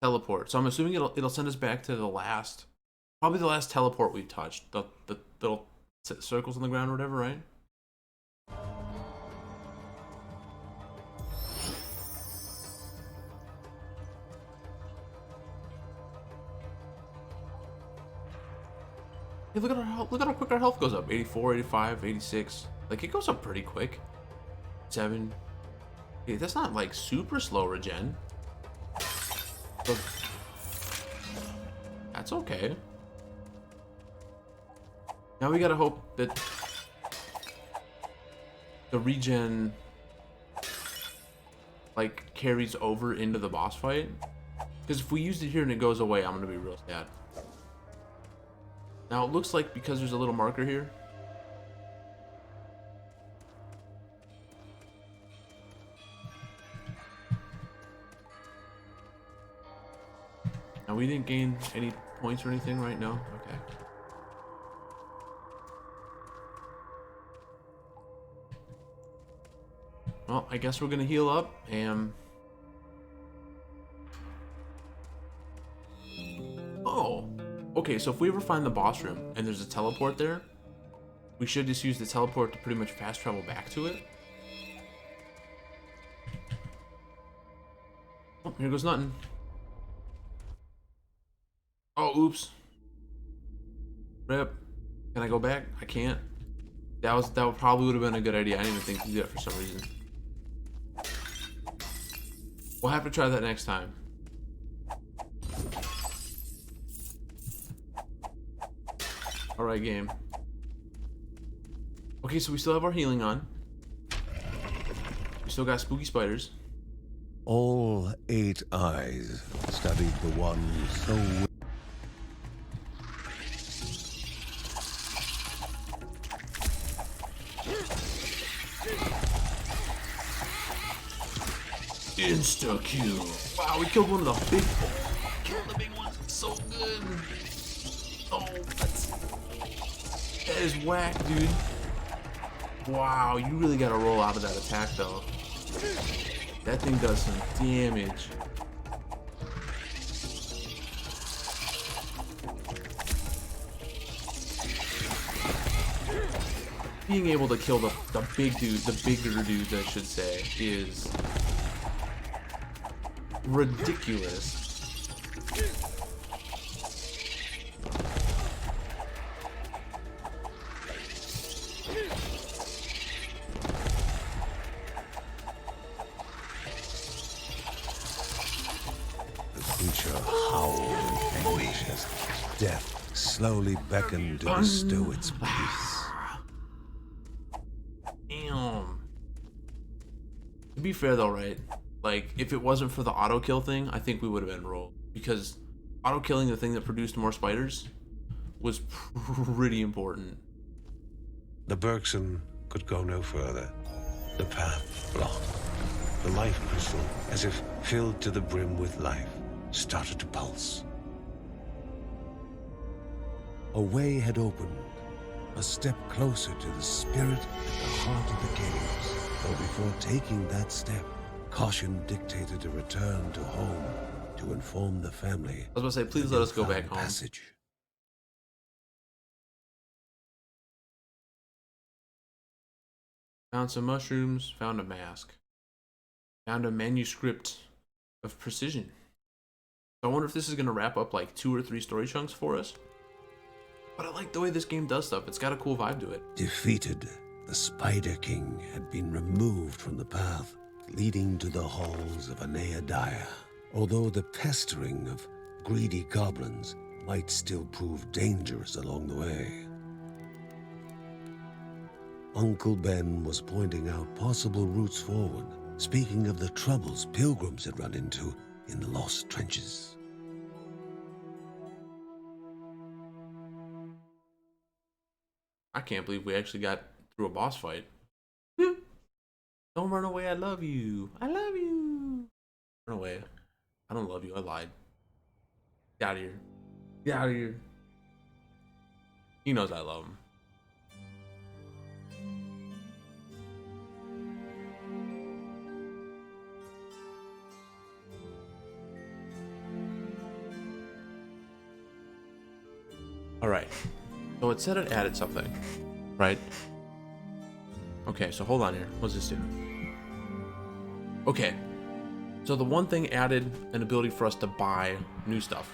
Teleport. So I'm assuming it'll send us back to the last, probably the last teleport we've touched. The little circles on the ground or whatever, right? Hey, look at our health, look at how quick our health goes up. 84, 85, 86. Like, it goes up pretty quick. 7. Hey, that's not like super slow regen. But that's okay. Now we gotta hope that the regen like carries over into the boss fight. Because if we used it here and it goes away, I'm gonna be real sad. Now it looks like because there's a little marker here. Now we didn't gain any points or anything, right? No? Okay. Well, I guess we're gonna heal up and... Oh! Okay, so if we ever find the boss room and there's a teleport there, we should just use the teleport to pretty much fast travel back to it. Here goes nothing. Oh, oops. Rip. Can I go back? I can't. That probably would have been a good idea. I didn't even think to do that for some reason. We'll have to try that next time. Alright, game. Okay, so we still have our healing on. We still got spooky spiders. All 8 eyes studied the one so Insta-kill. Wow, we killed one of the big ones. Killed the big ones. So good. Oh, that is whack, dude. Wow, you really gotta roll out of that attack, though. That thing does some damage. Being able to kill the big dude, the bigger dudes, I should say, is ridiculous. The creature howled in anguish as death slowly beckoned to bestow its peace. Damn. To be fair though, right? Like, if it wasn't for the auto kill thing, I think we would have been rolled. Because auto killing the thing that produced more spiders was pretty important. The Bergson could go no further. The path blocked. The life crystal, as if filled to the brim with life, started to pulse. A way had opened, a step closer to the spirit at the heart of the caves. Though before taking that step, caution dictated a return to home to inform the family. I was about to say, please let us go back home. Passage. Found some mushrooms, found a mask. Found a manuscript of precision. So I wonder if this is going to wrap up like 2 or 3 story chunks for us. But I like the way this game does stuff. It's got a cool vibe to it. Defeated, the Spider King had been removed from the path leading to the halls of Aneadaya. Although the pestering of greedy goblins might still prove dangerous along the way. Uncle Ben was pointing out possible routes forward, speaking of the troubles pilgrims had run into in the lost trenches. I can't believe we actually got through a boss fight. Don't run away, I love you. I love you. Run away. I don't love you, I lied. Get out of here. Get out of here. He knows I love him. Alright. So it said it added something, right? Okay, so hold on here. What's this do? Okay. So the one thing added an ability for us to buy new stuff.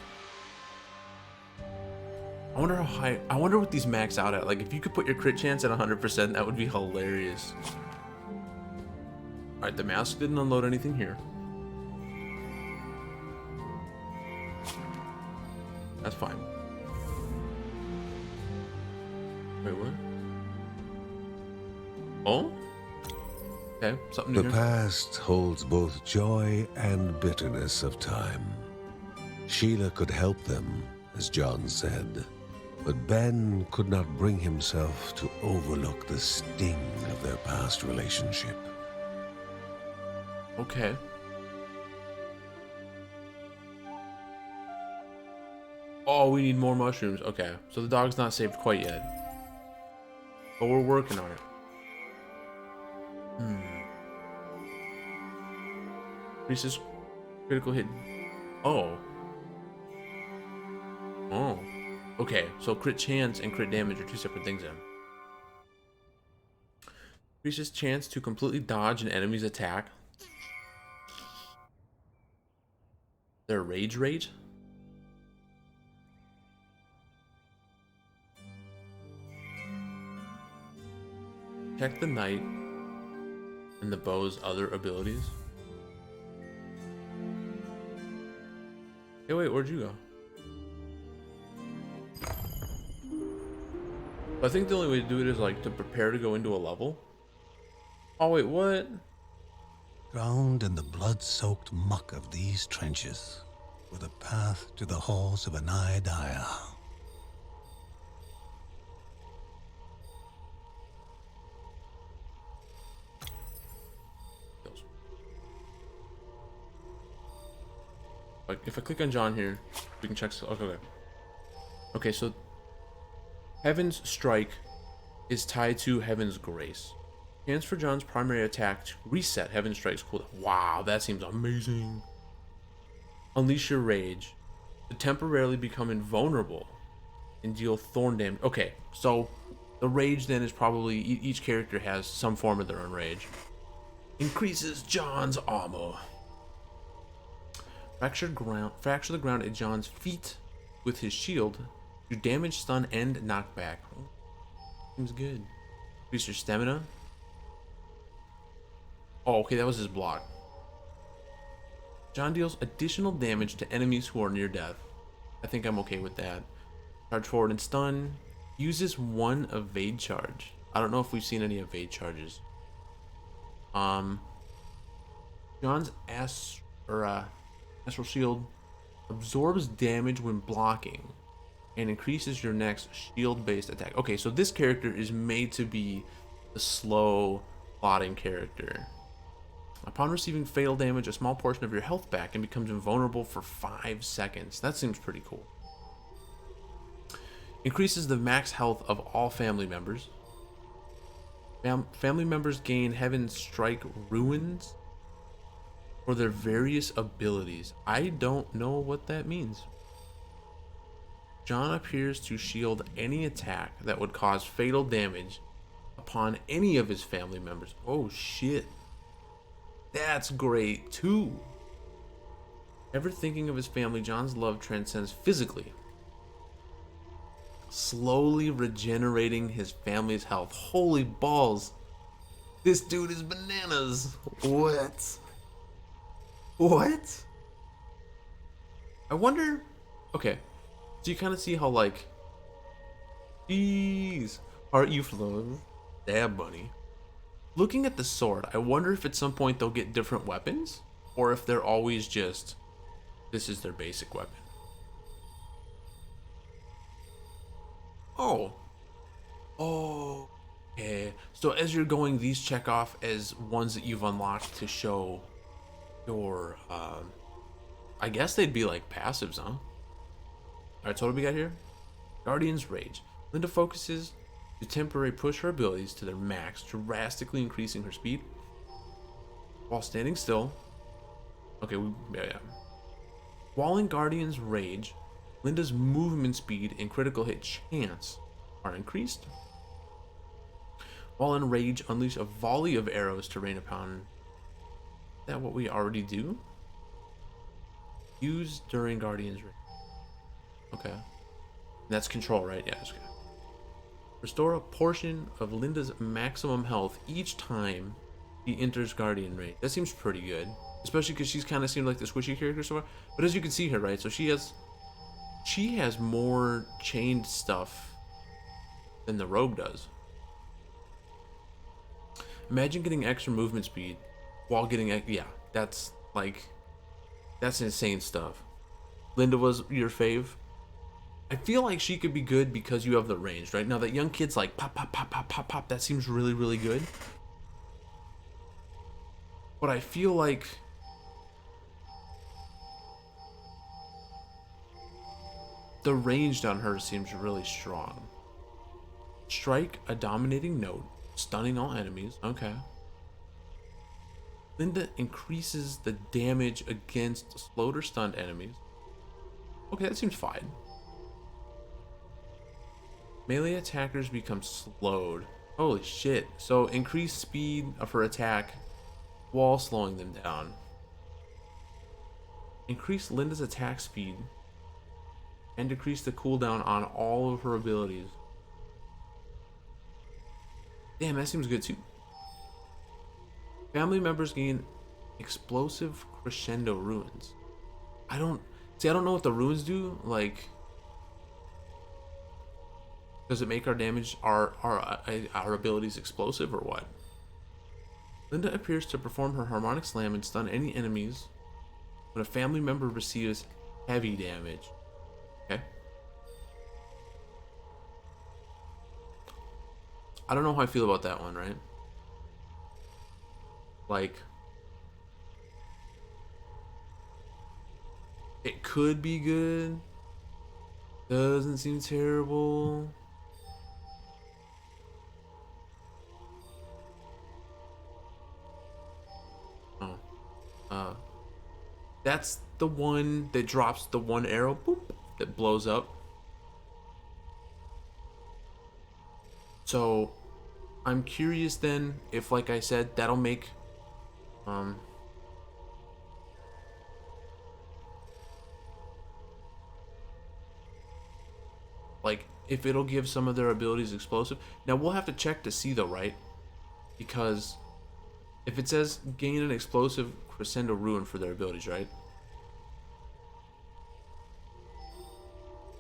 I wonder how high, I wonder what these max out at. Like if you could put your crit chance at 100%, that would be hilarious. Alright, the mask didn't unload anything here. That's fine. Wait, what? Oh? Okay, something new The here. past holds both joy and bitterness of time. Sheila could help them, as John said, but Ben could not bring himself to overlook the sting of their past relationship. Okay. Oh, we need more mushrooms. Okay, so the dog's not saved quite yet. But we're working on it. Increases critical hit. Oh. Oh. Okay, so crit chance and crit damage are 2 separate things then. Increases chance to completely dodge an enemy's attack. their rage rate. Check the knight and the bow's other abilities. Hey, wait, where'd you go? I think the only way to do it is like to prepare to go into a level. Oh wait, what? Drowned in the blood-soaked muck of these trenches were the path to the halls of Anaidia. Like if I click on John here, we can check. Okay. Okay, so Heaven's Strike is tied to Heaven's Grace. Chance for John's primary attack to reset Heaven's Strike's cooldown. Wow, that seems amazing. Unleash your rage to temporarily become invulnerable and deal thorn damage. Okay, so the rage then is probably each character has some form of their own rage. Increases John's armor. Fracture the ground at John's feet with his shield to damage, stun, and knockback. Oh, seems good. Increase your stamina. Oh, okay, that was his block. John deals additional damage to enemies who are near death. I think I'm okay with that. Charge forward and stun. Uses one evade charge. I don't know if we've seen any evade charges. John's astral shield absorbs damage when blocking and increases your next shield-based attack. Okay, so this character is made to be the slow plotting character. Upon receiving fatal damage, a small portion of your health back and becomes invulnerable for 5 seconds. That seems pretty cool. Increases the max health of all family members. Family members gain Heaven's Strike runes for their various abilities. I don't know what that means. John appears to shield any attack that would cause fatal damage upon any of his family members. Oh shit. That's great too. Ever thinking of his family, John's love transcends physically, slowly regenerating his family's health. Holy balls. This dude is bananas. What? What? I wonder. Okay. So you kind of see how, like, jeez, heart you flows. Dab bunny. Looking at the sword, I wonder if at some point they'll get different weapons, or if they're always just, this is their basic weapon. Oh. Oh. Okay. So as you're going, these check off as ones that you've unlocked to show your, I guess they'd be like passives, huh? Alright, so what do we got here? Guardian's Rage. Linda focuses to temporarily push her abilities to their max, drastically increasing her speed while standing still. Okay, yeah. While in Guardian's Rage, Linda's movement speed and critical hit chance are increased. While in Rage, unleash a volley of arrows to rain upon. Is that what we already do? Use during Guardian's Rage. Okay. That's control, right? Yeah, that's okay. Restore a portion of Linda's maximum health each time he enters Guardian Rage. That seems pretty good. Especially because she's kind of seemed like the squishy character so far. But as you can see here, right? So she has more chained stuff than the rogue does. Imagine getting extra movement speed while getting, yeah, that's insane stuff. Linda was your fave. I feel like she could be good because you have the range, right? Now that young kid's like pop, pop, pop, pop, pop, pop, that seems really, really good. But I feel like the range on her seems really strong. Strike a dominating note, stunning all enemies. Okay. Linda increases the damage against slowed or stunned enemies. Okay, that seems fine. Melee attackers become slowed. Holy shit. So increase speed of her attack while slowing them down. Increase Linda's attack speed and decrease the cooldown on all of her abilities. Damn, that seems good too. Family members gain explosive crescendo runes. I don't know what the runes do. Like, does it make our damage, our abilities explosive or what? Linda appears to perform her harmonic slam and stun any enemies when a family member receives heavy damage. Okay. I don't know how I feel about that one, right? Like, it could be good. Doesn't seem terrible. Oh. That's the one that drops the one arrow, boop, that blows up. So, I'm curious then if, like I said, that'll make, like, if it'll give some of their abilities explosive. Now, we'll have to check to see though, right? Because if it says gain an explosive crescendo rune for their abilities, right?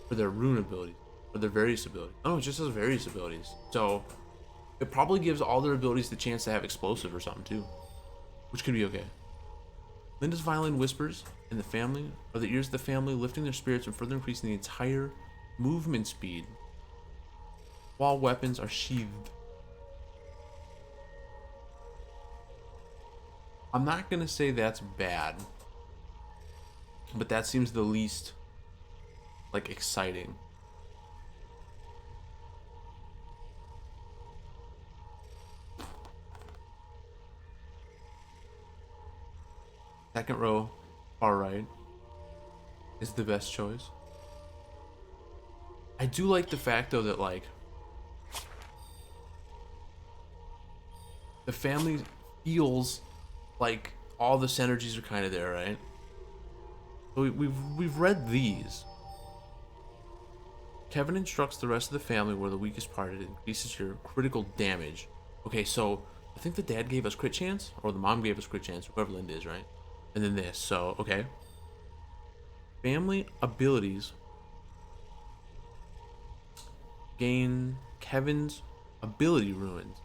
For their rune abilities, or their various abilities. Oh, it just says various abilities. So, it probably gives all their abilities the chance to have explosive or something too, which could be okay. Linda's violin whispers in the family are the ears of the family, lifting their spirits and further increasing the entire movement speed while weapons are sheathed. I'm not gonna say that's bad, but that seems the least, like, exciting. Second row, far right, is the best choice. I do like the fact though that, like, the family feels like all the synergies are kind of there, right? So we've read these. Kevin instructs the rest of the family where the weakest part it increases your critical damage. Okay, so I think the dad gave us crit chance, or the mom gave us crit chance, whoever Linda is, right? And then this, so okay. Family abilities gain Kevin's ability ruins.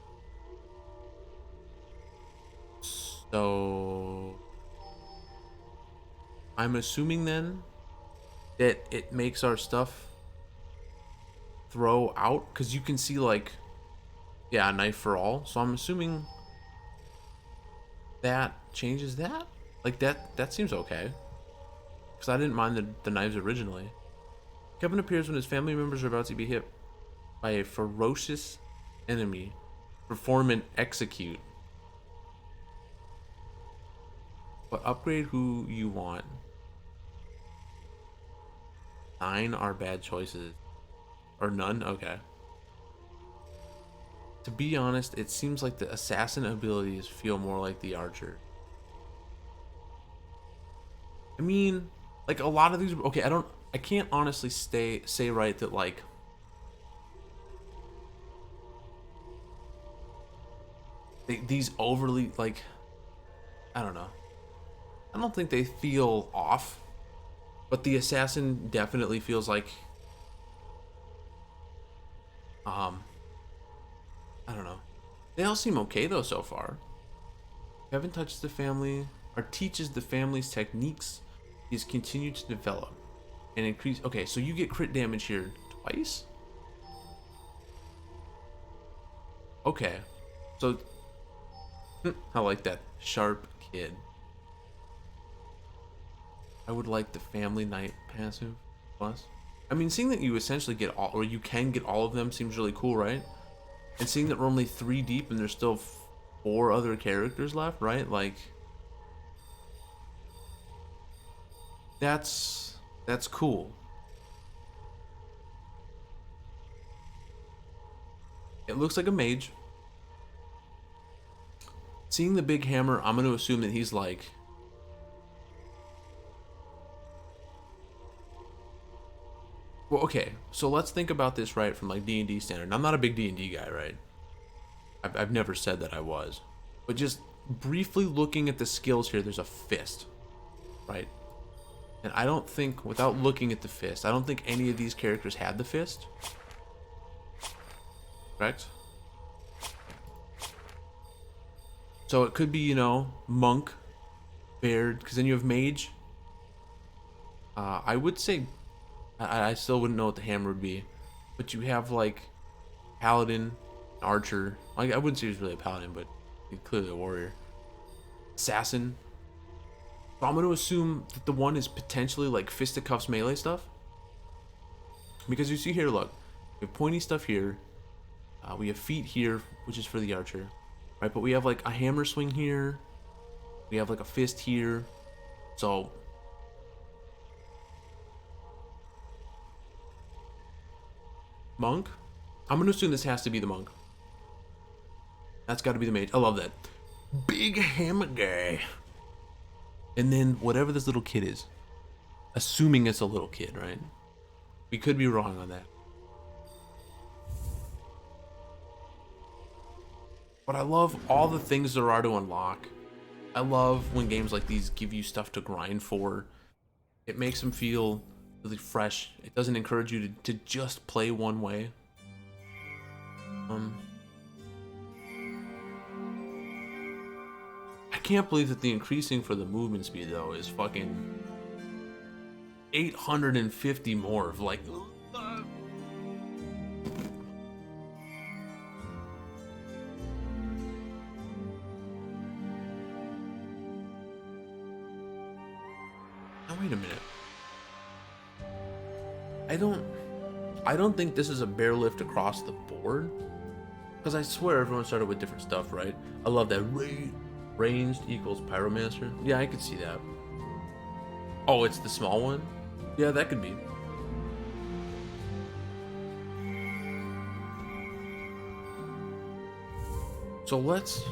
So I'm assuming then that it makes our stuff throw out, because you can see, like, yeah, knife for all. So I'm assuming that changes that. Like, that seems okay, because I didn't mind the knives originally. Kevin appears when his family members are about to be hit by a ferocious enemy. Perform and execute. But upgrade who you want. 9 are bad choices. Or none? Okay. To be honest, it seems like the assassin abilities feel more like the archer. I mean, like, a lot of these, okay, I can't honestly say right that, like, these overly, like, I don't know. I don't think they feel off, but the assassin definitely feels like, I don't know. They all seem okay though so far. Kevin touches the family, or teaches the family's techniques he's continued to develop and increase. Okay, so you get crit damage here twice? Okay, so I like that. Sharp kid. I would like the family night passive plus. I mean, seeing that you essentially get all, or you can get all of them, seems really cool, right? And seeing that we're only 3 deep and there's still 4 other characters left, right? Like, that's cool. It looks like a mage. Seeing the big hammer, I'm going to assume that he's like Well, okay, so let's think about this, right, from like D&D standard. And I'm not a big D&D guy, right? I've never said that I was. But just briefly looking at the skills here, there's a fist, right? And I don't think, without looking at the fist, I don't think any of these characters had the fist. Correct? So it could be, you know, monk, baird, because then you have mage. I would say, I still wouldn't know what the hammer would be. But you have like paladin, archer. I wouldn't say he's really a paladin, but he's clearly a warrior. Assassin. So I'm going to assume that the one is potentially like fisticuffs melee stuff. Because you see here, look, we have pointy stuff here. We have feet here, which is for the archer. Right, but we have like a hammer swing here. We have like a fist here. So monk? I'm going to assume this has to be the monk. That's got to be the mage. I love that. Big hammer guy. And then whatever this little kid is. Assuming it's a little kid, right? We could be wrong on that. But I love all the things there are to unlock. I love when games like these give you stuff to grind for. It makes them feel really fresh. It doesn't encourage you to just play one way. I can't believe that the increasing for the movement speed though is fucking 850 more of like. Now wait a minute. I don't think this is a bear lift across the board. Because I swear everyone started with different stuff, right? I love that ranged equals pyromancer. Yeah, I could see that. Oh, it's the small one? Yeah, that could be. So let's